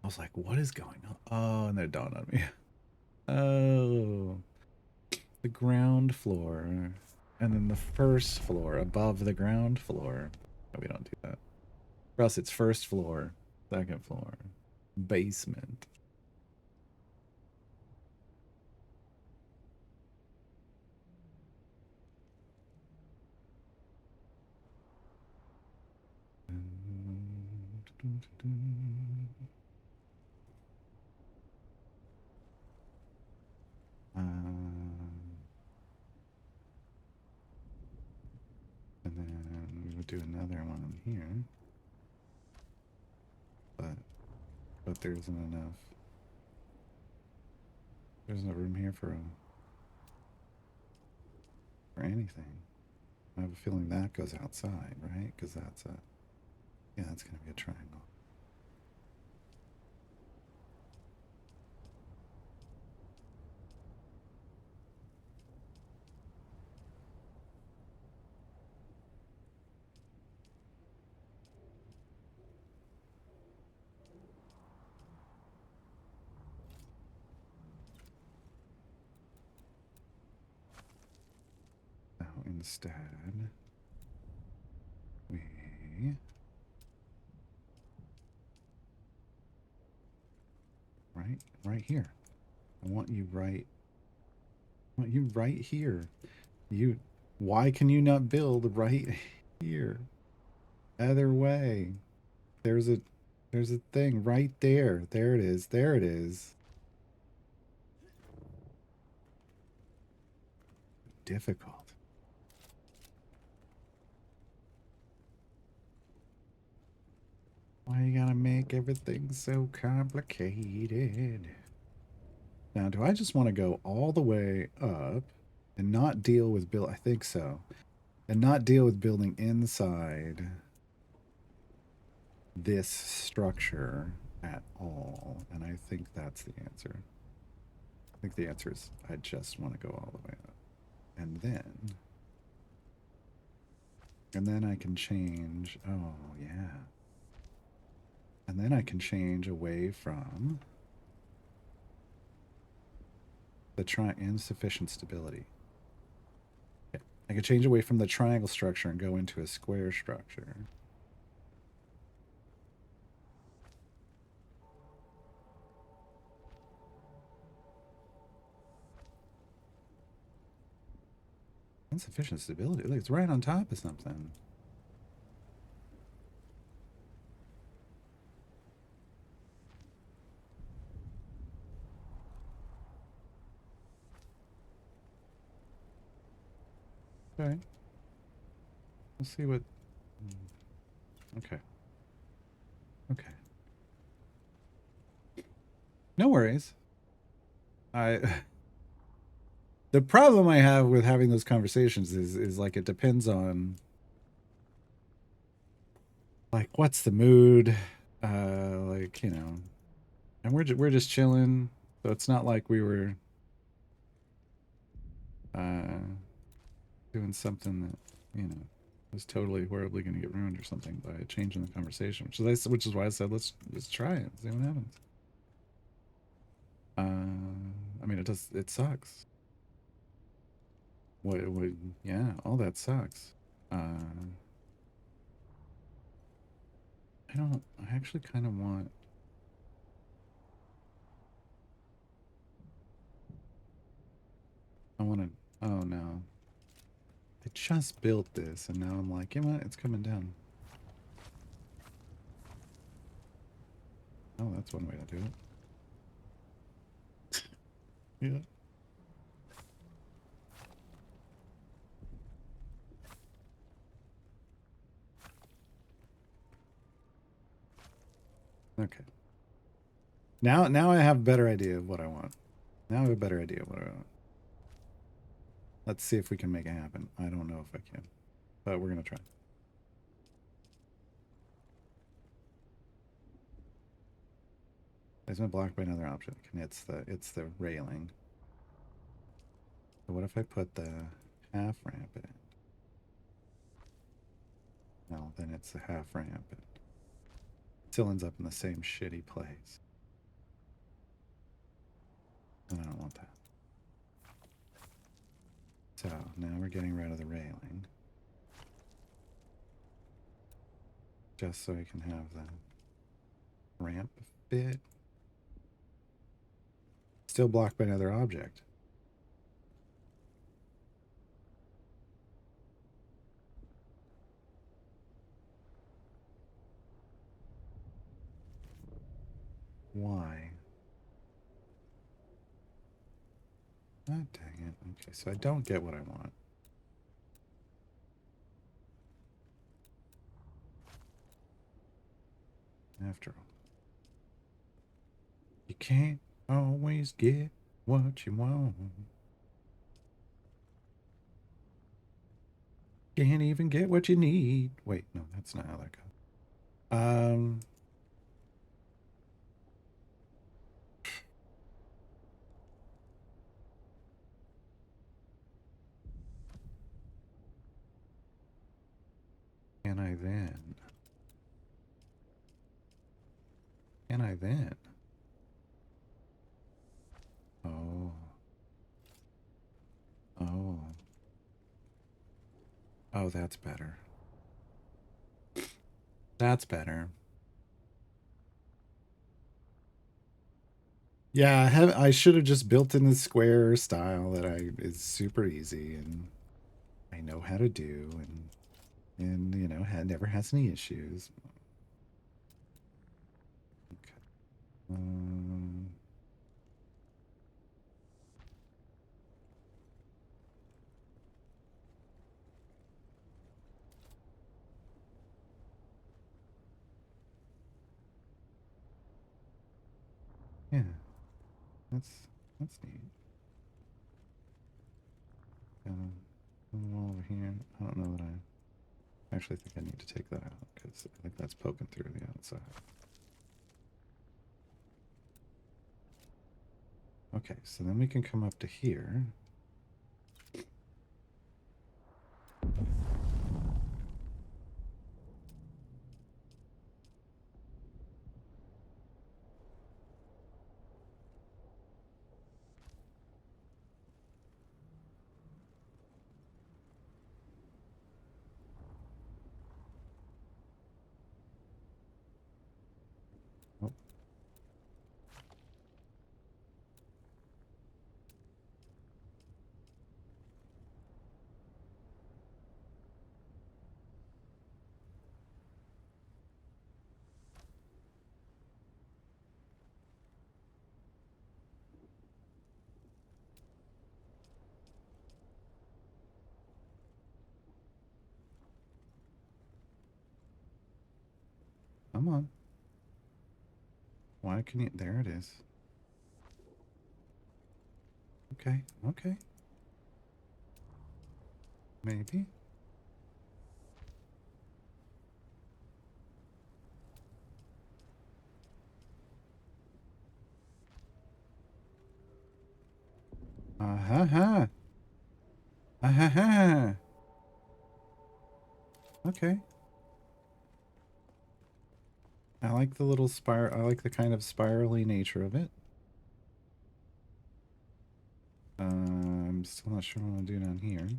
I was like, what is going on? Oh, and then it dawned on me. Oh, the ground floor. And then the first floor above the ground floor. No, we don't do that. For us, it's first floor, second floor, basement. And then we would do another one here, but there isn't enough. There's no room here for anything. I have a feeling that goes outside, right? Because that's a, yeah, that's going to be a triangle. Now instead, we right here. I want you right here. Why can you not build right here? Other way. There's a thing right there. There it is. There it is. Difficult. make everything so complicated. Now, do I just want to go all the way up and not deal with build? I think so. And not deal with building inside this structure at all. And I think that's the answer. I think the answer is I just want to go all the way up. And then I can change. Oh, yeah. And then I can change away from the insufficient stability. Okay. I can change away from the triangle structure and go into a square structure. Insufficient stability. Look, it's right on top of something. Okay. Let's see what... Okay. Okay. No worries. The problem I have with having those conversations is like it depends on like what's the mood, like, you know, and we're just chilling, so it's not like we were doing something that, you know, was totally horribly going to get ruined or something by changing the conversation, which is why I said let's try it, see what happens. I mean, it sucks. What, yeah, all that sucks. I actually kind of want... I want to... Oh, no. I just built this, and now I'm like, you know what? It's coming down. Oh, that's one way to do it. Yeah. Okay. Now I have a better idea of what I want. Now I have a better idea of what I want. Let's see if we can make it happen. I don't know if I can, but we're gonna try. Placement blocked by another object, and it's the railing. So what if I put the half ramp in? No, then it's the half ramp. It still ends up in the same shitty place. And I don't want that. So now we're getting rid of the railing. Just so I can have the ramp bit. Still blocked by another object. Why? Ah, dang it. Okay, so I don't get what I want. After all. You can't always get what you want. Can't even get what you need. Wait, no, that's not how that goes. Can I then? Can I then? Oh. Oh. Oh, that's better. That's better. Yeah, I should have just built in the square style that is super easy and I know how to do and you know, never has any issues. Okay. Yeah, that's neat. Over here. I don't know that I actually think I need to take that out because I think that's poking through the outside. Okay, so then we can come up to here. Oh, come on. Why can you? There it is. Okay, okay. Maybe. Uh-huh. Uh-huh. Okay. I like the little I like the kind of spirally nature of it. I'm still not sure what I'm gonna do down here.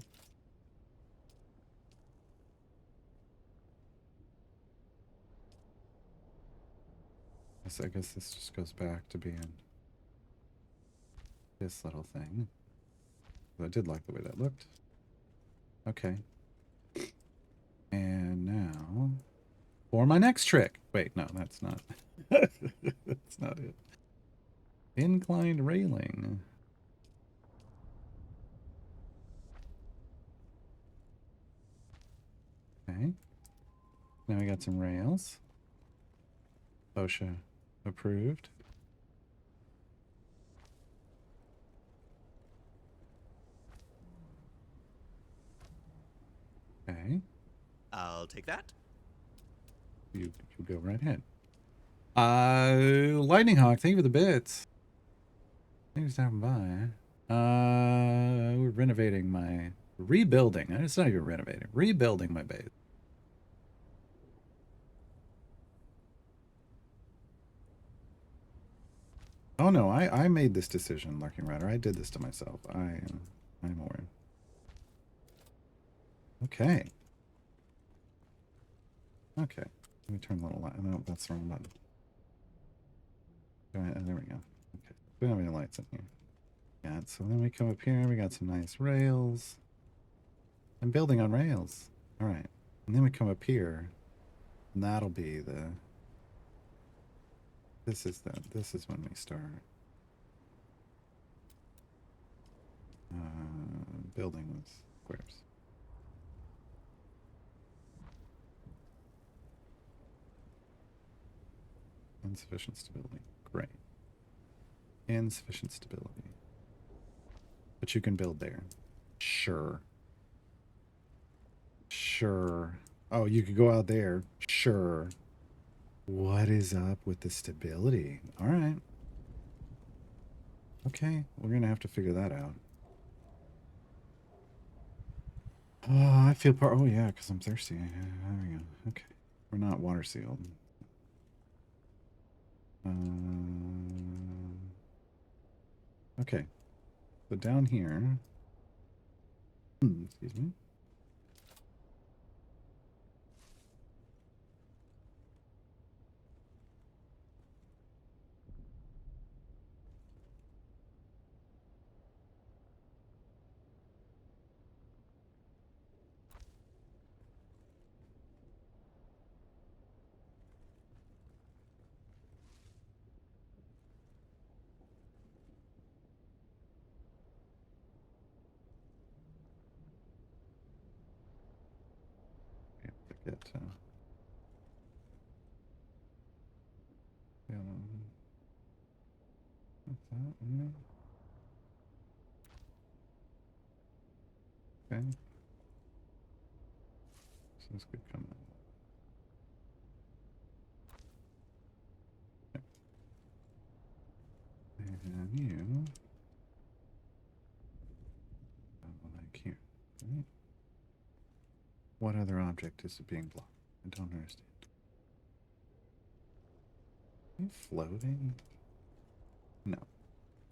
I guess this just goes back to being this little thing. But I did like the way that looked. Okay. And now for my next trick. Wait, no, that's not. That's not it. Inclined railing. Okay. Now we got some rails. OSHA approved. Okay. I'll take that. You go right ahead. Lightning Hawk, thank you for the bits. Thanks for stopping by. We're renovating my rebuilding. It's not even renovating. Rebuilding my base. Oh no, I made this decision, Lurking Rider. I did this to myself. I'm aware. Okay. Okay. Let me turn the little light. No, that's the wrong button. Go ahead. There we go. Okay. We don't have any lights in here. Yeah, so then we come up here. We got some nice rails. I'm building on rails. All right. And then we come up here. And that'll be the... This is when we start. Building with squares. Insufficient stability. Great. Insufficient stability. But you can build there. Sure. Sure. Oh, you could go out there. Sure. What is up with the stability? All right. Okay, we're gonna have to figure that out. Oh, I feel part. Oh yeah, because I'm thirsty. There we go. Okay, we're not water sealed. Okay, so down here. Excuse me. We have to get. Um, What's that in there? Okay. So this could come out. Okay. And you. Like here. Right? What other object is it being blocked? I don't understand. Are you floating? No.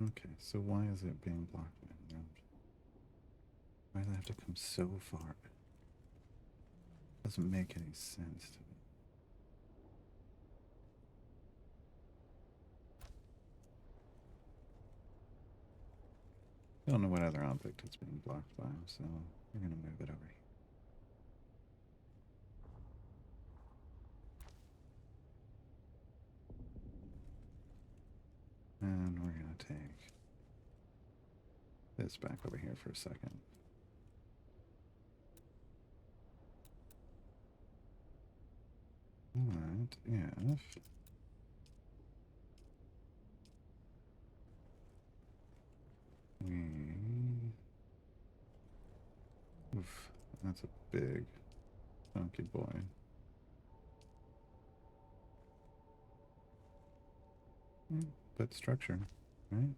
Okay, so why is it being blocked by another object? Why does it have to come so far? Doesn't make any sense to me. I don't know what other object it's being blocked by, so we're gonna move it over here. And we're gonna take this back over here for a second. What if we... Oof, that's a big chunky boy. But structure, right?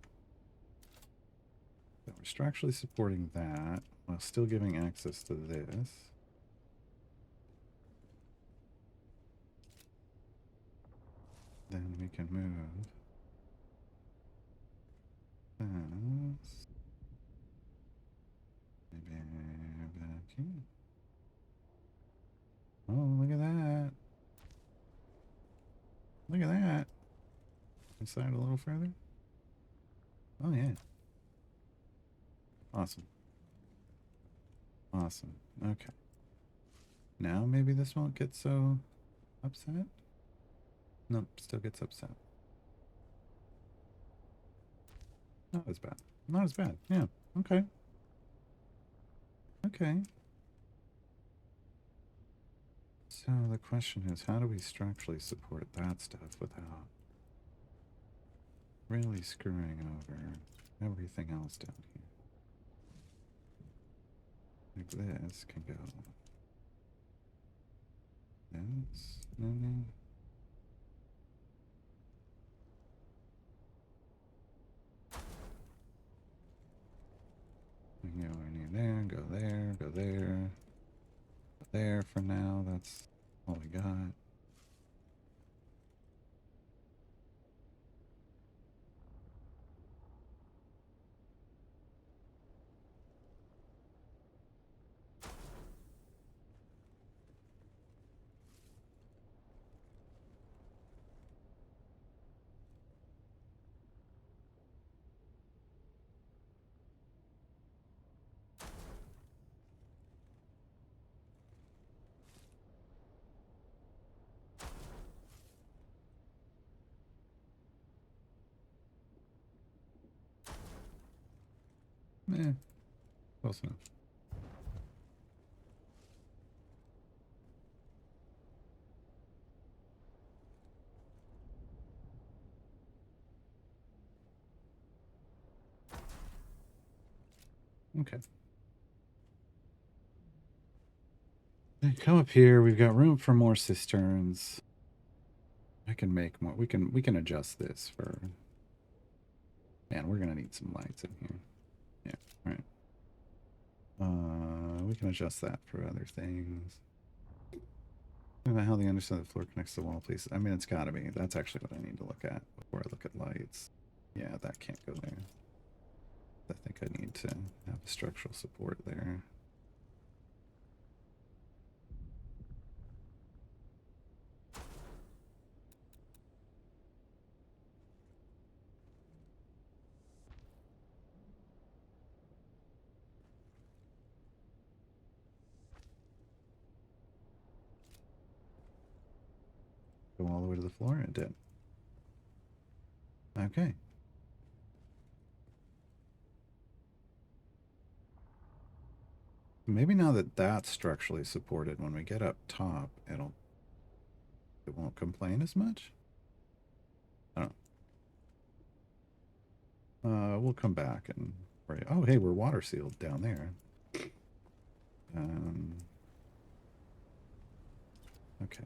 So we're structurally supporting that while still giving access to this. Then we can move this. Maybe back here. Oh, look at that. Look at that. Inside a little further. Oh, yeah. Awesome. Awesome. Okay. Now maybe this won't get so upset. Nope, still gets upset. Not as bad. Not as bad. Yeah. Okay. Okay. So the question is, how do we structurally support that stuff without really screwing over everything else down here? Like this can go this, maybe. We can go near there, go there, go there, go there for now. That's all we got. Close enough. Okay. Then come up here. We've got room for more cisterns. I can make more. We can adjust this for. Man, we're gonna need some lights in here. Yeah, right. We can adjust that for other things. Think about how the underside of the floor connects to the wall, please. I mean, it's got to be. That's actually what I need to look at before I look at lights. Yeah, that can't go there. I think I need to have a structural support there. Go all the way to the floor? It did. Okay. Maybe now that that's structurally supported, when we get up top, it won't complain as much? I don't know. We'll come back and... Oh, hey, we're water sealed down there. Okay.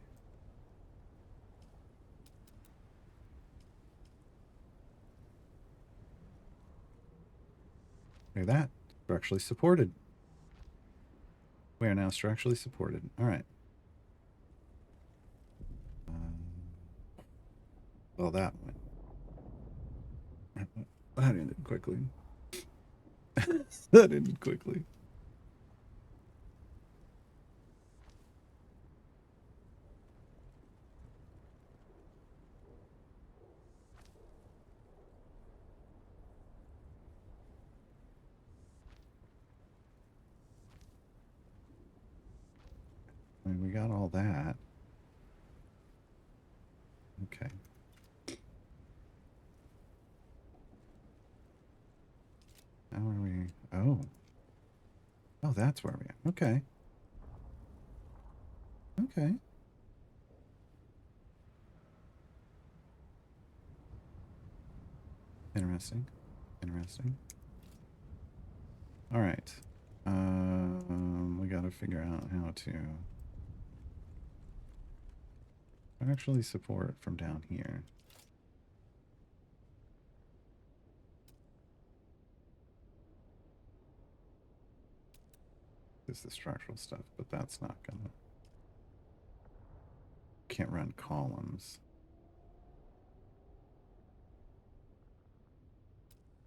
Look at that. Structurally supported. We are now structurally supported. All right. Well, that went. That ended quickly. That ended quickly. I mean, we got all that. Okay. How are we? Oh. Oh, that's where we are. Okay. Okay. Interesting. Interesting. All right. We got to figure out how to actually support from down here. This is the structural stuff, but that's not gonna... Can't run columns.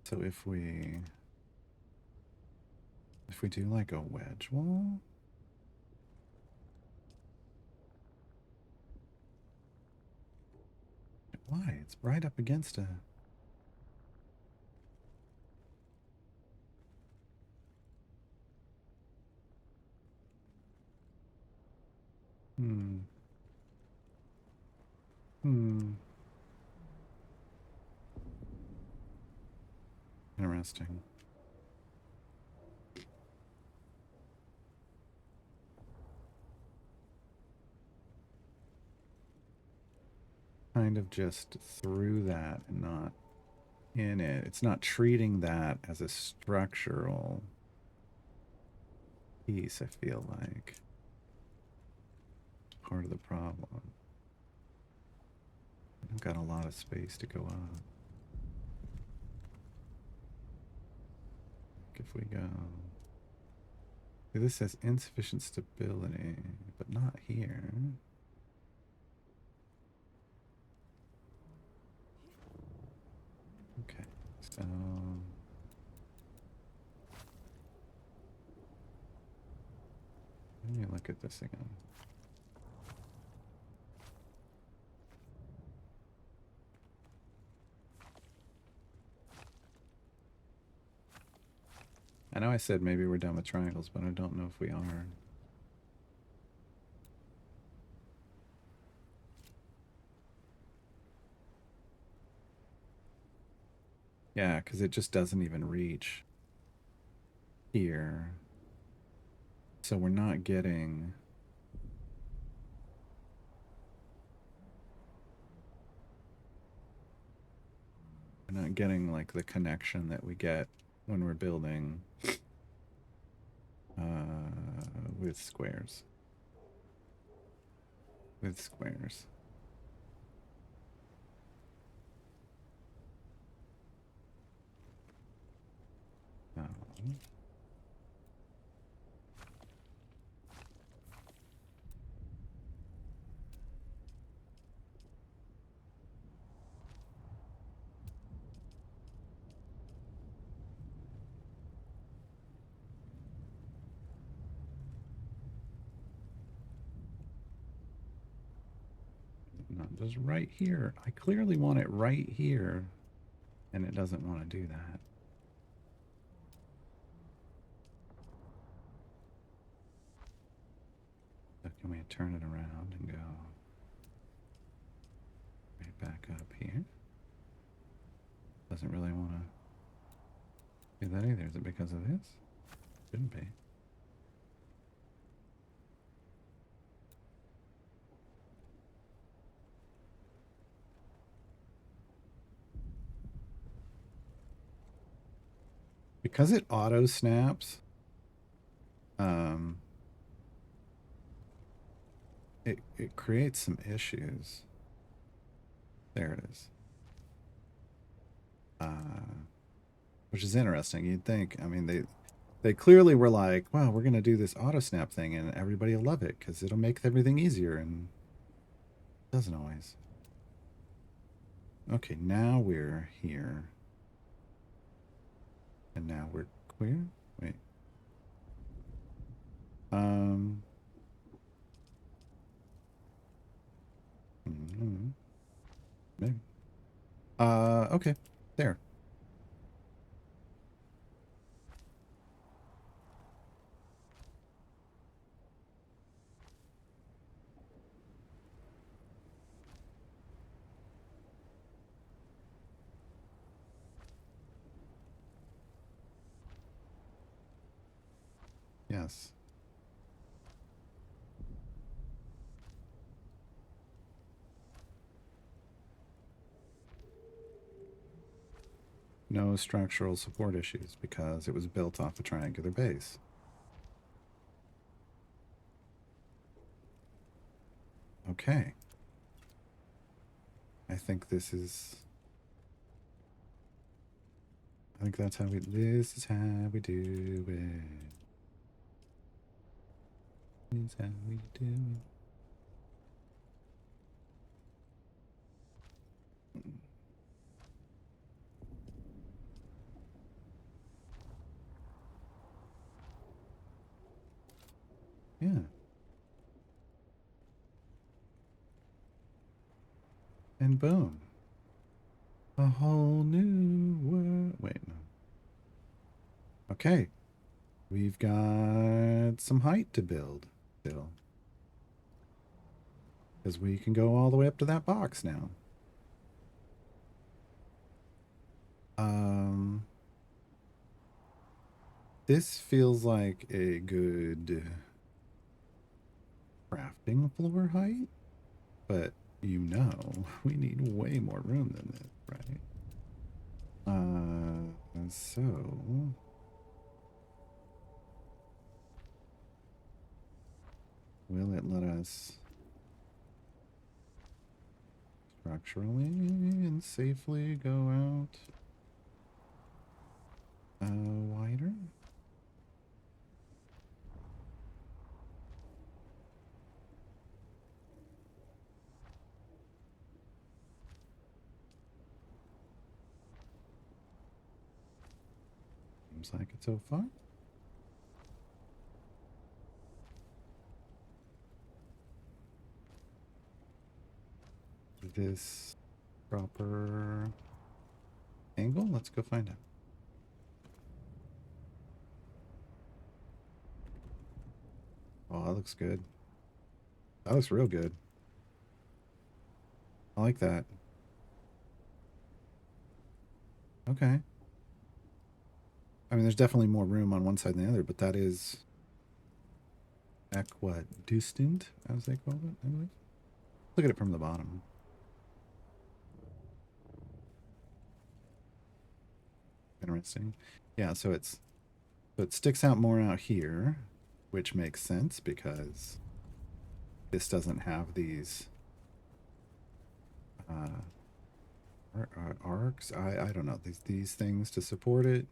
So if we do like a wedge wall, why? It's right up against a... Hmm. Interesting. Kind of just through that and not in it. It's not treating that as a structural piece, I feel like. Part of the problem. I've got a lot of space to go up. If we go... This says insufficient stability, but not here. Okay, so... Let me look at this again. I know I said maybe we're done with triangles, but I don't know if we are. Yeah, because it just doesn't even reach here. So we're not getting... We're not getting like the connection that we get when we're building with squares. With squares. Not just right here. I clearly want it right here, and it doesn't want to do that. So can we turn it around and go right back up here? Doesn't really want to do that either. Is it because of this? Shouldn't be. because it auto snaps, it creates some issues. There it is. Which is interesting. You'd think, I mean, they clearly were like, well, we're going to do this auto snap thing and everybody will love it because it'll make everything easier, and it doesn't always. Okay, now we're here. And now we're queer? Wait. Maybe. Okay. There. Yes. No structural support issues because it was built off a triangular base. Okay. I think this is... I think that's how we... This is how we do it. This is how we do it. Yeah. And boom. A whole new world. Wait, no. Okay. We've got some height to build still. Because we can go all the way up to that box now. This feels like a good crafting floor height, but you know, we need way more room than this, right? So will it let us structurally and safely go out wider? Seems like it so far. Is this proper angle? Let's go find it. Oh, that looks good. That looks real good. I like that. Okay. I mean, there's definitely more room on one side than the other, but that is equidistant, as they call it, I believe. Look at it from the bottom. Interesting. Yeah, so it sticks out more out here, which makes sense because this doesn't have these arcs. I don't know, these things to support it.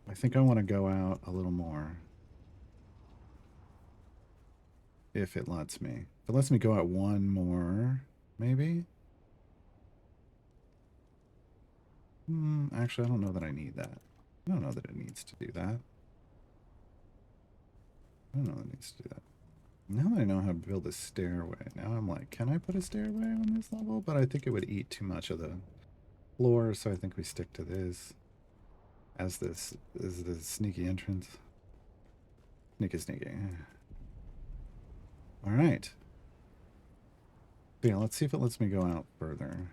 I think I want to go out a little more. If it lets me. If it lets me go out one more, maybe? Actually, I don't know that I need that. I don't know that it needs to do that. I don't know that it needs to do that. Now that I know how to build a stairway, now I'm like, can I put a stairway on this level? But I think it would eat too much of the floor, so I think we stick to this as the sneaky entrance. Sneaky. All right. Yeah, let's see if it lets me go out further.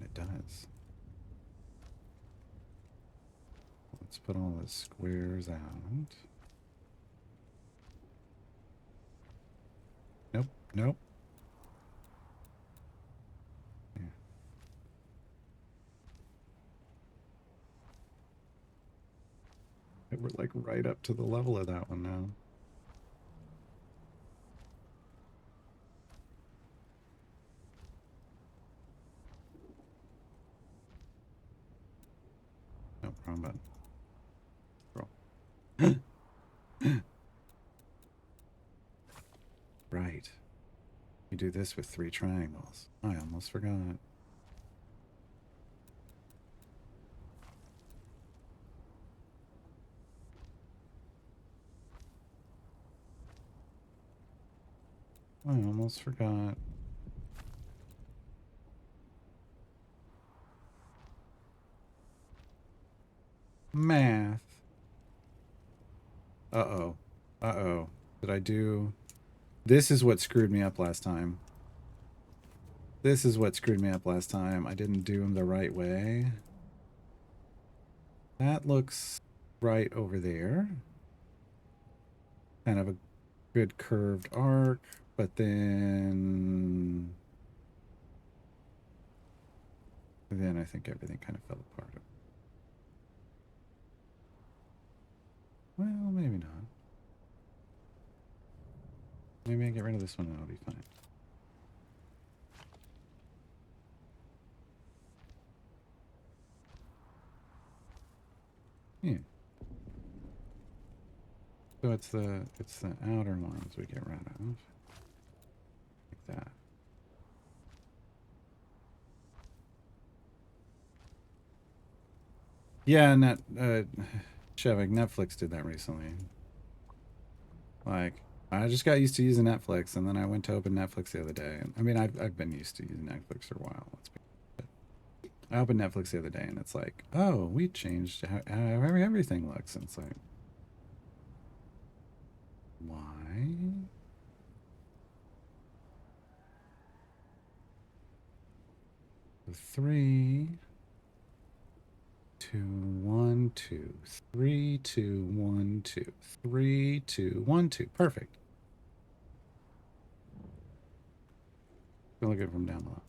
It does. Let's put all the squares out. Nope. Yeah. like right up to the level of that one now. No, wrong button. Scroll. Right. You do this with 3 triangles. I almost forgot. I almost forgot. Math. Uh-oh. Uh-oh. Did I do... This is what screwed me up last time. This is what screwed me up last time. I didn't do them the right way. That looks right over there. Kind of a good curved arc, but then I think everything kind of fell apart. Well, maybe not. Maybe I get rid of this one and I'll be fine. Yeah. So it's the outer ones we get rid of. Like that. Yeah, Shevik, Netflix did that recently. Like, I just got used to using Netflix, and then I went to open Netflix the other day. I mean, I've been used to using Netflix for a while. I opened Netflix the other day, and it's like, oh, we changed how everything looks. And it's like, why? The 3, 2, 1, 2, 3, 2, 1, 2, 3, 2, 1, 2. Perfect. Look at it from down below.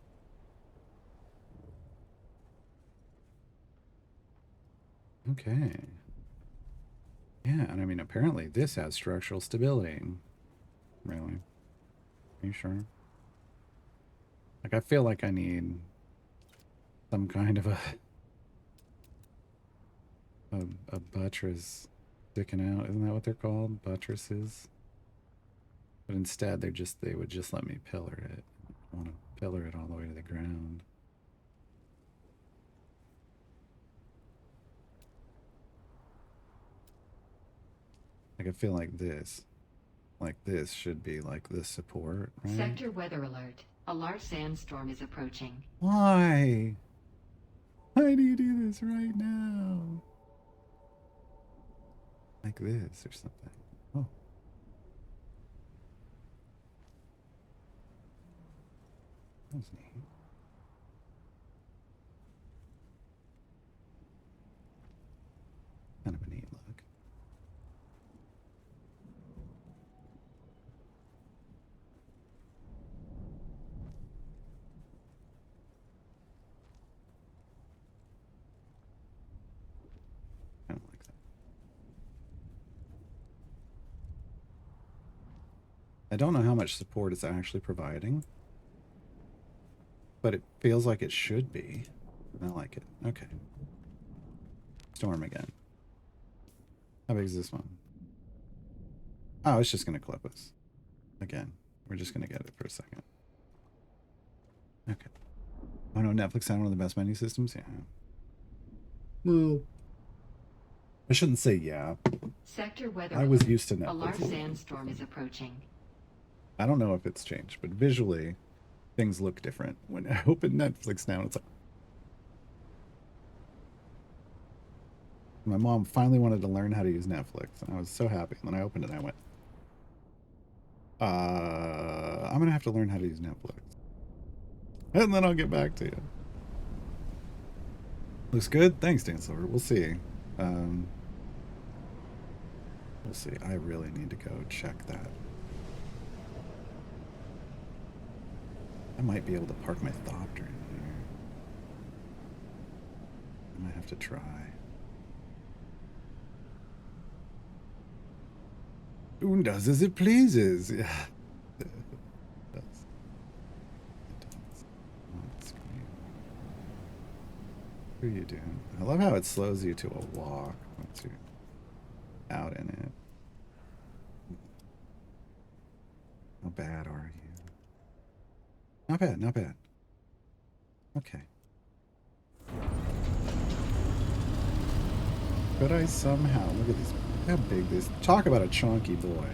Okay. Yeah, and I mean, apparently this has structural stability. Really? Are you sure? Like, I feel like I need some kind of a buttress sticking out. Isn't that what they're called? Buttresses? But instead, they would just let me pillar it. I want to pillar it all the way to the ground. Like, I feel like this should be like the support, right? Sector weather alert. A large sandstorm is approaching. Why? Why do you do this right now? Like this or something. Oh. That was neat. Kind of a neat look. Kind of like that. I don't know how much support it's actually providing, but it feels like it should be. I like it. Okay. Storm again. How big is this one? Oh, it's just going to clip us. Again. We're just going to get it for a second. Okay. Oh no, Netflix had one of the best menu systems? Yeah. Well, I shouldn't say yeah. Sector weather I was alert. used to Netflix. A large sandstorm is approaching. I don't know if it's changed, but visually, things look different. When I open Netflix now, it's like... My mom finally wanted to learn how to use Netflix, and I was so happy. And then I opened it and I went, I'm going to have to learn how to use Netflix. And then I'll get back to you. Looks good? Thanks, Dan Silver. We'll see. We'll see. I really need to go check that. I might be able to park my Thopter in here. I might have to try. Who does as it pleases. Yeah. It does. It does. On screen. What are you doing? I love how it slows you to a walk once you're out in it. How bad are you? Not bad, not bad. Okay. Could I somehow look at this? How big this? Talk about a chunky boy.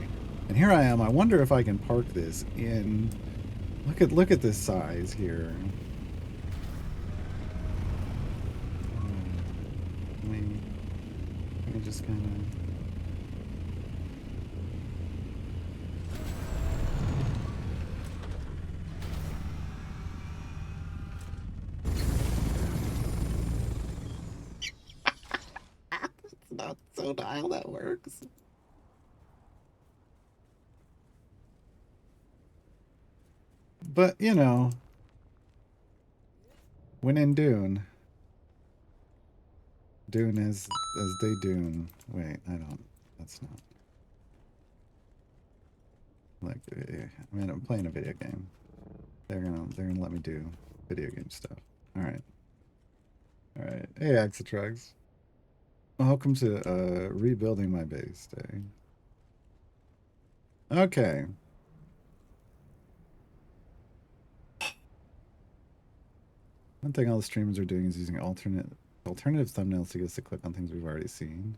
And here I am. I wonder if I can park this in. Look at this size here. Let me just kind of. Not so dial that works. But, you know, when in Dune as they Dune. Wait, I don't. That's not. Like, I mean, I'm playing a video game. They're gonna let me do video game stuff. All right. All right. Hey, Axatrugs. Welcome to rebuilding my base day. Okay. One thing all the streamers are doing is using alternative thumbnails to get us to click on things we've already seen.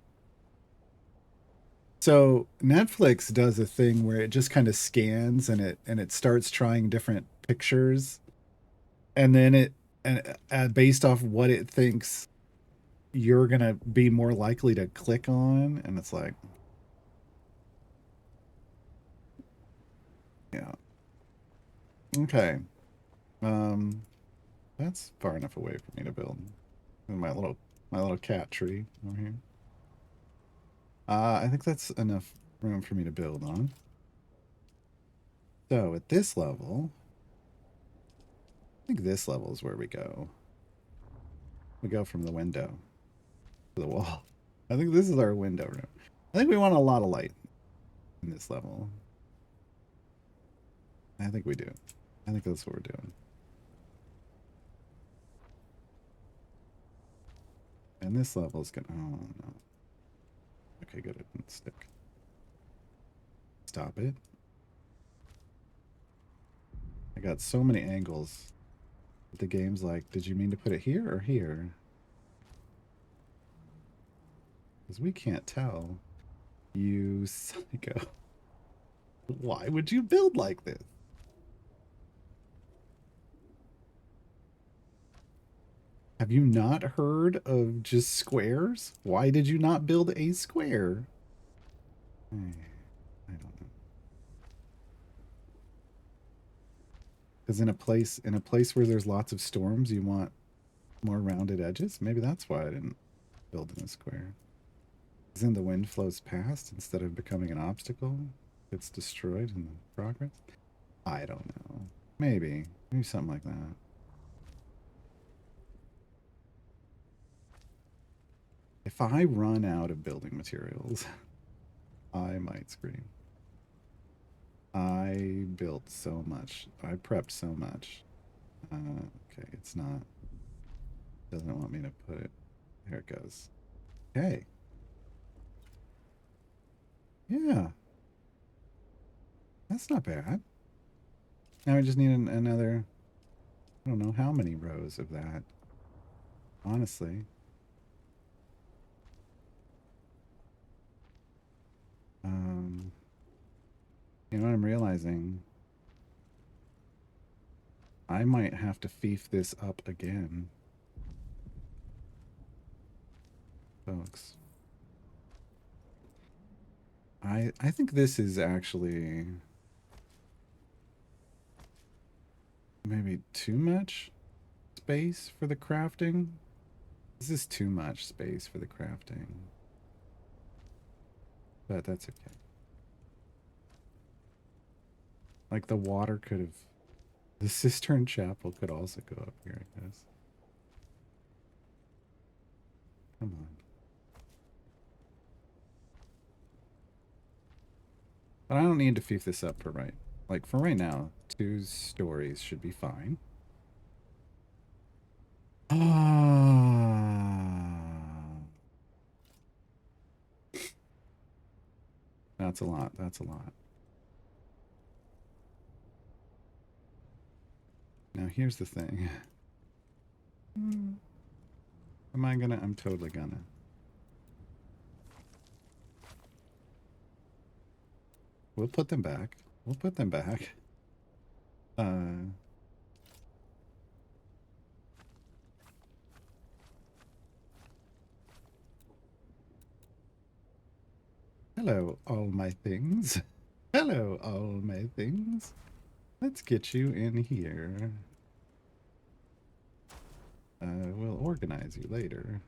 So Netflix does a thing where it just kind of scans and it starts trying different pictures, and then based off what it thinks you're gonna be more likely to click on, and it's like, yeah, okay, that's far enough away for me to build my little cat tree over here. I think that's enough room for me to build on. So at this level, I think this level is where we go. We go from the window to the wall. I think this is our window room. I think we want a lot of light in this level. I think we do. I think that's what we're doing. And this level is gonna. Oh no. Okay, good. It didn't stick. Stop it. I got so many angles. The game's like, did you mean to put it here or here? Because we can't tell. You psycho. Why would you build like this? Have you not heard of just squares? Why did you not build a square? I don't know. Because in a place where there's lots of storms, you want more rounded edges. Maybe that's why I didn't build in a square. Because then the wind flows past instead of becoming an obstacle. It's destroyed in the progress. I don't know. Maybe something like that. If I run out of building materials, I might scream. I built so much. I prepped so much. Okay, it's not. Doesn't want me to put it. There it goes. Okay. Yeah. That's not bad. Now we just need another. I don't know how many rows of that. Honestly. You know what I'm realizing? I might have to fief this up again. Folks. I think this is actually maybe too much space for the crafting. This is too much space for the crafting. But that's okay. Like the water could have... The cistern chapel could also go up here, I guess. Come on. But I don't need to beef this up for right. Like, for right now, 2 stories should be fine. That's a lot. That's a lot. Now, here's the thing. Am I gonna? I'm totally gonna. We'll put them back. We'll put them back. Hello, all my things. Hello, all my things. Let's get you in here. We'll organize you later.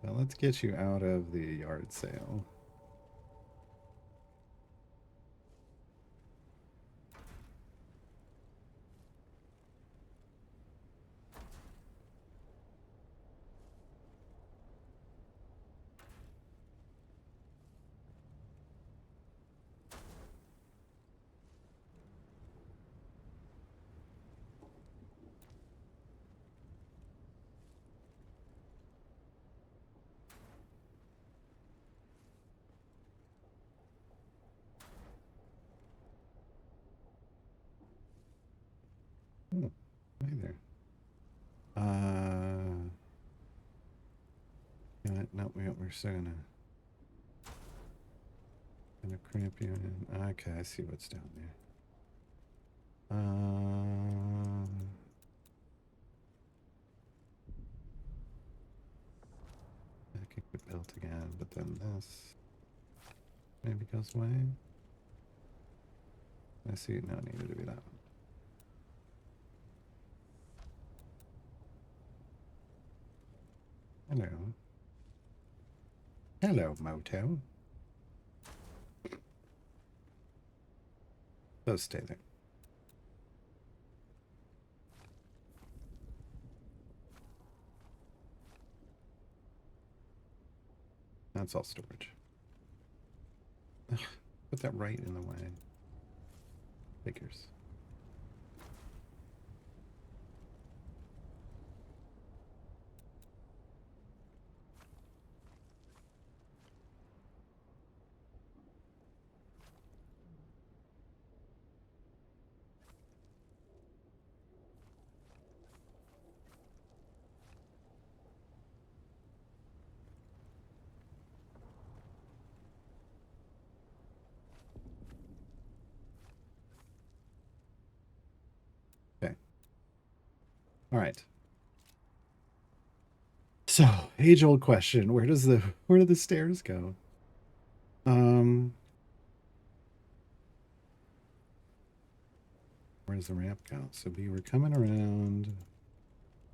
Well, let's get you out of the yard sale. Oh, hi there. No, we're still gonna cramp you in. Okay, I see what's down there. I could get built again, but then this maybe goes away. I see it now needed to be that one. Hello. Hello, Moto. Those stay there. That's all storage. Ugh, put that right in the way. Figures. Okay. All right. So, age-old question: where do the stairs go? Where does the ramp go? So we were coming around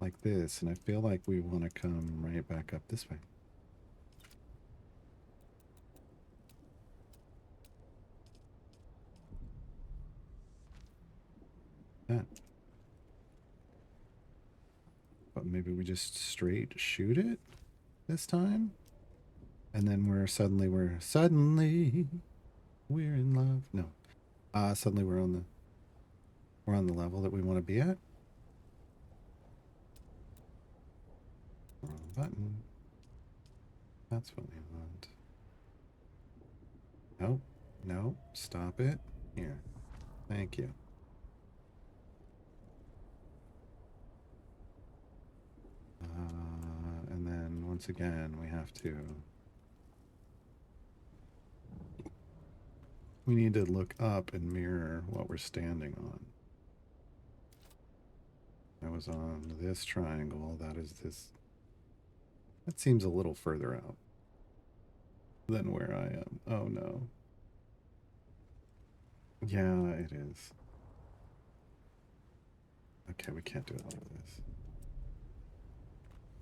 like this, and I feel like we want to come right back up this way. That. But maybe we just straight shoot it this time, and then suddenly we're in love. No, suddenly we're on the level that we want to be at. Wrong button. That's what we want. Nope. No. Stop it. Here. Thank you. And then once again, we need to look up and mirror what we're standing on. I was on this triangle. That is this. That seems a little further out than where I am. Oh no. Yeah, it is. Okay, we can't do it like this.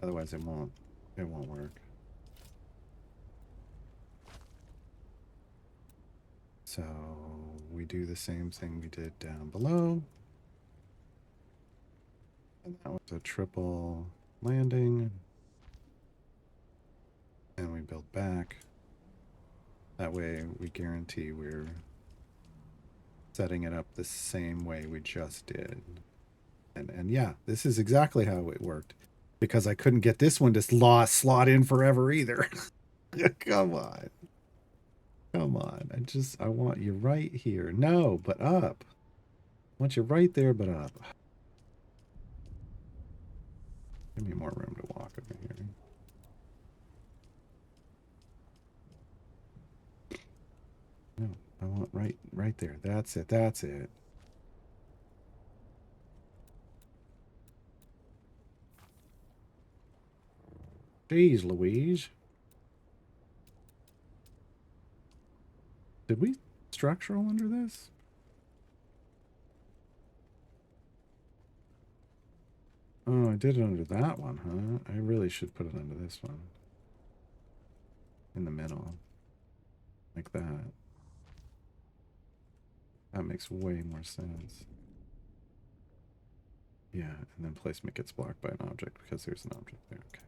Otherwise it won't work. So we do the same thing we did down below. And that was a triple landing. And we build back. That way we guarantee we're setting it up the same way we just did. And yeah, this is exactly how it worked. Because I couldn't get this one to slot in forever either. Come on. Come on. I want you right here. No, but up. I want you right there, but up. Give me more room to walk over here. No, I want right there. That's it. That's it. Jeez Louise. Did we structural under this? Oh, I did it under that one, huh? I really should put it under this one. In the middle. Like that. That makes way more sense. Yeah, and then placement gets blocked by an object because there's an object there. Okay.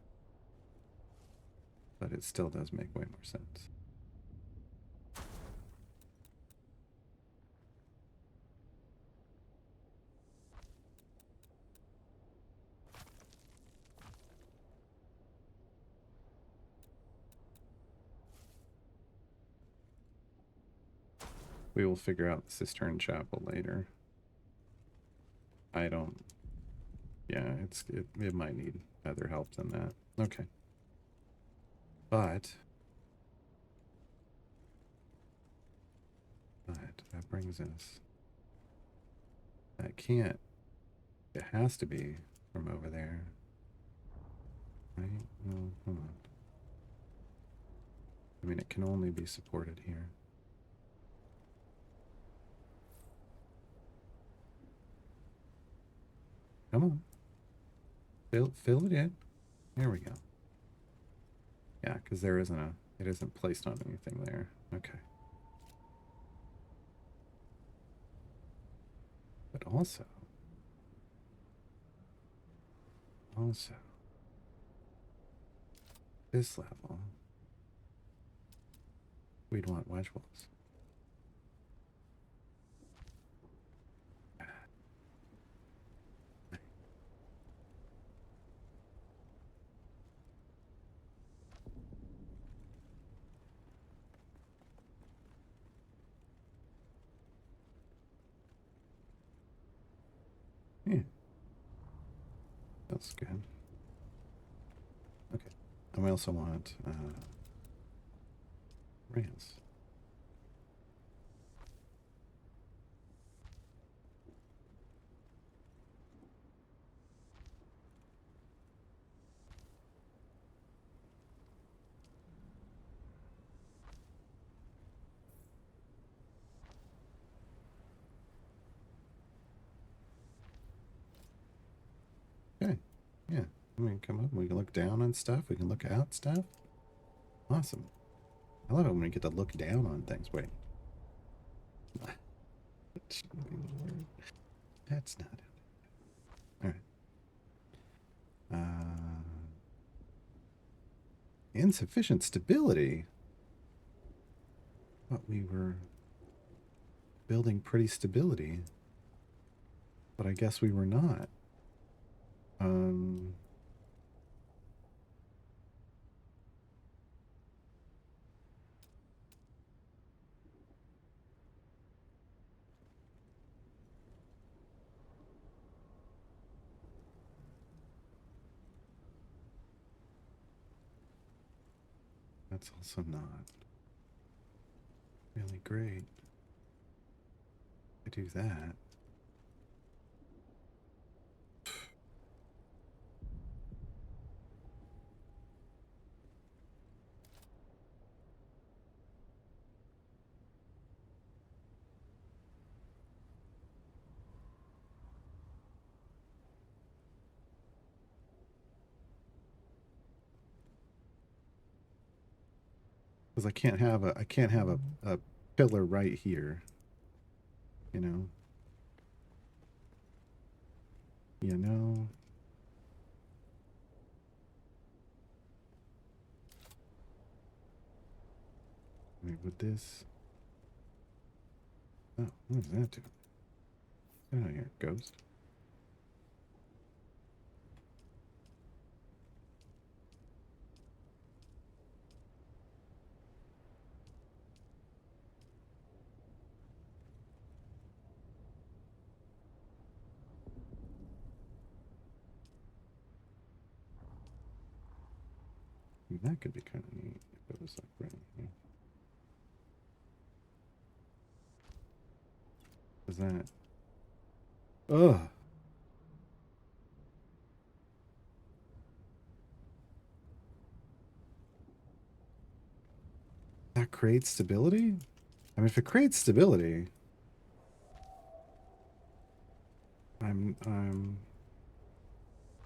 But it still does make way more sense. We will figure out the cistern chapel later. I don't... Yeah, it might need other help than that. Okay. But that brings us... That can't... It has to be from over there. Right? No, hold on. I mean, it can only be supported here. Come on. Fill it in. There we go. Yeah, because there isn't a... It isn't placed on anything there. Okay. But also... This level... We'd want wedge walls. Yeah. That's good. Okay. And we also want ramps. Okay. Yeah. We can come up. We can look down on stuff. We can look out stuff. Awesome. I love it when we get to look down on things. Wait. That's not it. All right. Insufficient stability. But we were building pretty stability. But I guess we were not. That's also not really great. I do that. Because I can't have a pillar right here. You know? You know? would this... Oh, what does that do? Oh, here it goes. That could be kind of neat if it was like right here. Is that... Ugh! That creates stability? I mean, if it creates stability... I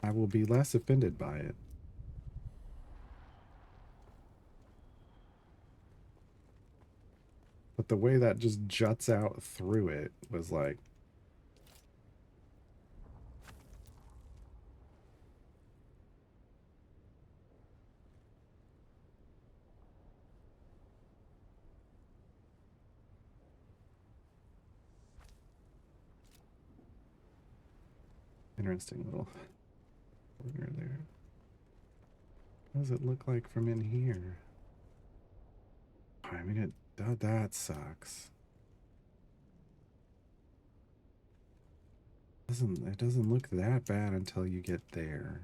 will be less offended by it. But the way that just juts out through it was like... Interesting little corner there. What does it look like from in here? I mean, that sucks. It doesn't look that bad until you get there.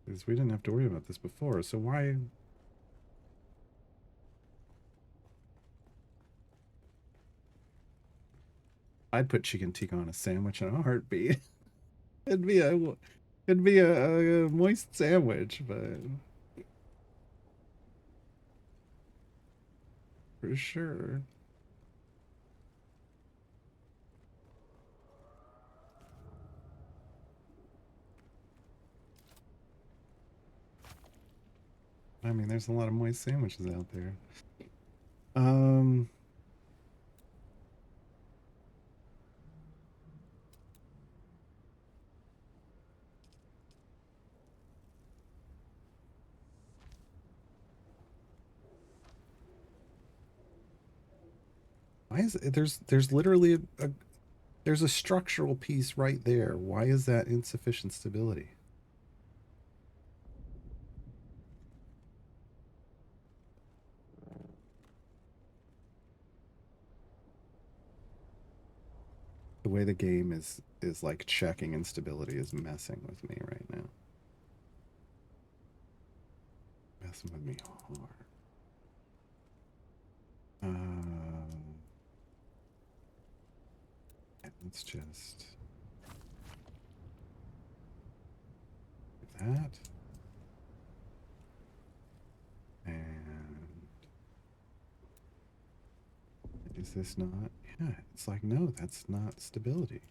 Because we didn't have to worry about this before, so why... I'd put chicken tikka on a sandwich in a heartbeat. it'd be a moist sandwich, but for sure. I mean, there's a lot of moist sandwiches out there. Why is it, there's literally there's a structural piece right there. Why is that insufficient stability? The way the game is like checking instability is messing with me right now. Messing with me hard. Let's just do that. And is this not? Yeah, it's like, no, that's not stability.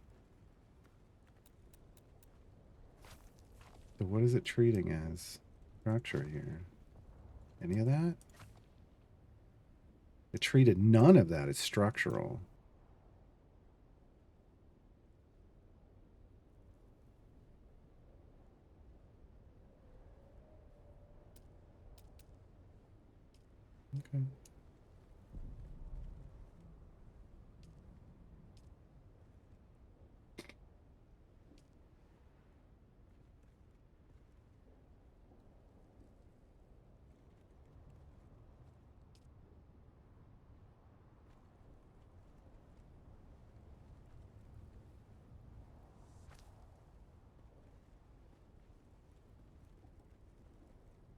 So what is it treating as structure here? Any of that? It treated none of that as structural. Okay.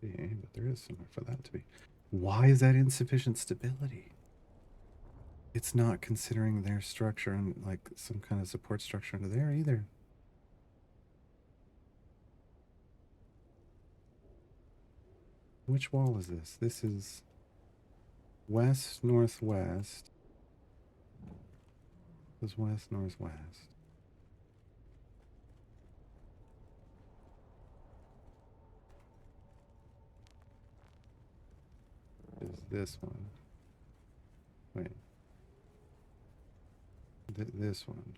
Yeah, but there is somewhere for that to be. Why is that insufficient stability? It's not considering their structure and like some kind of support structure under there either. Which wall is this? This is west, northwest. This is west, northwest. Is this one. Wait. This one.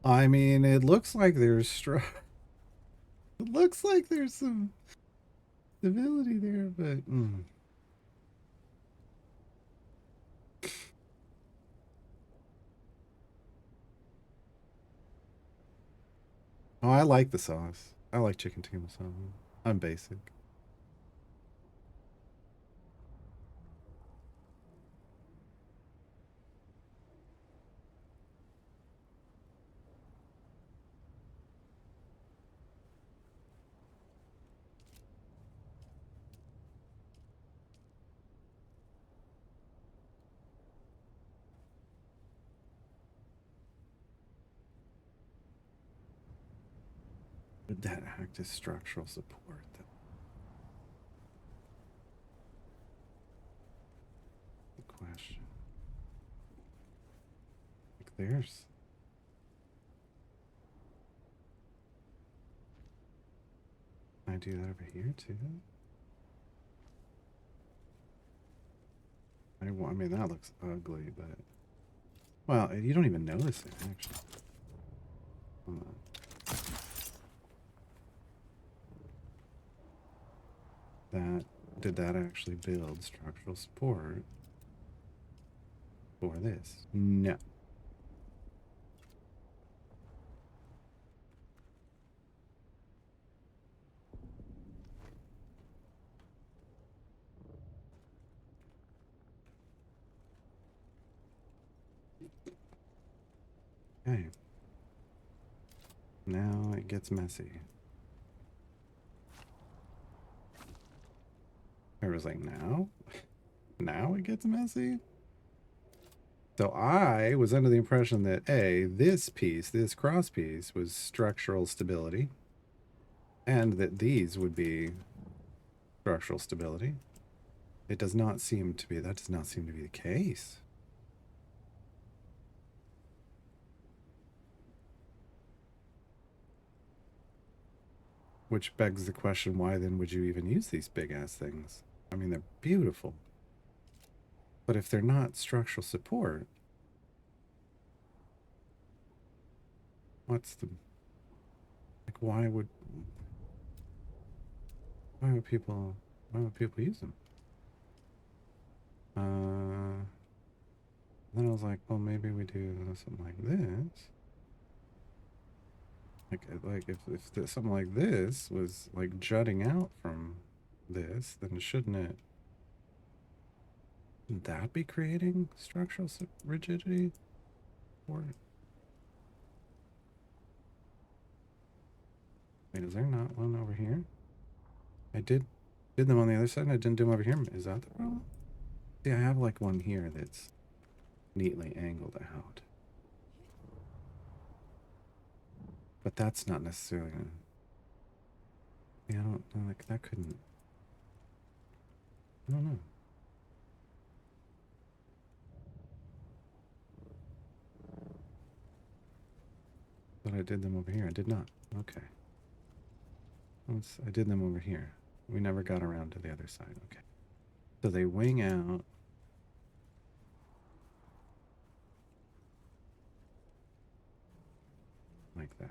I mean, it looks like there's it looks like there's some stability there, but oh, I like the sauce. I like chicken tikka masala. I'm basic. Would that act as structural support? That's the question. Like there's. Can I do that over here too? I mean, that looks ugly, but well, you don't even notice it actually. Hold on. That did that actually build structural support for this? No. Okay. Now it gets messy. I was like, now? Now it gets messy? So I was under the impression that A, this piece, this cross piece, was structural stability, and that these would be structural stability. It does not seem to be, that does not seem to be the case. Which begs the question, why then would you even use these big ass things? I mean, they're beautiful. But if they're not structural support, what's the, like, why would people use them? Then I was like, well, maybe we do something like this. Like if something like this was like jutting out from this, then shouldn't that be creating structural rigidity for it? Wait, is there not one over here? I did them on the other side and I didn't do them over here. Is that the problem? See, I have like one here that's neatly angled out. But that's not necessarily gonna, yeah, I don't like that couldn't, I don't know. But I did them over here. I did not. Okay. I did them over here. We never got around to the other side. Okay. So they wing out. Like that.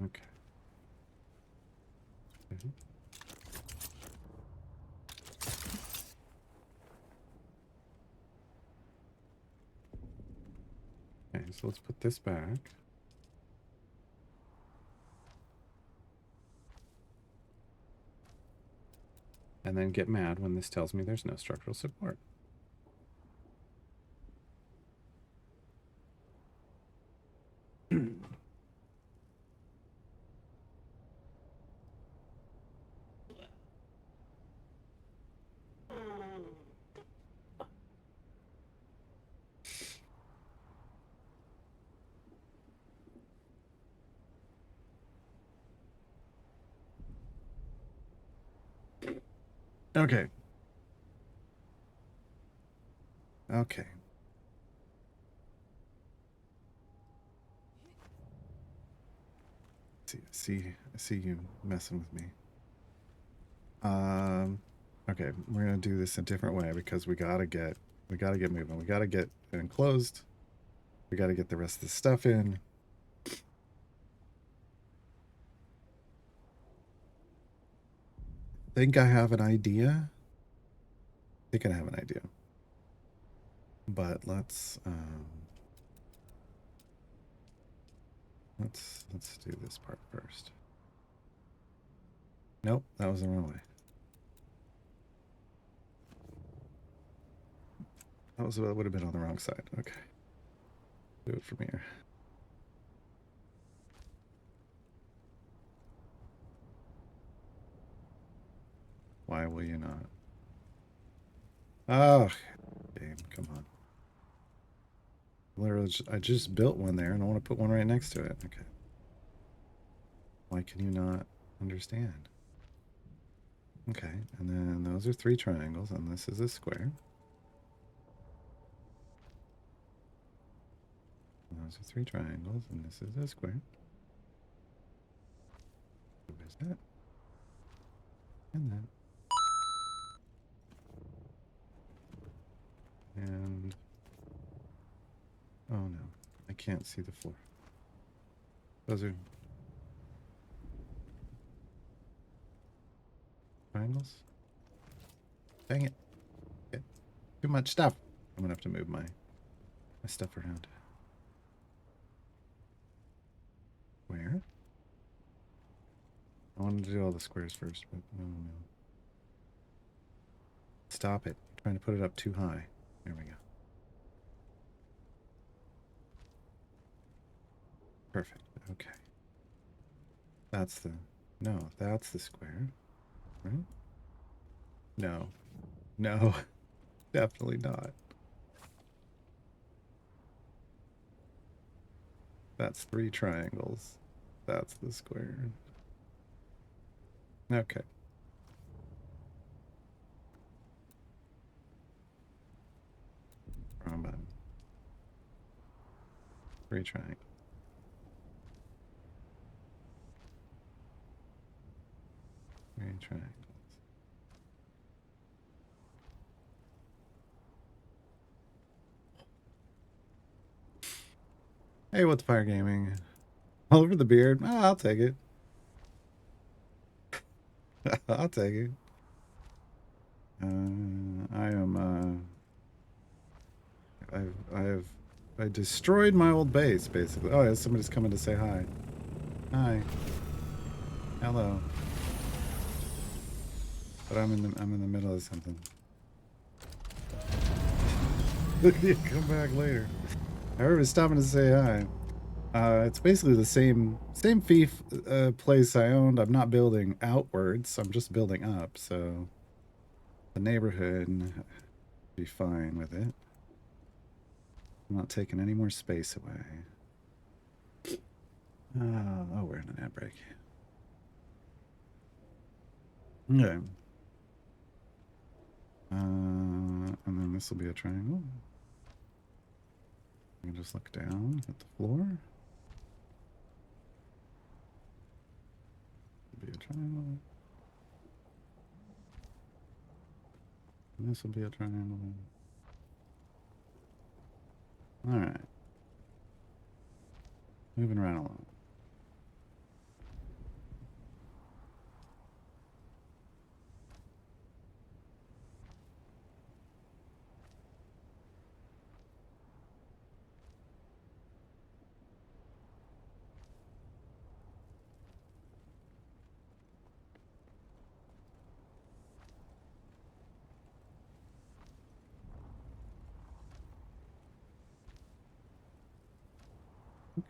Okay. Mhm. Okay, so let's put this back. And then get mad when this tells me there's no structural support. Okay. Okay. I see you messing with me. Um Okay, we're gonna do this a different way because we gotta get moving. We gotta get it enclosed. We gotta get the rest of the stuff in. Think I have an idea. Think I have an idea. But let's do this part first. Nope, that was the wrong way. That would have been on the wrong side. Okay. Do it from here. Why will you not? Oh, game, come on. Literally, I just built one there and I want to put one right next to it. Okay. Why can you not understand? Okay, and then those are 3 triangles and this is a square. And those are 3 triangles and this is a square. Where's that? And that. And oh no, I can't see the floor. Those are triangles. Dang it. Okay. Too much stuff. I'm gonna have to move my stuff around. Where? I wanted to do all the squares first, but no. Stop it. I'm trying to put it up too high. There we go. Perfect. Okay. That's the... No, that's the square. Right? No. No. Definitely not. That's 3 triangles. That's the square. Okay. Wrong button. 3 triangles. 3 triangles. Hey, what's Fire Gaming? All over the beard. Oh, I'll take it. I'll take it. I destroyed my old base, basically. Oh, yeah, somebody's coming to say hi. Hi. Hello. But I'm in the middle of something. Look at you, come back later. Everybody's stopping to say hi. It's basically the same fief place I owned. I'm not building outwards. I'm just building up, so the neighborhood be fine with it. I'm not taking any more space away. Oh, we're in an ad break. Okay. And then this will be a triangle. You can just look down at the floor. Be a triangle. And this will be a triangle. All right. Moving right along.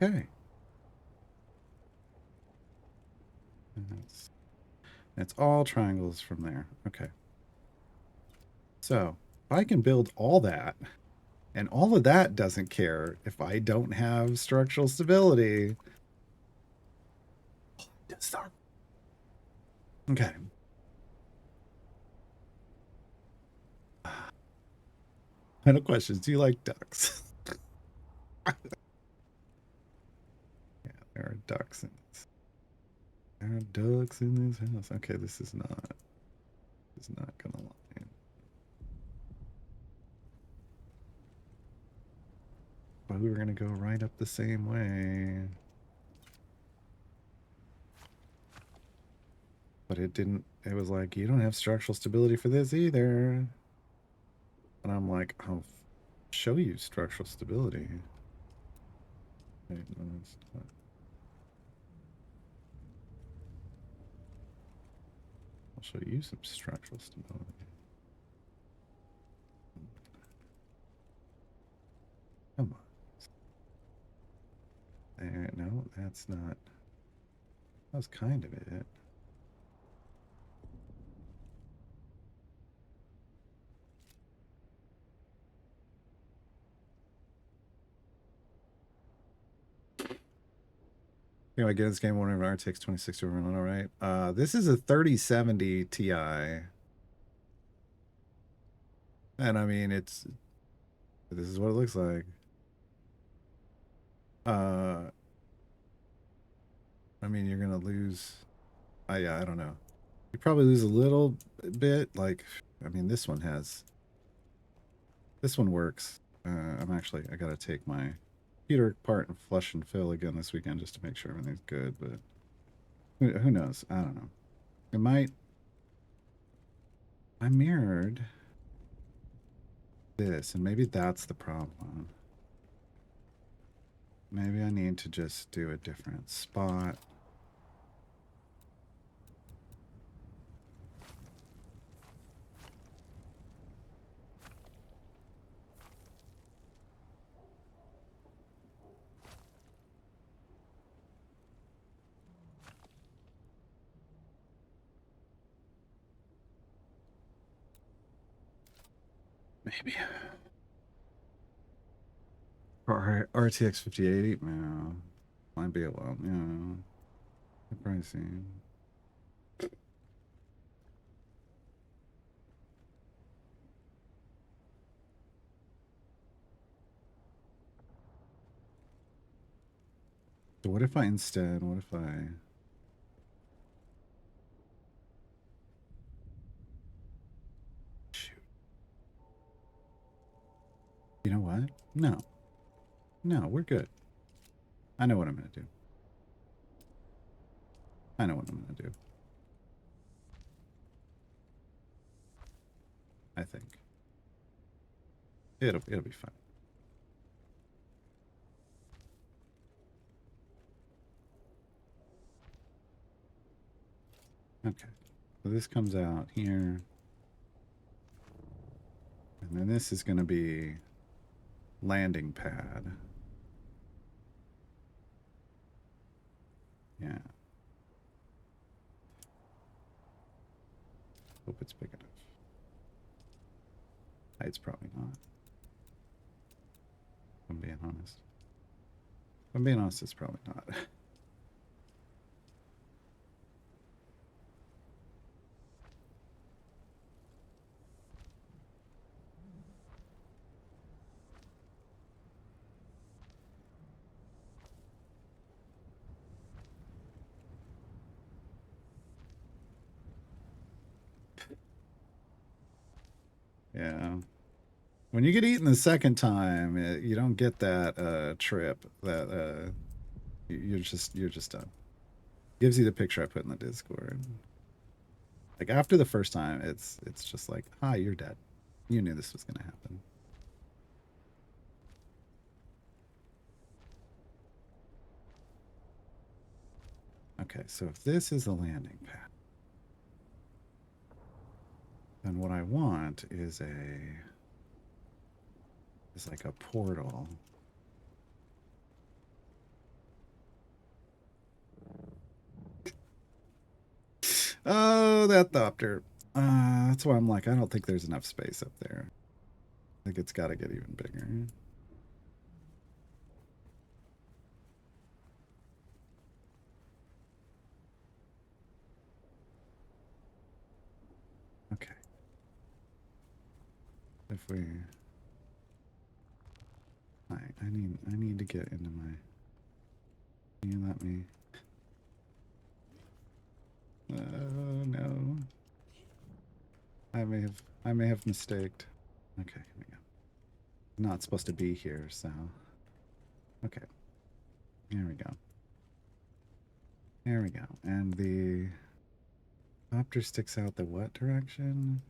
Okay. And it's all triangles from there. Okay. So if I can build all that, and all of that doesn't care if I don't have structural stability. Okay. Final questions. Do you like ducks? Yeah, there are ducks in this. There are ducks in this house. Okay, this is not gonna lie. thought we were going to go right up the same way. But it didn't. It was like, you don't have structural stability for this either. And I'm like, I'll show you structural stability. Wait, no, that's not. I'll show you some structural stability. Come on. There, no, that's not. That was kind of it. Anyway, get this game one of RTX 2060 to run. All right. This is a 3070 Ti. And I mean, this is what it looks like. I mean, you're gonna lose. Yeah, I don't know. You probably lose a little bit. Like, I mean, this one works. I gotta take my computer apart and flush and fill again this weekend just to make sure everything's good. But who knows? I don't know. It might. I mirrored this, and maybe that's the problem. Maybe I need to just do a different spot. Maybe. Or RTX 5080? No. Might be a while. Yeah. Pricing. So what if I instead, what if I... Shoot. You know what? No. No, we're good. I know what I'm going to do. I know what I'm going to do. I think. It'll be fine. Okay. So this comes out here. And then this is going to be landing pad. Yeah. Hope it's big enough. Height's probably not. If I'm being honest. If I'm being honest, it's probably not. Yeah. When you get eaten the second time, you don't get that trip. That you're just done. Gives you the picture I put in the Discord. Like after the first time, it's just like, hi, you're dead. You knew this was gonna happen. Okay, so if this is the landing pad, then what I want is like a portal. Oh, that Thopter. That's why I'm like, I don't think there's enough space up there. I think it's got to get even bigger. Okay. If we... I need to get into my... Can you let me... Oh, no. I may have mistaked. Okay, here we go. Not supposed to be here, so... Okay. There we go. There we go. And the copter sticks out the what direction?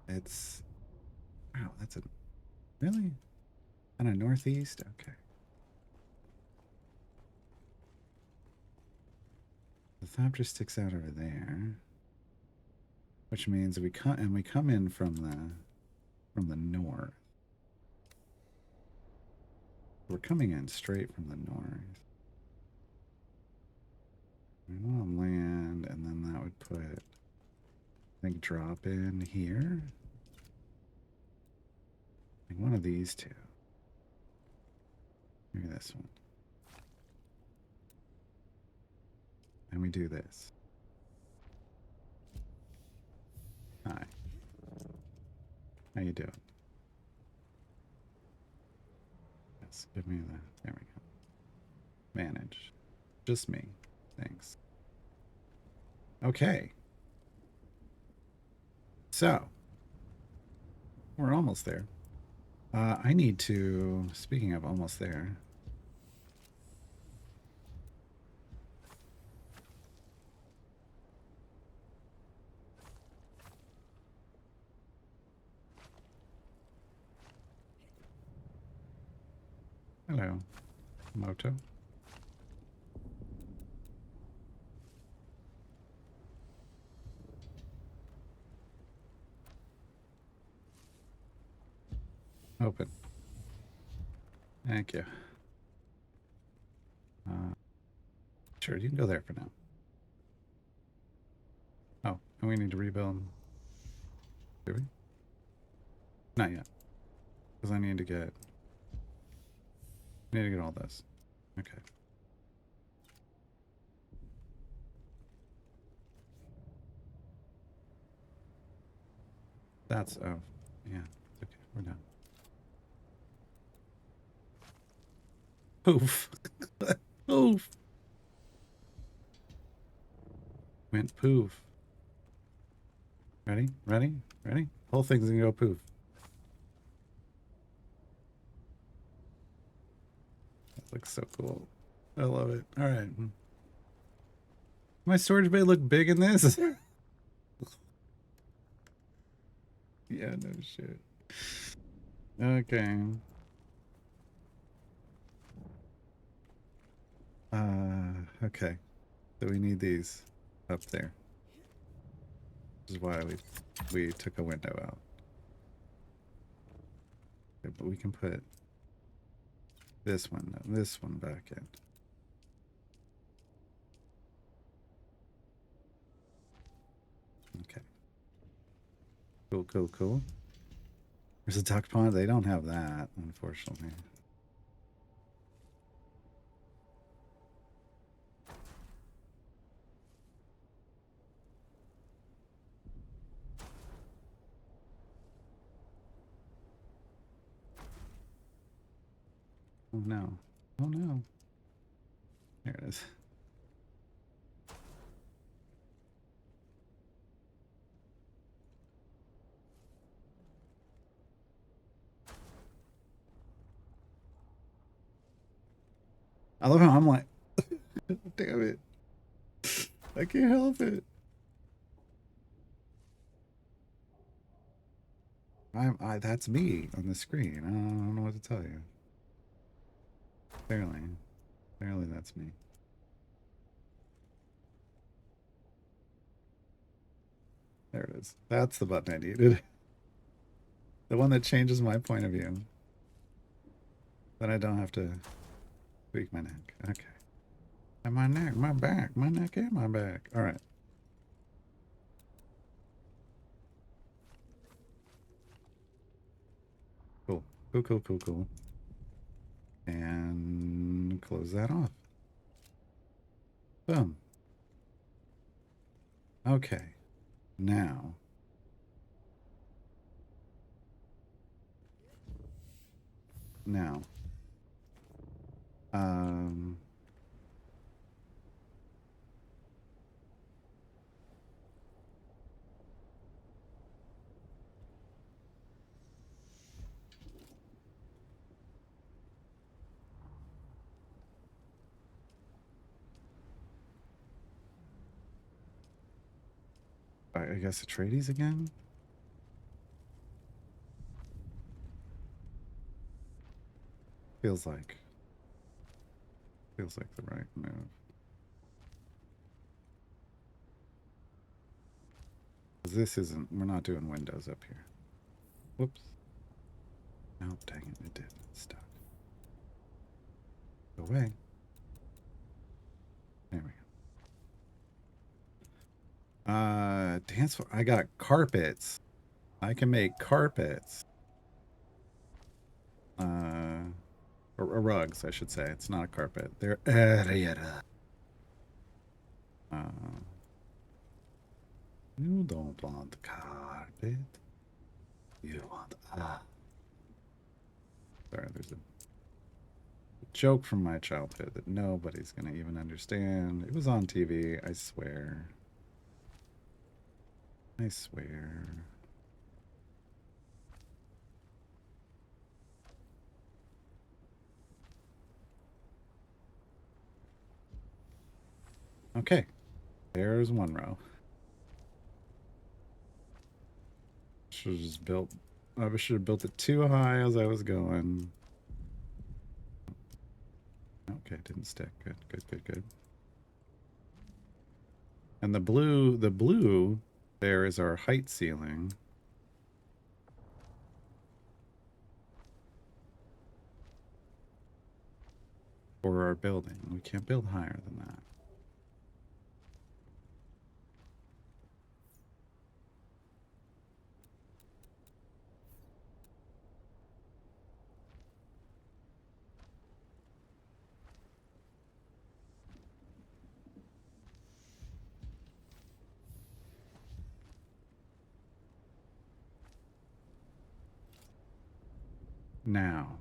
It's... Wow, that's a... Really? Kind of northeast? Okay. The copter sticks out over there. Which means we come in from the north. We're coming in straight from the north. We want to land, and then that would put, I think, drop in here. I think one of these two. Maybe this one. And we do this. Hi. How you doing? Yes, give me the... There we go. Manage. Just me. Thanks. Okay. So, we're almost there. I need to... Speaking of almost there... Hello, Moto. Open. Thank you. Sure, you can go there for now. Oh, and we need to rebuild. Do we? Not yet. Because I need to get... all this. Okay. That's... Oh, yeah. Okay, we're done. Poof. Poof. Went poof. Ready? Ready? Ready? Whole thing's gonna go poof. That looks so cool. I love it. All right. My storage bay look big in this? Yeah, no shit. Okay. Okay. So we need these up there. This is why we took a window out. Okay, but we can put this one back in. Okay. Cool, cool, cool. There's a duck pond. They don't have that, unfortunately. Oh no. Oh no. There it is. I love how I'm like, damn it. I can't help it. That's me on the screen. I don't know what to tell you. Clearly that's me. There it is. That's the button I needed. The one that changes my point of view. Then I don't have to tweak my neck. Okay. And my neck, my back, my neck and my back. All right. Cool. Cool, cool, cool, cool. And close that off. Boom. Okay. Now. Now. I guess Atreides again? Feels like the right move. This isn't, we're not doing windows up here. Whoops. Oh, dang it, it did. It's stuck. Go away. There we go. Dance floor. I got carpets. I can make carpets. Or rugs, I should say. It's not a carpet. They're you don't want carpet. You want Sorry, there's a joke from my childhood that nobody's gonna even understand. It was on TV, I swear. I swear. Okay, there's one row. Should have just built. I should have built it too high as I was going. Okay, didn't stick. Good, good, good, good. And the blue there is our height ceiling. For our building. We can't build higher than that. Now,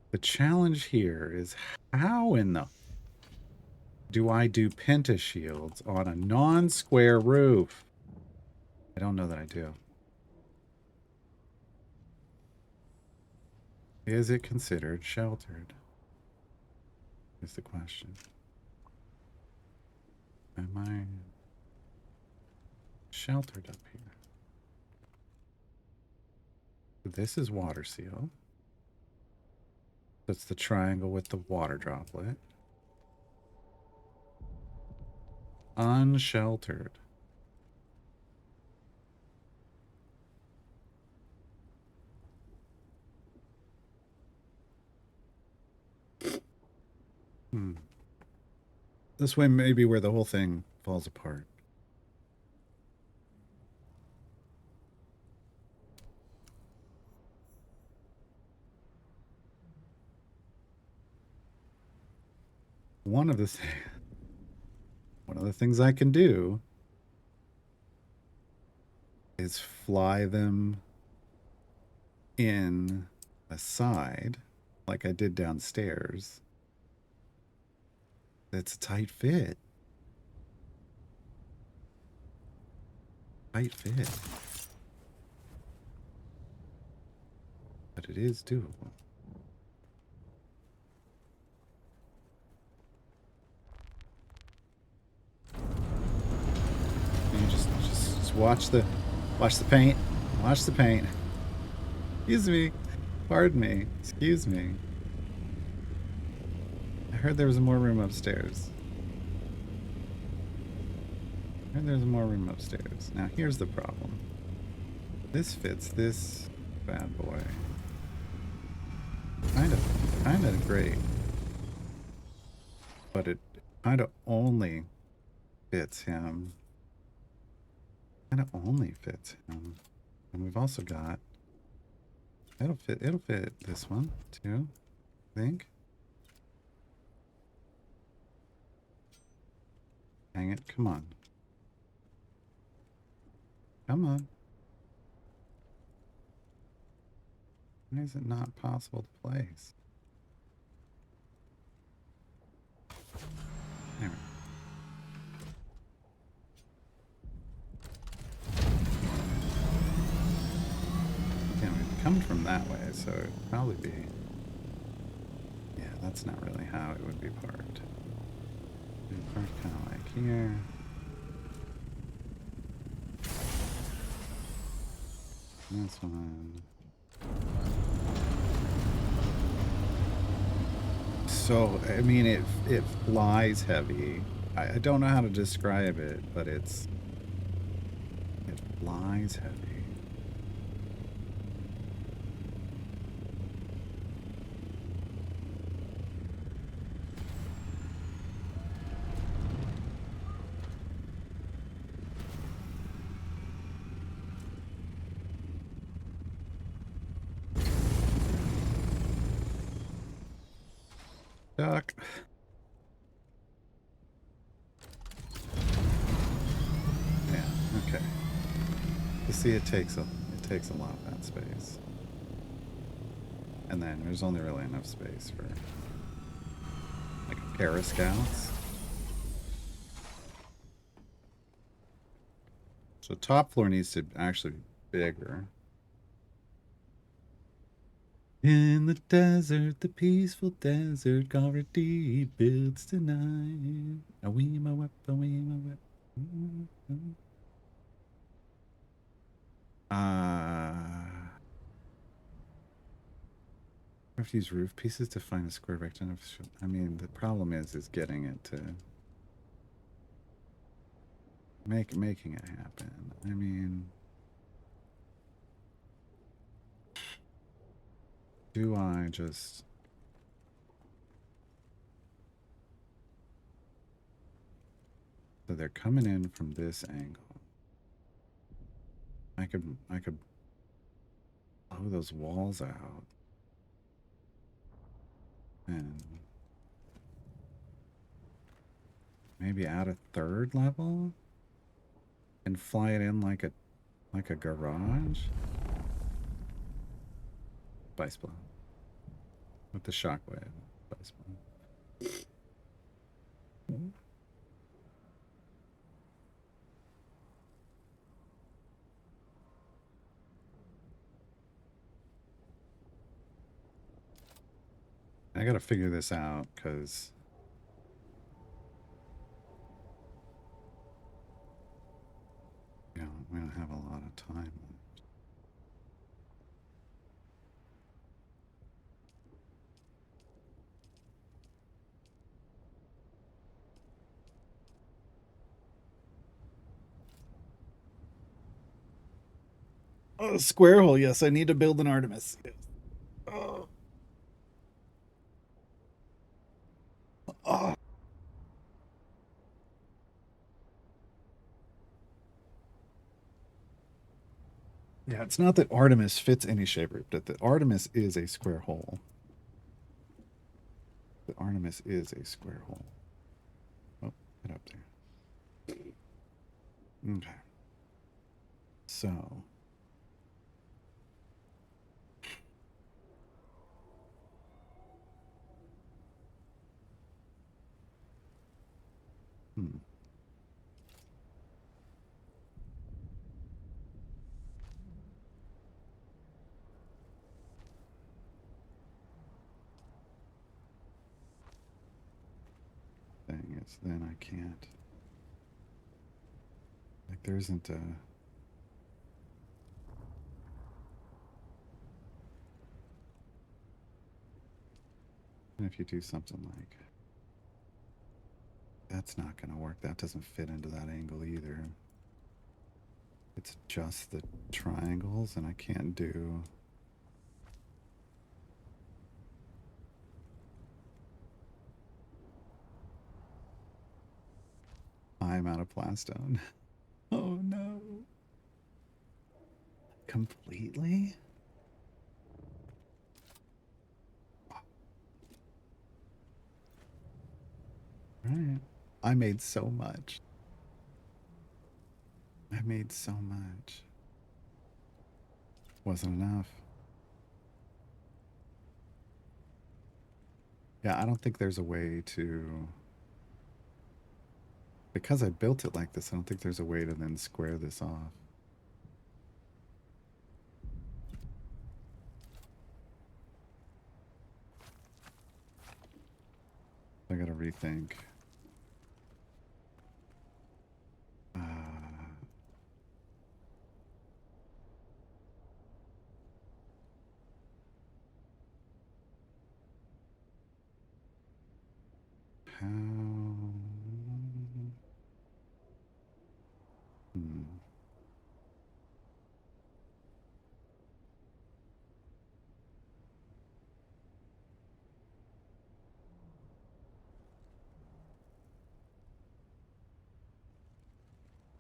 the challenge here is how in the do I do pentashields on a non-square roof? I don't know that I do. Is it considered sheltered? Is the question. Am I sheltered up here? This is water seal. That's the triangle with the water droplet. Unsheltered. This way may be where the whole thing falls apart. One of the things I can do is fly them in aside, like I did downstairs. It's a tight fit. Tight fit. But it is doable. You just watch the paint. Watch the paint. Excuse me. Pardon me. Excuse me. I heard there was more room upstairs. Now here's the problem. This fits this bad boy. Kind of great. But it kind of only fits him. And we've also got it'll fit this one too, I think. Hang it, come on. Come on. Why is it not possible to place? There we go. Again, we've come from that way, so it'd probably be... Yeah, that's not really how it would be parked. It'd be parked kind of like here. This one. So, I mean, it flies heavy. I don't know how to describe it, but it flies heavy. Duck. Yeah, okay. You see, it takes a lot of that space. And then there's only really enough space for like a pair of scouts. So top floor needs to actually be bigger. In the desert, the peaceful desert, already builds tonight. A wee my whip, a wee my whip. I have to use roof pieces to find a square rectangle. I mean, the problem is getting it to making it happen. I mean, do I just? So they're coming in from this angle. I could blow those walls out and maybe add a third level and fly it in like a garage. Spice blow with the shockwave. Spice blow. I gotta figure this out because we don't have a lot of time left. Oh, square hole. Yes, I need to build an Artemis. Yes. Oh. Oh. Yeah, it's not that Artemis fits any shape root, but the Artemis is a square hole. The Artemis is a square hole. Oh, get up there. Okay. So. Hmm. Thing is, then I can't. Like, there isn't a. And if you do something like. That's not going to work. That doesn't fit into that angle either. It's just the triangles, and I can't do. I'm out of plastone. Oh no. Completely? Right. I made so much. I made so much. Wasn't enough. Yeah, I don't think there's a way to. Because I built it like this, I don't think there's a way to then square this off. I gotta rethink. how... Hmm.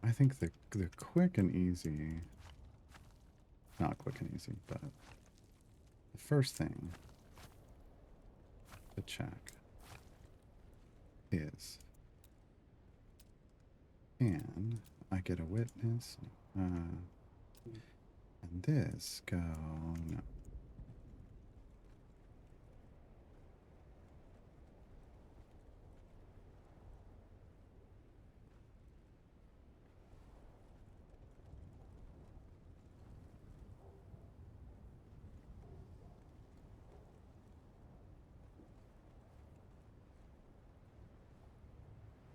I think the quick and easy, not quick and easy, but the first thing to check is, can I get a witness? And this go, no.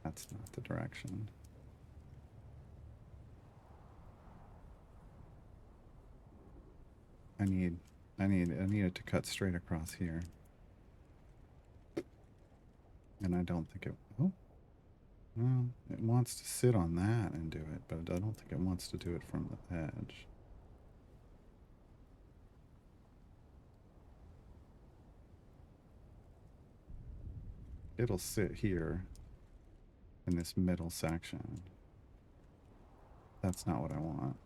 That's not the direction. I need it to cut straight across here. And I don't think it, oh, well, it wants to sit on that and do it, but I don't think it wants to do it from the edge. It'll sit here in this middle section. That's not what I want.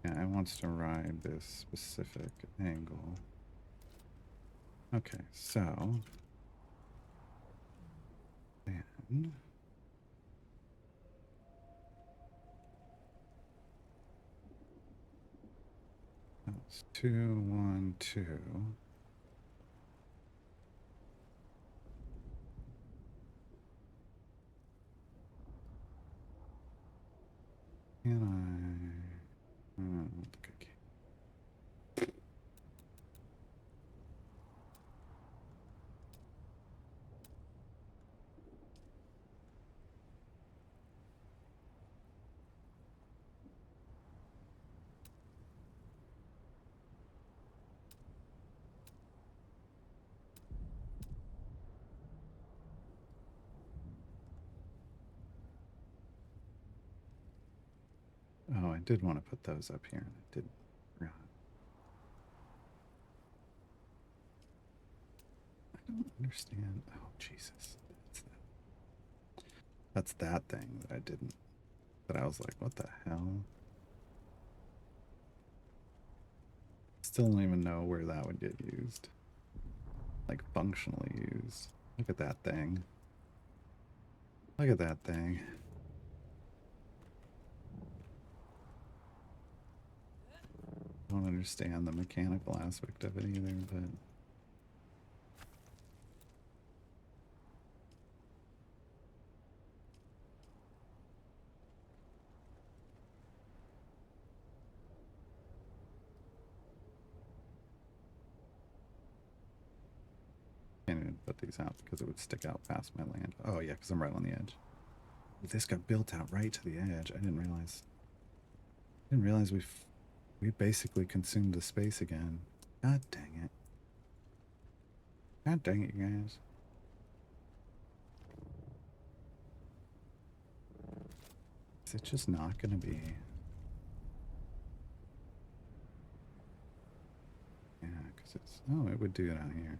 Yeah, it wants to ride this specific angle. Okay, so then that's 2, 1, 2. Can I don't think I can. Oh, I did want to put those up here, and I didn't. Forgot. I don't understand. Oh, Jesus. That's that thing that I didn't. That I was like, what the hell? Still don't even know where that would get used. Like, functionally used. Look at that thing. Look at that thing. I don't understand the mechanical aspect of it either, but... Can't even put these out because it would stick out past my land. Oh yeah, because I'm right on the edge. This got built out right to the edge. I didn't realize. We basically consumed the space again. God dang it. God dang it, you guys. Is it just not gonna be? Yeah, because it's... Oh, it would do it on here.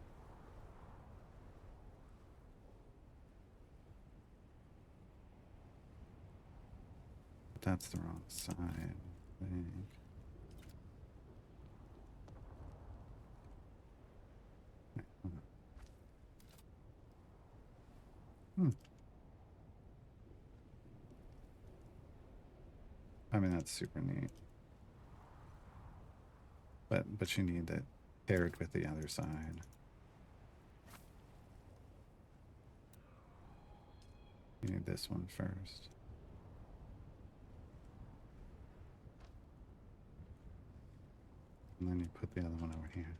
But that's the wrong side, I think. Wait, hold on. I mean, that's super neat. But you need that paired with the other side. You need this one first. And then you put the other one over here.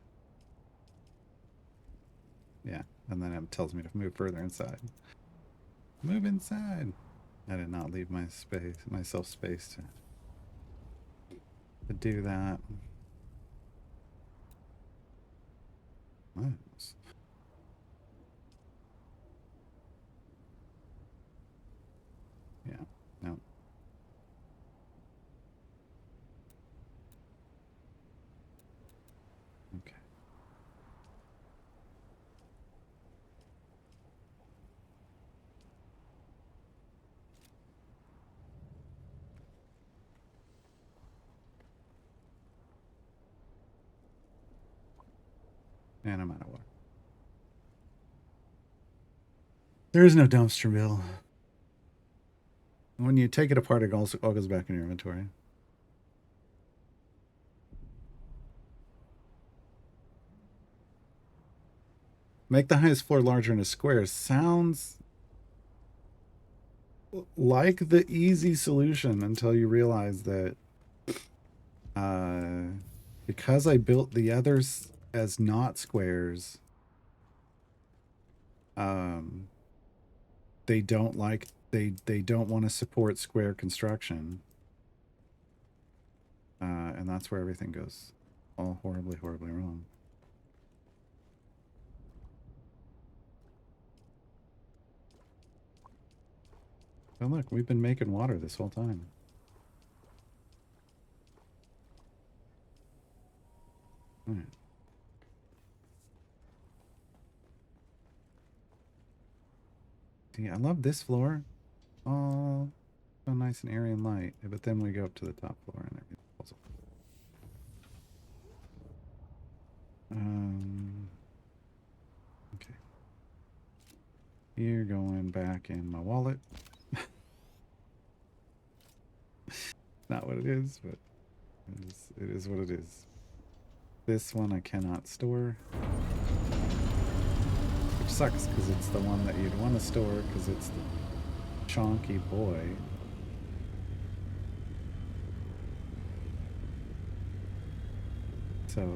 And then it tells me to move further inside. Move inside. I did not leave myself space to do that. Nice. Yeah, no. Okay. And I'm out of water. There is no dumpster bill. When you take it apart, it all goes back in your inventory. Make the highest floor larger in a square. Sounds like the easy solution until you realize that because I built the others as not squares, they don't want to support square construction. And that's where everything goes all horribly wrong. Oh look, we've been making water this whole time. All right. See, I love this floor. Oh, so nice and airy and light. But then we go up to the top floor and everything falls apart. Okay. You're going back in my wallet. Not what it is, but it is what it is. This one I cannot store. Which sucks, because it's the one that you'd want to store, because it's the chonky boy. So...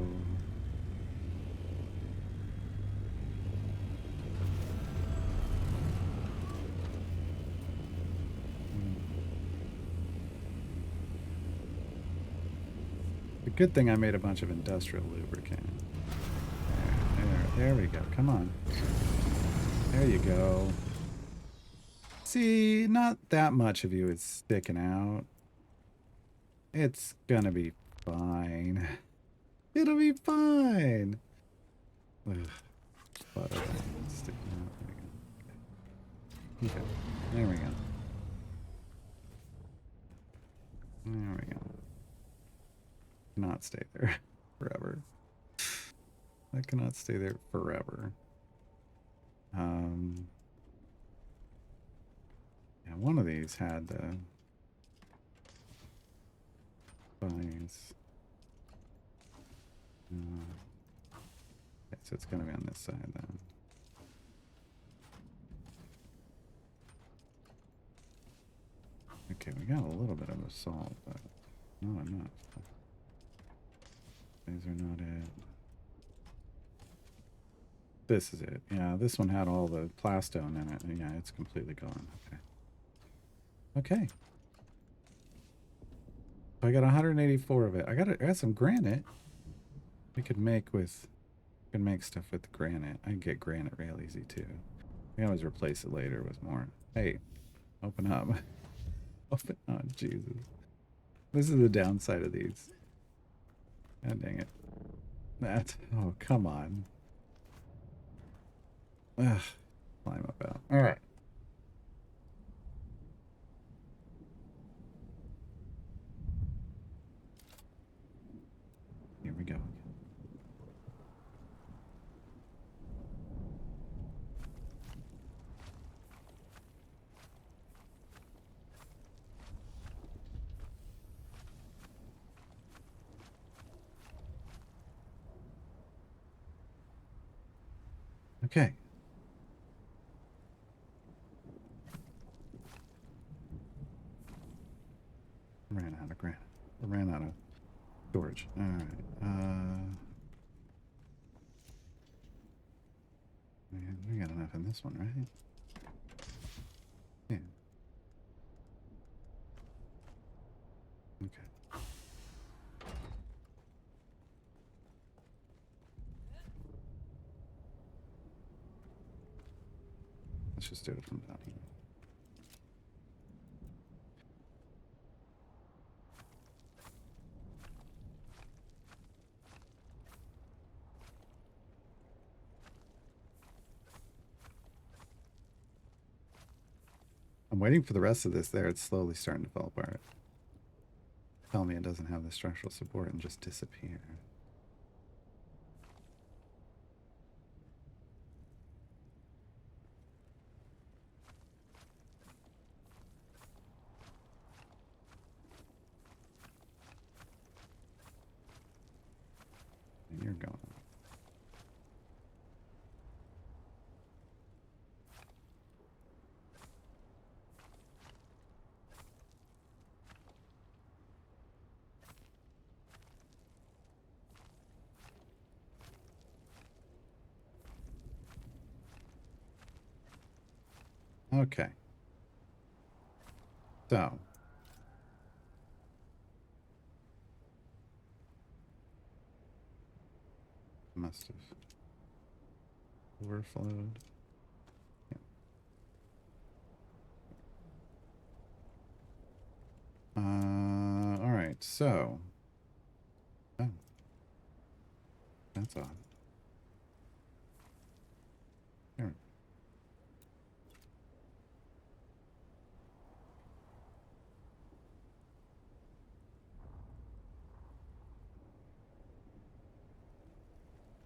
The good thing I made a bunch of industrial lubricant. There we go. Come on. There you go. See, not that much of you is sticking out. It's gonna be fine. It'll be fine. Ugh. Butter sticking out. Okay. There we go. There we go. Not stay there forever. I cannot stay there forever. Yeah, one of these had the vines. Okay, so it's gonna be on this side then. Okay, we got a little bit of a salt, but not enough. These are not it. This is it. Yeah, this one had all the plastone in it. Yeah, it's completely gone. Okay. Okay. I got 184 of it. I got some granite. We could make stuff with granite. I can get granite real easy too. We can always replace it later with more. Hey, open up. Open up, Jesus. This is the downside of these. God dang it. Oh, come on. Ugh. Climb up out. All right. Here we go. Okay. Ran out of granite. Ran out of storage. All right. We got enough in this one, right? Yeah. Okay. Let's just do it from down here. I'm waiting for the rest of this there. It's slowly starting to fall apart. Tell me it doesn't have the structural support and just disappear. And you're gone. Okay. So. Must have overflowed. Yeah. All right. So. Oh. That's odd. There.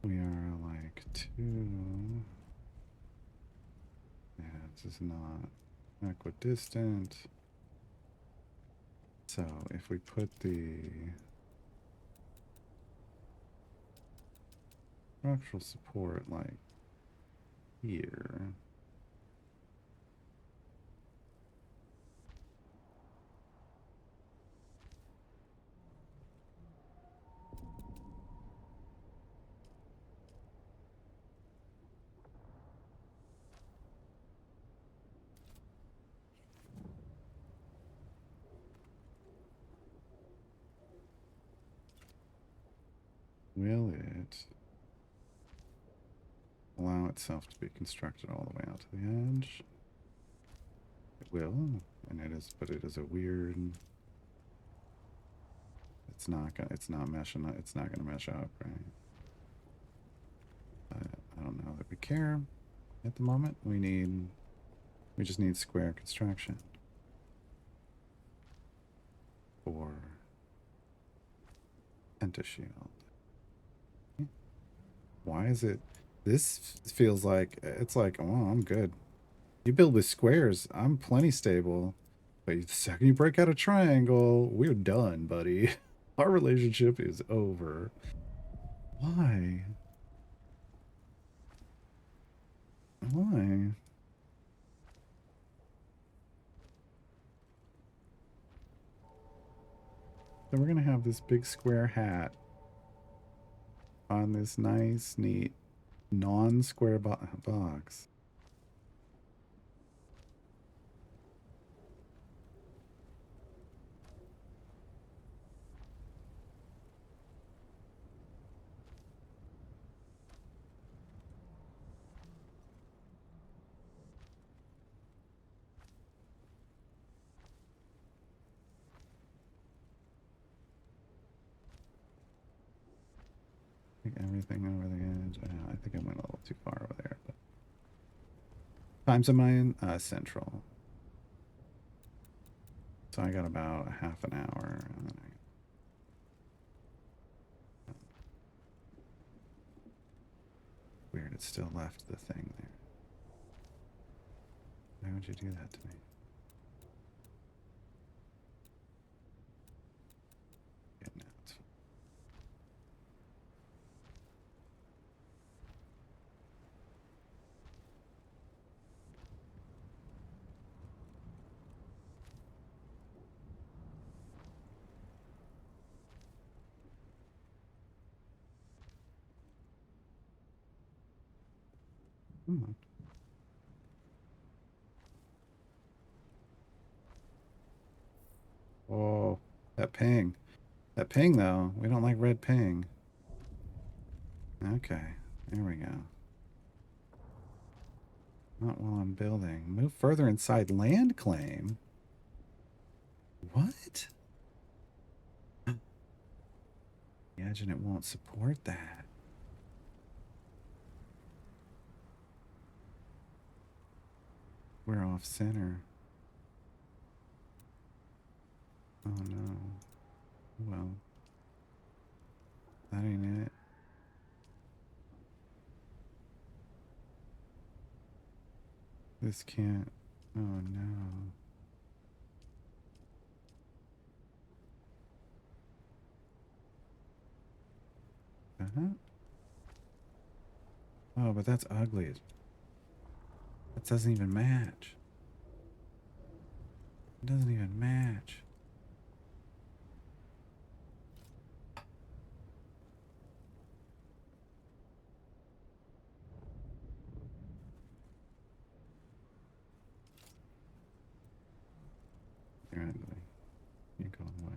We are like 2. Yeah, this is not equidistant. So if we put the structural support like here. Will it allow itself to be constructed all the way out to the edge? It will, and it is, but it is a weird. It's not meshing. It's not gonna mesh up, right? I don't know that we care at the moment. We just need square construction for pentashield. Why is it? This feels like it's like, oh, I'm good. You build with squares, I'm plenty stable. But the second you break out a triangle, we're done, buddy. Our relationship is over. Why? Why? So we're gonna have this big square hat on this nice, neat, non-square box. Everything over the edge. I think I went a little too far over there. But times am I in? Central. So I got about half an hour. And then weird, it still left the thing there. Why would you do that to me? Getting out. Come on. Oh, that ping. That ping, though. We don't like red ping. Okay, there we go. Not while I'm building. Move further inside land claim. What? Imagine it won't support that. We're off center. Oh no. Well, that ain't it. This can't. Oh no. Uh-huh. Oh, but that's ugly. That doesn't even match. It doesn't even match. You're ugly. You go away.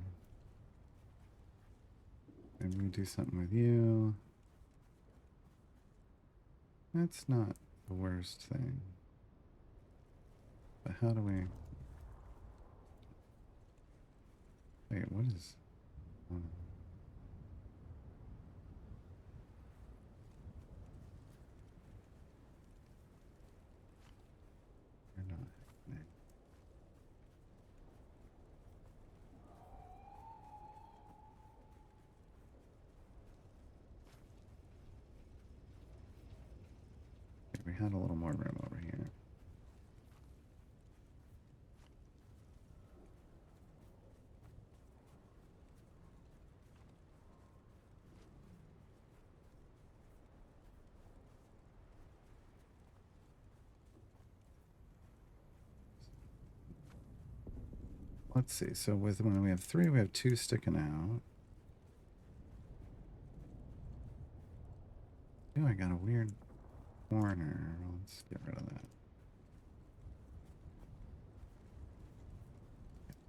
Maybe we do something with you. That's not the worst thing. But how do we... Wait, what is... You're not... We had a little more room over here. Let's see. So with when we have 3, we have 2 sticking out. Oh, I got a weird corner. Let's get rid of that.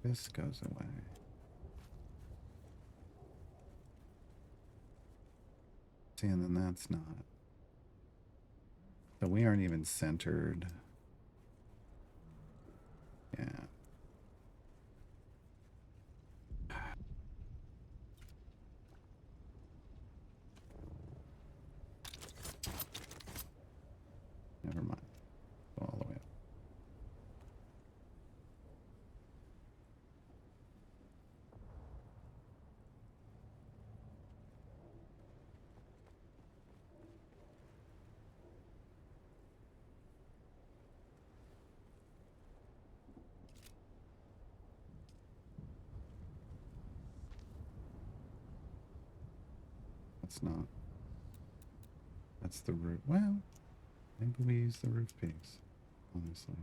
This goes away. See, and then that's not. So we aren't even centered. Yeah. Never mind. Go all the way up. That's not. That's the roof. Well, maybe we use the roof piece, honestly.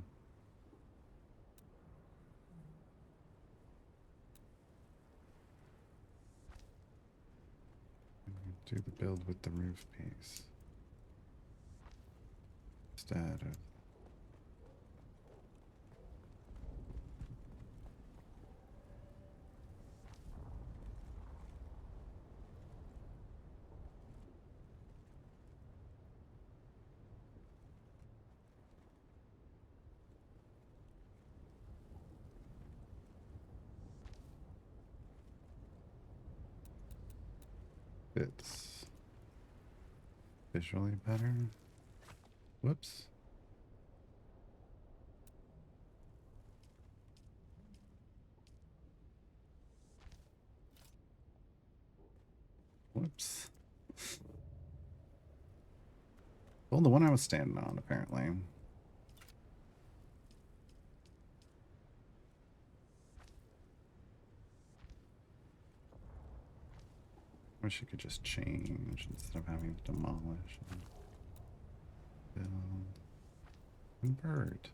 Do the build with the roof piece instead of fits visually better. Whoops. Whoops. Well, the one I was standing on, apparently. Wish you could just change instead of having to demolish and build. Convert.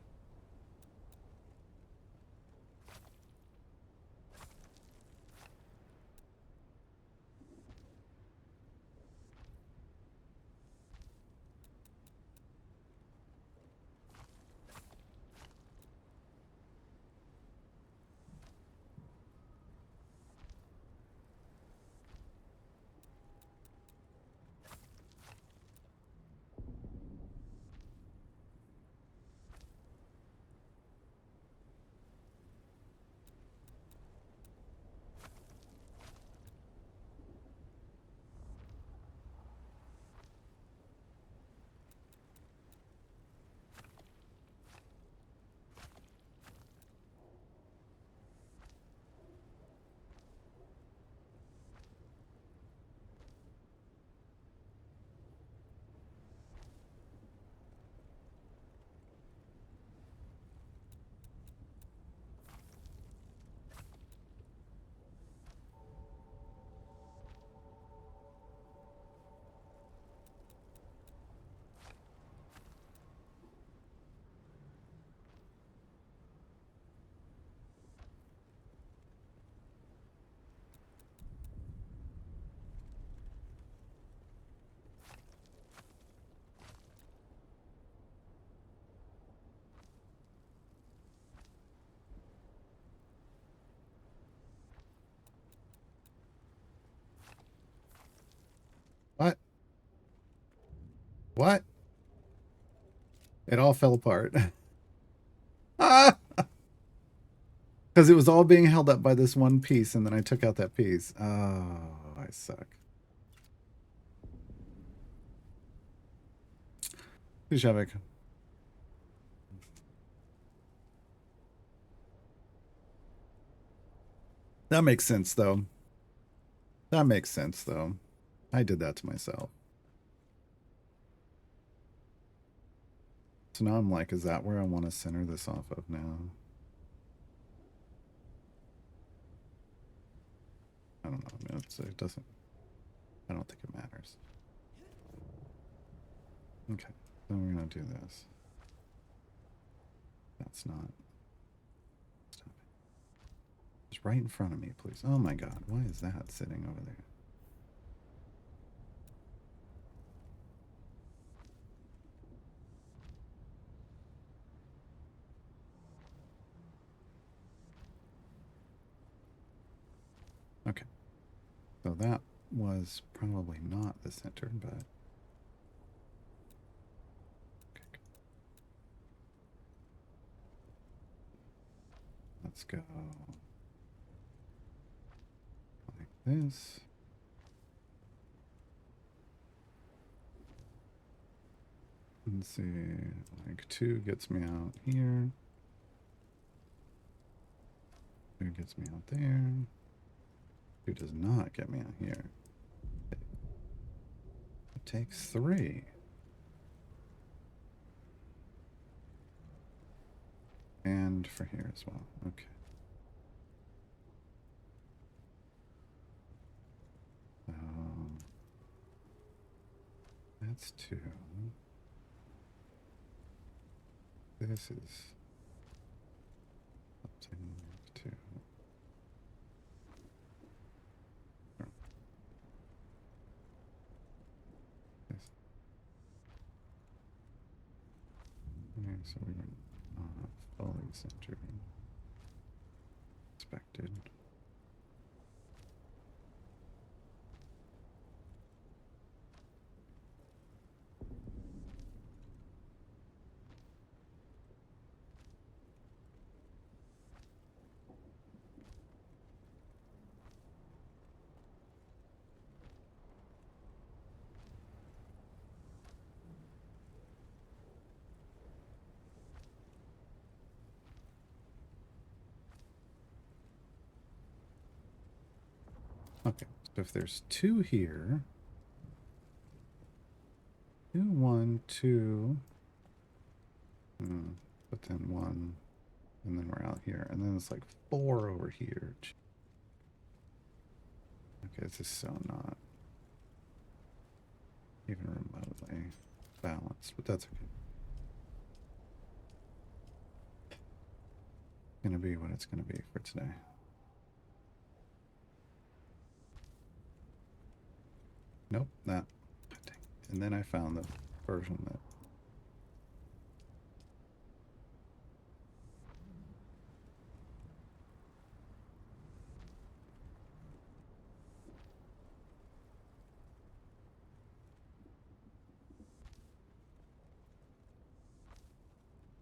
What? It all fell apart. Ah! Because it was all being held up by this one piece, and then I took out that piece. Oh, I suck. Shavik. That makes sense, though. That makes sense, though. I did that to myself. So now I'm like, is that where I want to center this off of now? I don't know. I mean, it doesn't... I don't think it matters. Okay. Then we're going to do this. That's not... Stop it. It's right in front of me, please. Oh my god. Why is that sitting over there? Okay. So that was probably not the center, but... Okay. Let's go like this. Let's see, like 2 gets me out here. 2 gets me out there. 2 does not get me out here. It takes 3. And for here as well. Okay. That's 2. This is something 2. This. Okay, so we were not fully centered. Expected. Okay, so if there's 2 here, 2, 1, 2, but then 1, and then we're out here, and then it's like 4 over here. Okay, this is so not even remotely balanced, but that's okay. It's gonna be what it's gonna be for today. Nope, that. And then I found the version that...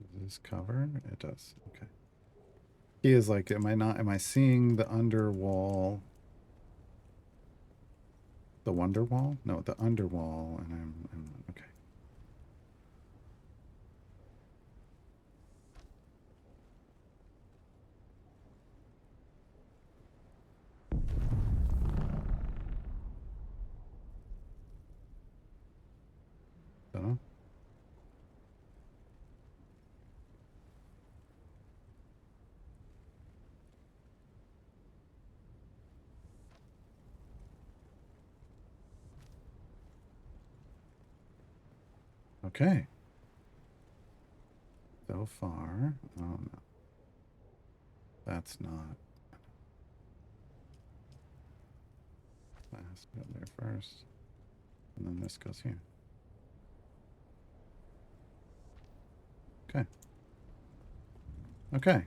Does this cover? It does. Okay. He is like, am I seeing the underwall? The wonder wall? No, the underwall, and I'm okay. So, okay. So far, oh no. That's not. That has to go there first. And then this goes here. Okay. Okay.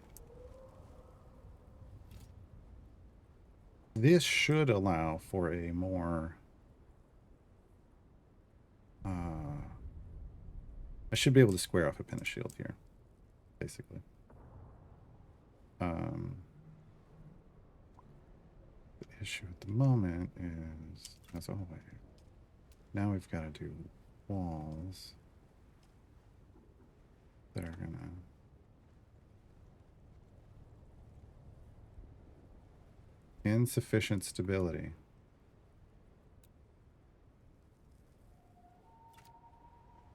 This should allow for a more I should be able to square off a pin of shield here, basically. The issue at the moment is, as always, now we've got to do walls that are gonna insufficient stability.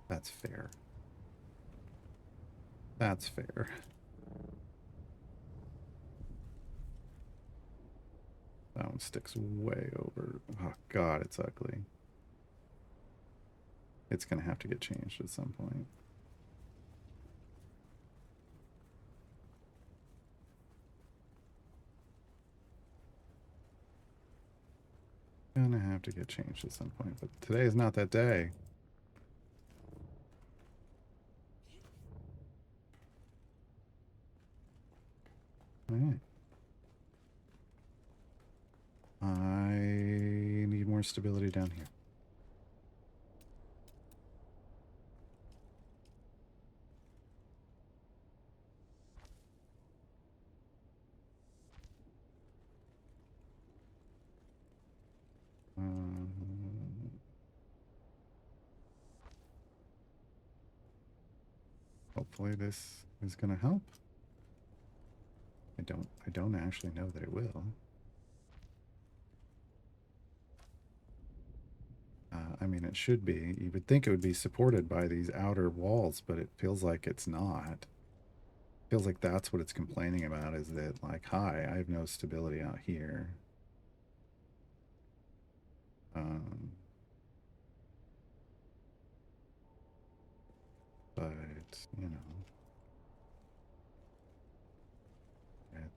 That's fair. That's fair. That one sticks way over. Oh god, it's ugly. It's gonna have to get changed at some point. Gonna have to get changed at some point, but today is not that day. Alright. I need more stability down here. Hopefully this is gonna help. I don't actually know that it will. I mean, it should be. You would think it would be supported by these outer walls, but it feels like it's not. Feels like that's what it's complaining about, is that, like, hi, I have no stability out here. But, you know,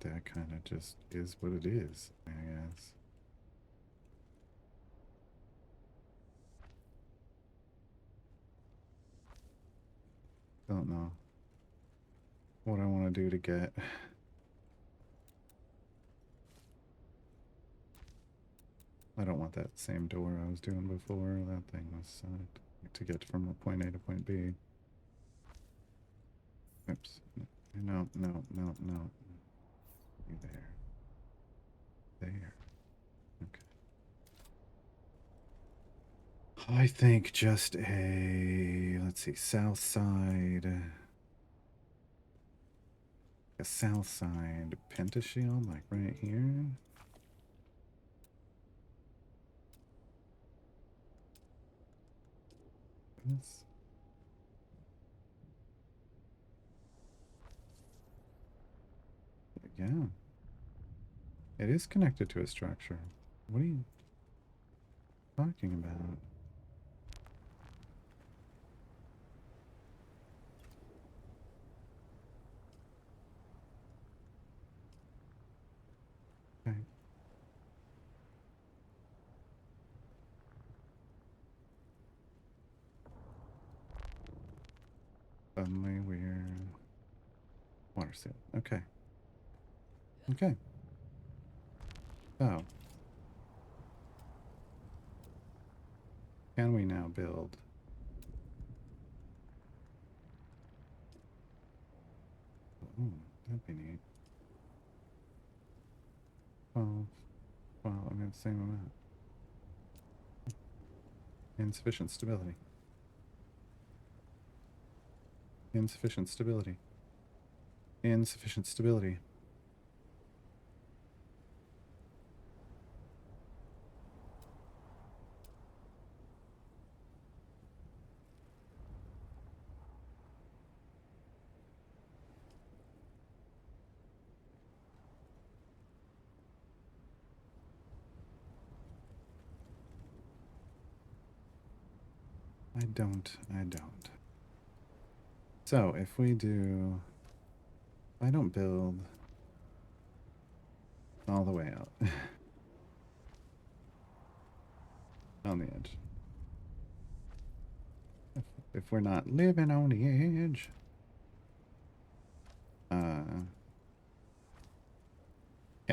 that kind of just is what it is, I guess. Don't know what I want to do to get. I don't want that same door I was doing before. That thing was to get from point A to point B. Oops. No, no, no, no. Be there. There. Okay. I think just a, let's see, south side. A south side pentashield, like right here. This. Yeah. It is connected to a structure. What are you talking about? Okay. Suddenly we're water seal. Okay. Okay. So, can we now build? Oh, that'd be neat. Well, I mean, the same amount. Insufficient stability. Insufficient stability. Insufficient stability. I don't. So, if we do... I don't build all the way out. On the edge. If we're not living on the edge.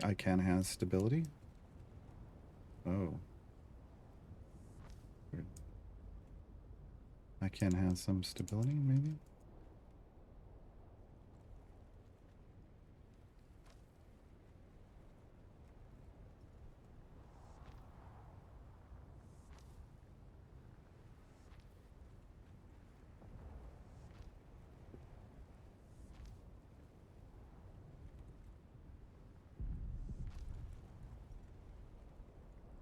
I can have stability. Oh. Weird. I can have some stability, maybe?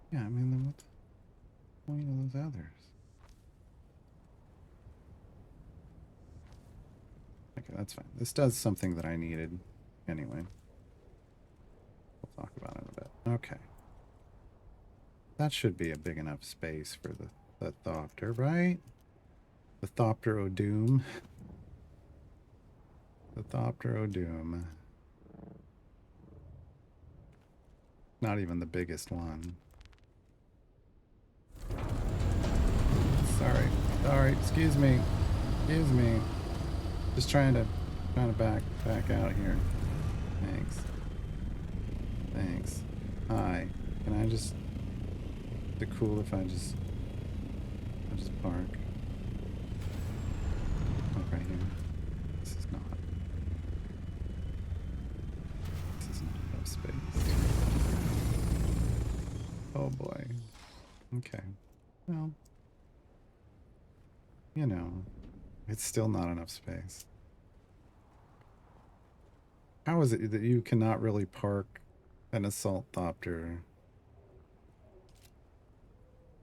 Yeah, I mean, then what's the point of those others? Okay, that's fine. This does something that I needed anyway. We'll talk about it in a bit. Okay. That should be a big enough space for the Thopter, right? The Thopter o' Doom. The Thopter o' Doom. Not even the biggest one. Sorry. Sorry. Excuse me. Excuse me. Just trying to back out here. Thanks. Thanks. Hi. Can I just... Is it cool if I just park? Park right here. This is not enough space. Oh boy. Okay. Well, you know, it's still not enough space. How is it that you cannot really park an assault thopter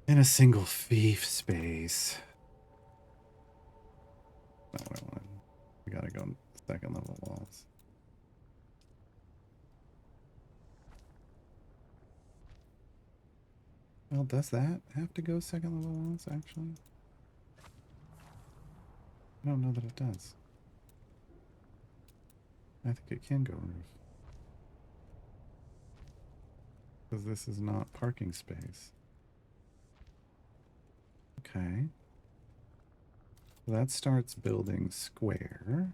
in a single fief space? Not what I wanted. We gotta go second level walls. Well, does that have to go second level walls, actually? I don't know that it does. I think it can go roof. Because this is not parking space. Okay. That starts building square.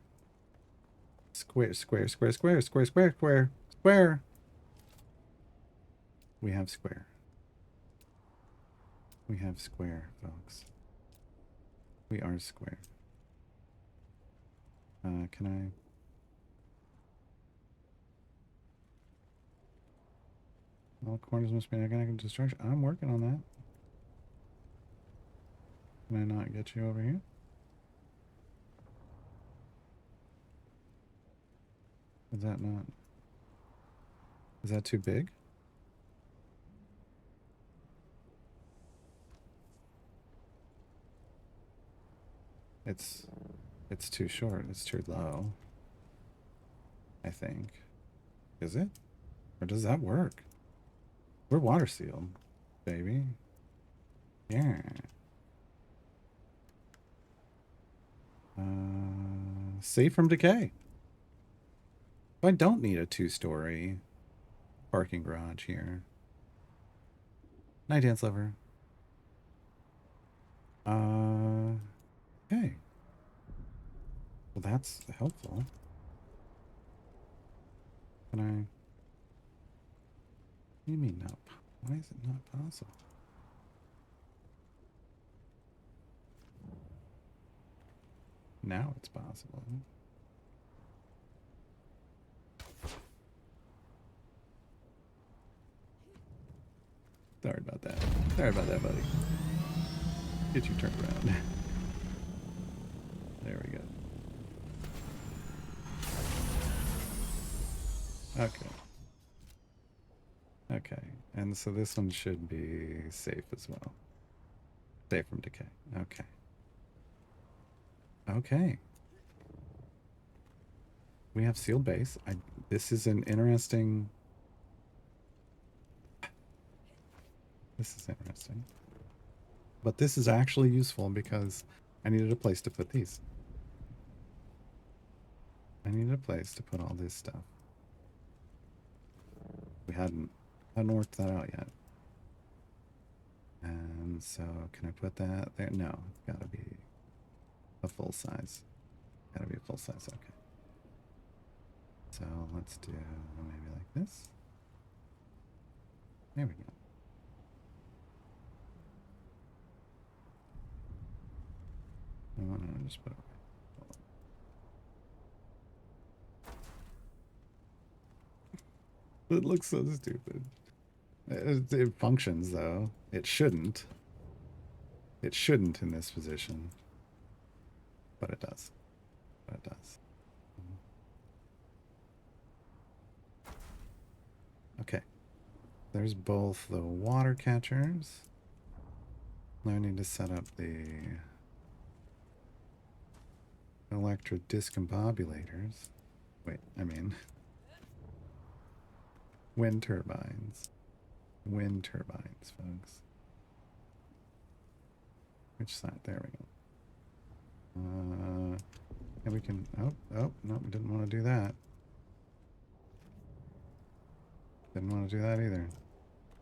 Square, square, square, square, square, square, square, square. We have square. We have square, folks. We are square. Can I... All corners must be economic destruction. I'm working on that. Can I not get you over here? Is that not... Is that too big? It's too short. It's too low. I think. Is it? Or does that work? We're water sealed, baby. Yeah. Safe from decay. I don't need a two-story parking garage here. Night dance lover. Okay. Well, that's helpful. Can I... What do you mean not? Why is it not possible? Now it's possible. Sorry about that. Sorry about that, buddy. Get you turned around. There we go. Okay. Okay. And so this one should be safe as well. Safe from decay. Okay. Okay. We have sealed base. This is an interesting... This is interesting. But this is actually useful because I needed a place to put these. I needed a place to put all this stuff. We hadn't worked that out yet. And so can I put that there? No, it's gotta be a full size. Gotta be a full size, okay. So let's do maybe like this. There we go. I want to just put it. It looks so stupid. It functions though. It shouldn't. It shouldn't in this position. But it does. But it does. Okay. There's both the water catchers. Now I need to set up the electrodiscombobulators. Wait, I mean wind turbines. Wind turbines, folks. Which side? There we go. And we can... Oh, no, we didn't want to do that. Didn't want to do that either.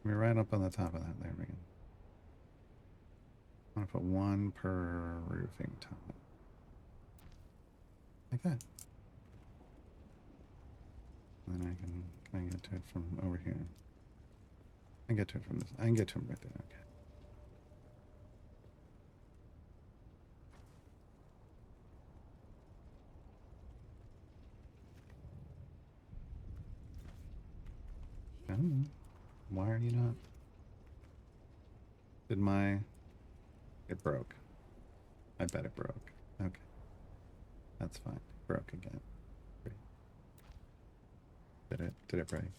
We're right up on the top of that. There we go. I want to put one per roofing top. Like that. And then can I get to it from over here? I can get to it from this. I can get to him right there. Okay. I don't know. Why are you not? Did my... It broke. I bet it broke. Okay. That's fine. It broke again. Great. Did it break?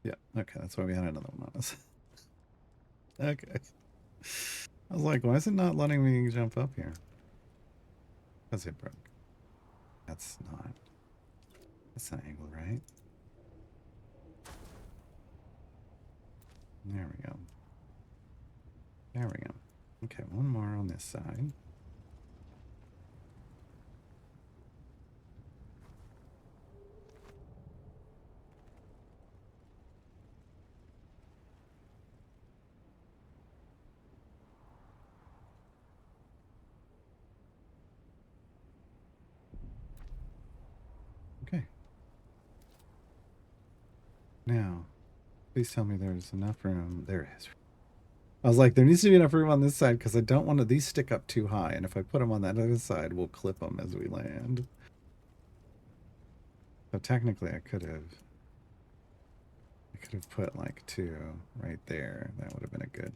Yeah. Okay, that's why we had another one on us. Okay. I was like, why is it not letting me jump up here? Because it broke. That's not angle, right? There we go. There we go. Okay, one more on this side. Okay. Now, please tell me there's enough room. There is. I was like, there needs to be enough room on this side because I don't want these stick up too high. And if I put them on that other side, we'll clip them as we land. So technically I could have put like 2 right there. That would have been a good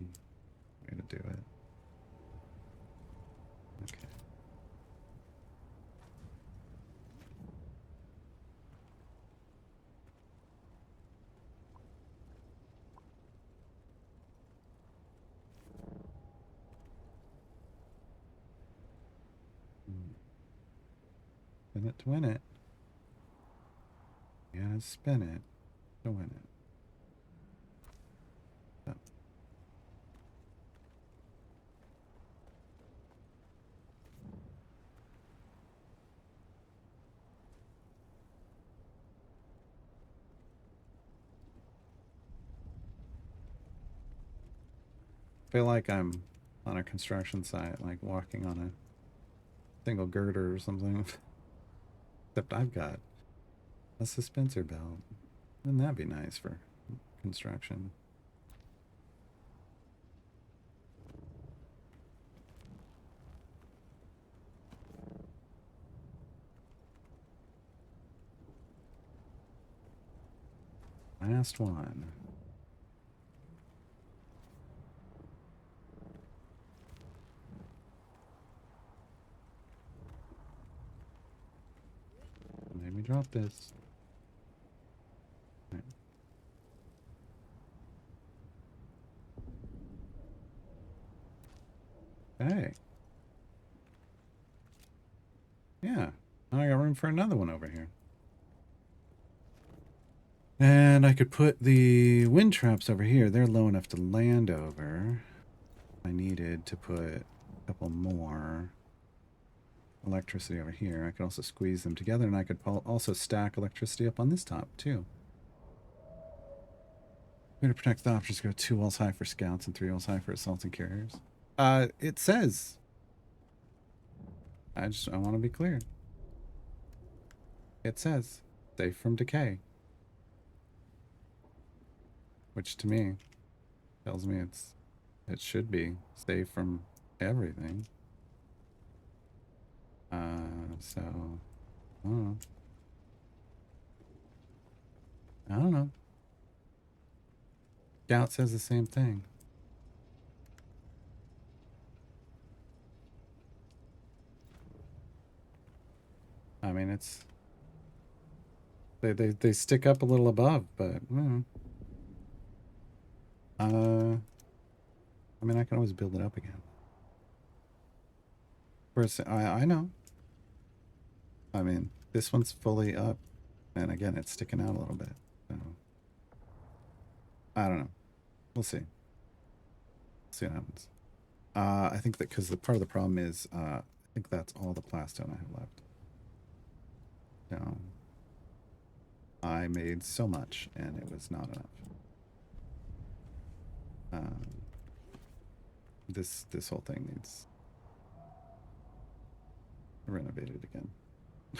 way to do it. Okay. Spin it to win it. You gotta spin it to win it. So. I feel like I'm on a construction site, like walking on a single girder or something. Except I've got a suspensor belt. Wouldn't that be nice for construction? Last one. Made me drop this. Right. Hey. Yeah. Now I got room for another one over here. And I could put the wind traps over here. They're low enough to land over. I needed to put a couple more electricity over here. I could also squeeze them together, and I could also stack electricity up on this top, too. Way to protect the options, go 2 walls high for scouts and 3 walls high for assaulting carriers. It says. I want to be clear. It says, safe from decay. Which to me tells me it should be safe from everything. So, I don't know. I don't know. Scout says the same thing. I mean, it's they stick up a little above, but I mean, I can always build it up again. Of course, I know. I mean, this one's fully up, and again, it's sticking out a little bit. So I don't know. We'll see. See what happens. I think that because the part of the problem is, I think that's all the plastone I have left. So I made so much, and it was not enough. This whole thing needs renovated again.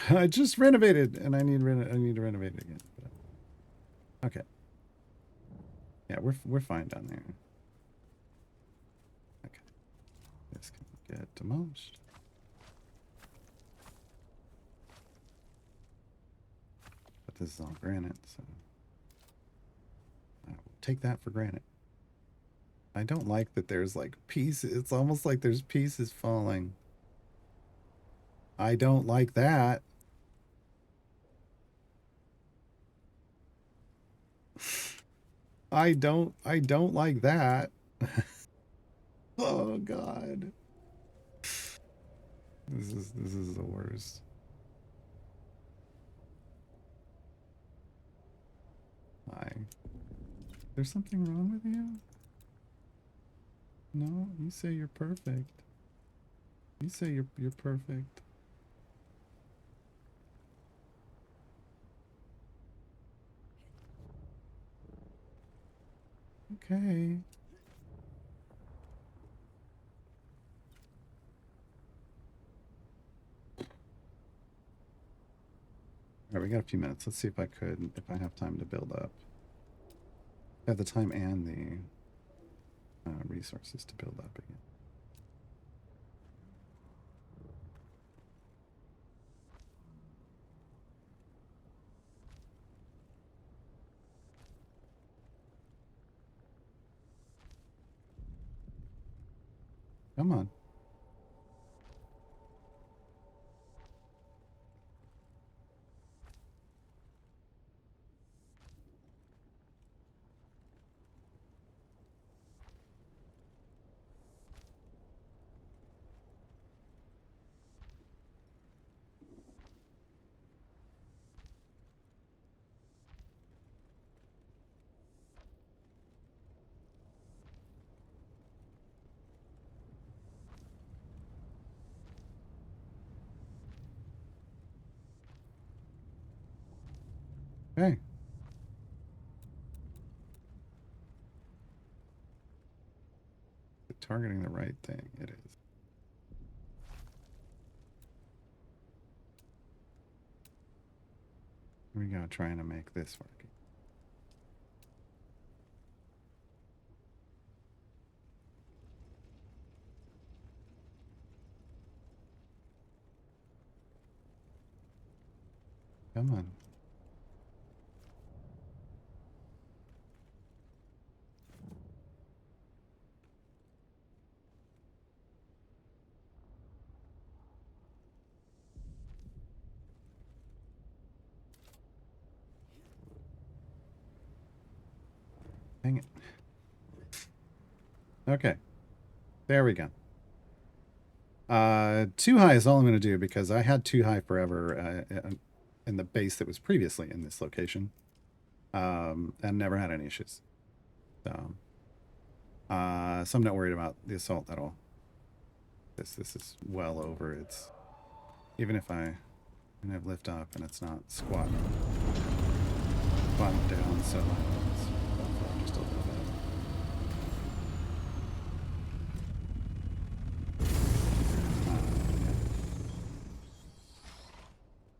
I just renovated, and I need to renovate it again. But, okay. Yeah, we're fine down there. Okay. This can get demolished. But this is all granite, so I will take that for granted. I don't like that there's like pieces. It's almost like there's pieces falling. I don't like that. I don't like that. Oh God. This is the worst. Hi. There's something wrong with you? No, you say you're perfect. You say you're perfect. Okay. All right, we got a few minutes. Let's see if I have time to build up. I have the time and the resources to build up again. Come on. Okay. Targeting the right thing. It is. Here we go, trying to make this work. Come on. Dang it. Okay. There we go. 2 high is all I'm going to do because I had 2 high forever in the base that was previously in this location. And never had any issues. So I'm not worried about the assault at all. This is well over its. Even if I have lift up and it's not squatting down, so it's just a little bit.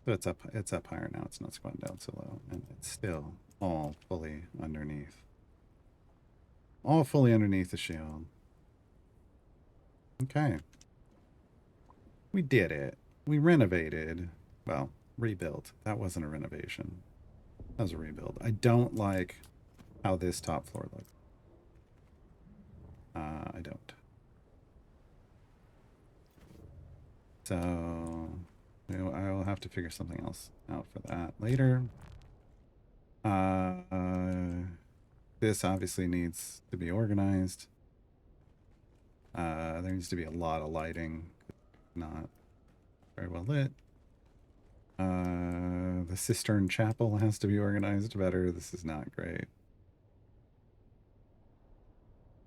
So it's up higher now. It's not squatting down so low, and it's still all fully underneath. All fully underneath the shield. Okay. We did it. We renovated. Well, rebuilt. That wasn't a renovation. That was a rebuild. I don't like how this top floor looks. I don't. So I will have to figure something else out for that later. This obviously needs to be organized. There needs to be a lot of lighting. Not very well lit. The cistern chapel has to be organized better. This is not great.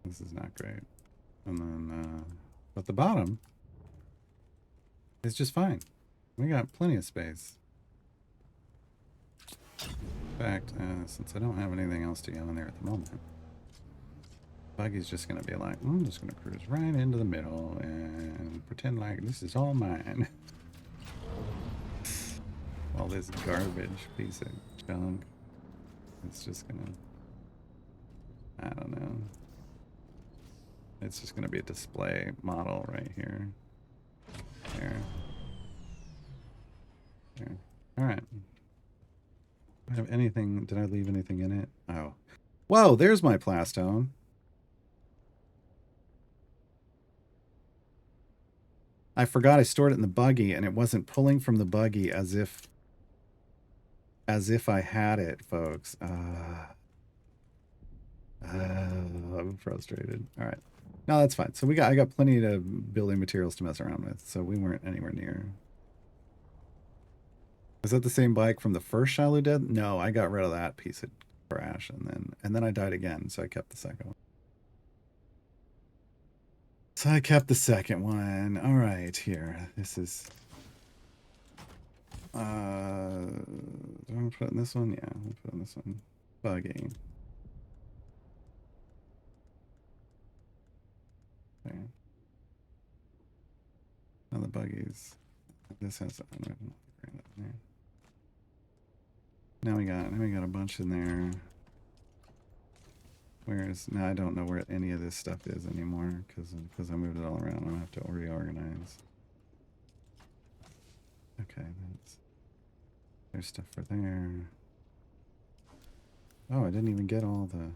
This is not great. And then, but the bottom is just fine. We got plenty of space. In fact, since I don't have anything else to go in there at the moment, Buggy's just going to be like, I'm just going to cruise right into the middle and pretend like this is all mine. All this garbage piece of junk. It's just going to, I don't know. It's just going to be a display model right here. There. There. All right. Do I have anything? Did I leave anything in it? Oh. Whoa, there's my plastone. I forgot I stored it in the buggy and it wasn't pulling from the buggy as if I had it, folks. I'm frustrated. All right. No, that's fine. So I got plenty of building materials to mess around with, so we weren't anywhere near. Is that the same bike from the first Shiloh Dead? No, I got rid of that piece of trash and then I died again, so I kept the second one. So I kept the second one. All right, here. This is do I want to put it in this one? Yeah, I'll put it in this one. Buggy. Okay. Now the buggies. This has now we got a bunch in there. Whereas now I don't know where any of this stuff is anymore because I moved it all around. I'm gonna have to reorganize. Okay, there's stuff for there. Oh, I didn't even get all the.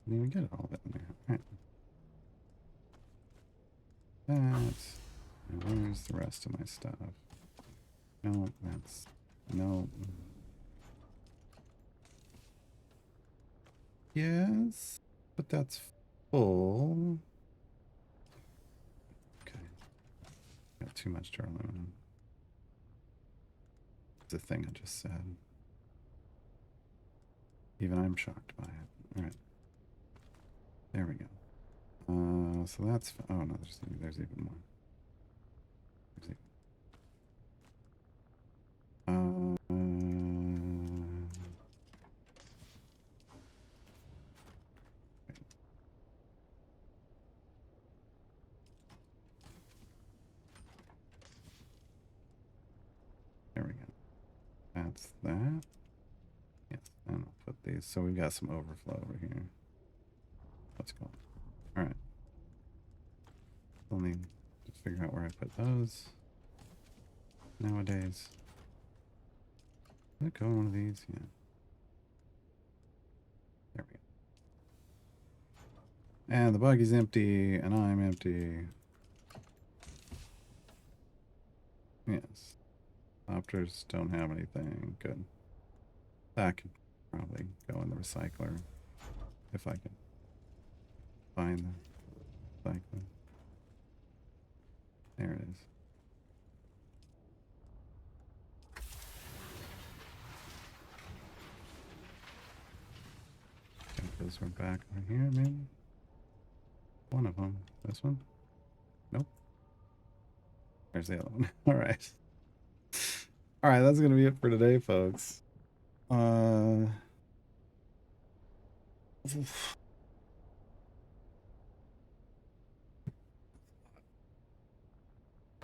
Didn't even get all of it in there. All right. That. And where's the rest of my stuff? No, that's no. Yes, but that's full. Okay. Got too much to aluminum. The thing I just said. Even I'm shocked by it. All right. There we go. So that's. Oh no, there's even more. There we go. That's that. Yes, and I'll put these. So we've got some overflow over here. Let's go. All right. We'll need to figure out where I put those. Nowadays. Did it go in one of these? Yeah. There we go. And the buggy's empty, and I'm empty. Yes. Opters don't have anything. Good. That could probably go in the recycler. If I can find the recycler. There it is. I think those are back right here, maybe? One of them. This one? Nope. There's the other one. All right. All right, that's going to be it for today, folks. I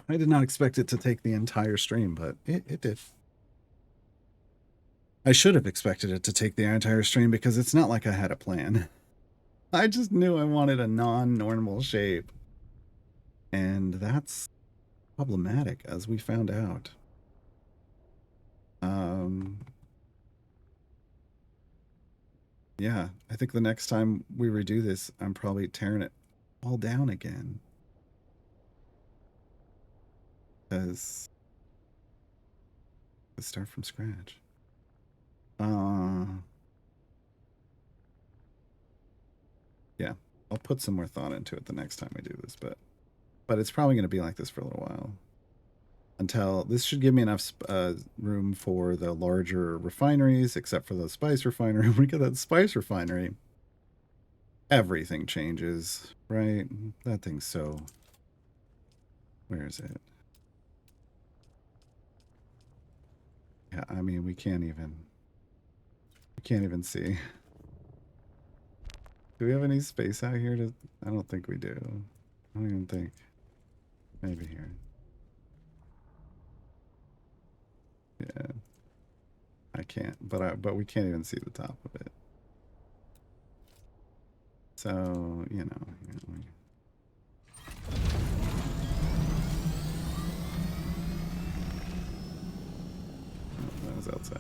did not expect it to take the entire stream, but it did. I should have expected it to take the entire stream because it's not like I had a plan. I just knew I wanted a non-normal shape. And that's problematic, as we found out. Yeah, I think the next time we redo this, I'm probably tearing it all down again. Because let's start from scratch. Yeah, I'll put some more thought into it the next time we do this, but it's probably going to be like this for a little while. Until this should give me enough room for the larger refineries, except for the spice refinery. When we get that spice refinery, everything changes, right? That thing's so... Where is it? Yeah, I mean, we can't even see. Do we have any space out here to... I don't think we do. I don't even think. Maybe here. Yeah. I can't, but we can't even see the top of it. So, you know that was outside.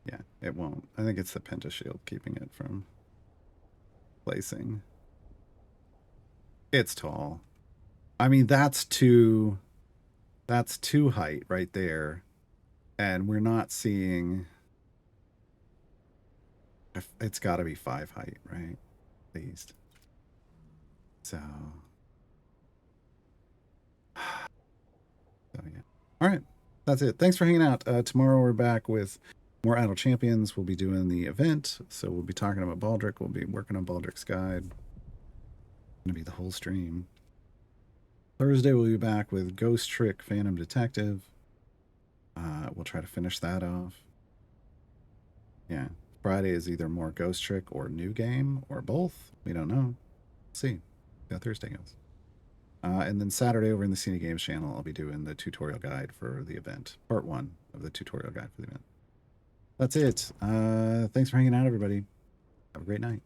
Yeah, it won't. I think it's the pentashield keeping it from placing. It's tall. I mean, that's two height right there. And we're not seeing... It's got to be 5 height, right? At least. So yeah. All right. That's it. Thanks for hanging out. Tomorrow we're back with more Idle Champions. We'll be doing the event. So we'll be talking about Baldric. We'll be working on Baldric's guide. Gonna be the whole stream. Thursday we'll be back with Ghost Trick Phantom Detective. We'll try to finish that off. Yeah. Friday is either more Ghost Trick or new game or both. We don't know. Let's see how Thursday goes. And then Saturday over in the Cine Games channel, I'll be doing the tutorial guide for the event. Part 1 of the tutorial guide for the event. That's it. Thanks for hanging out, everybody. Have a great night.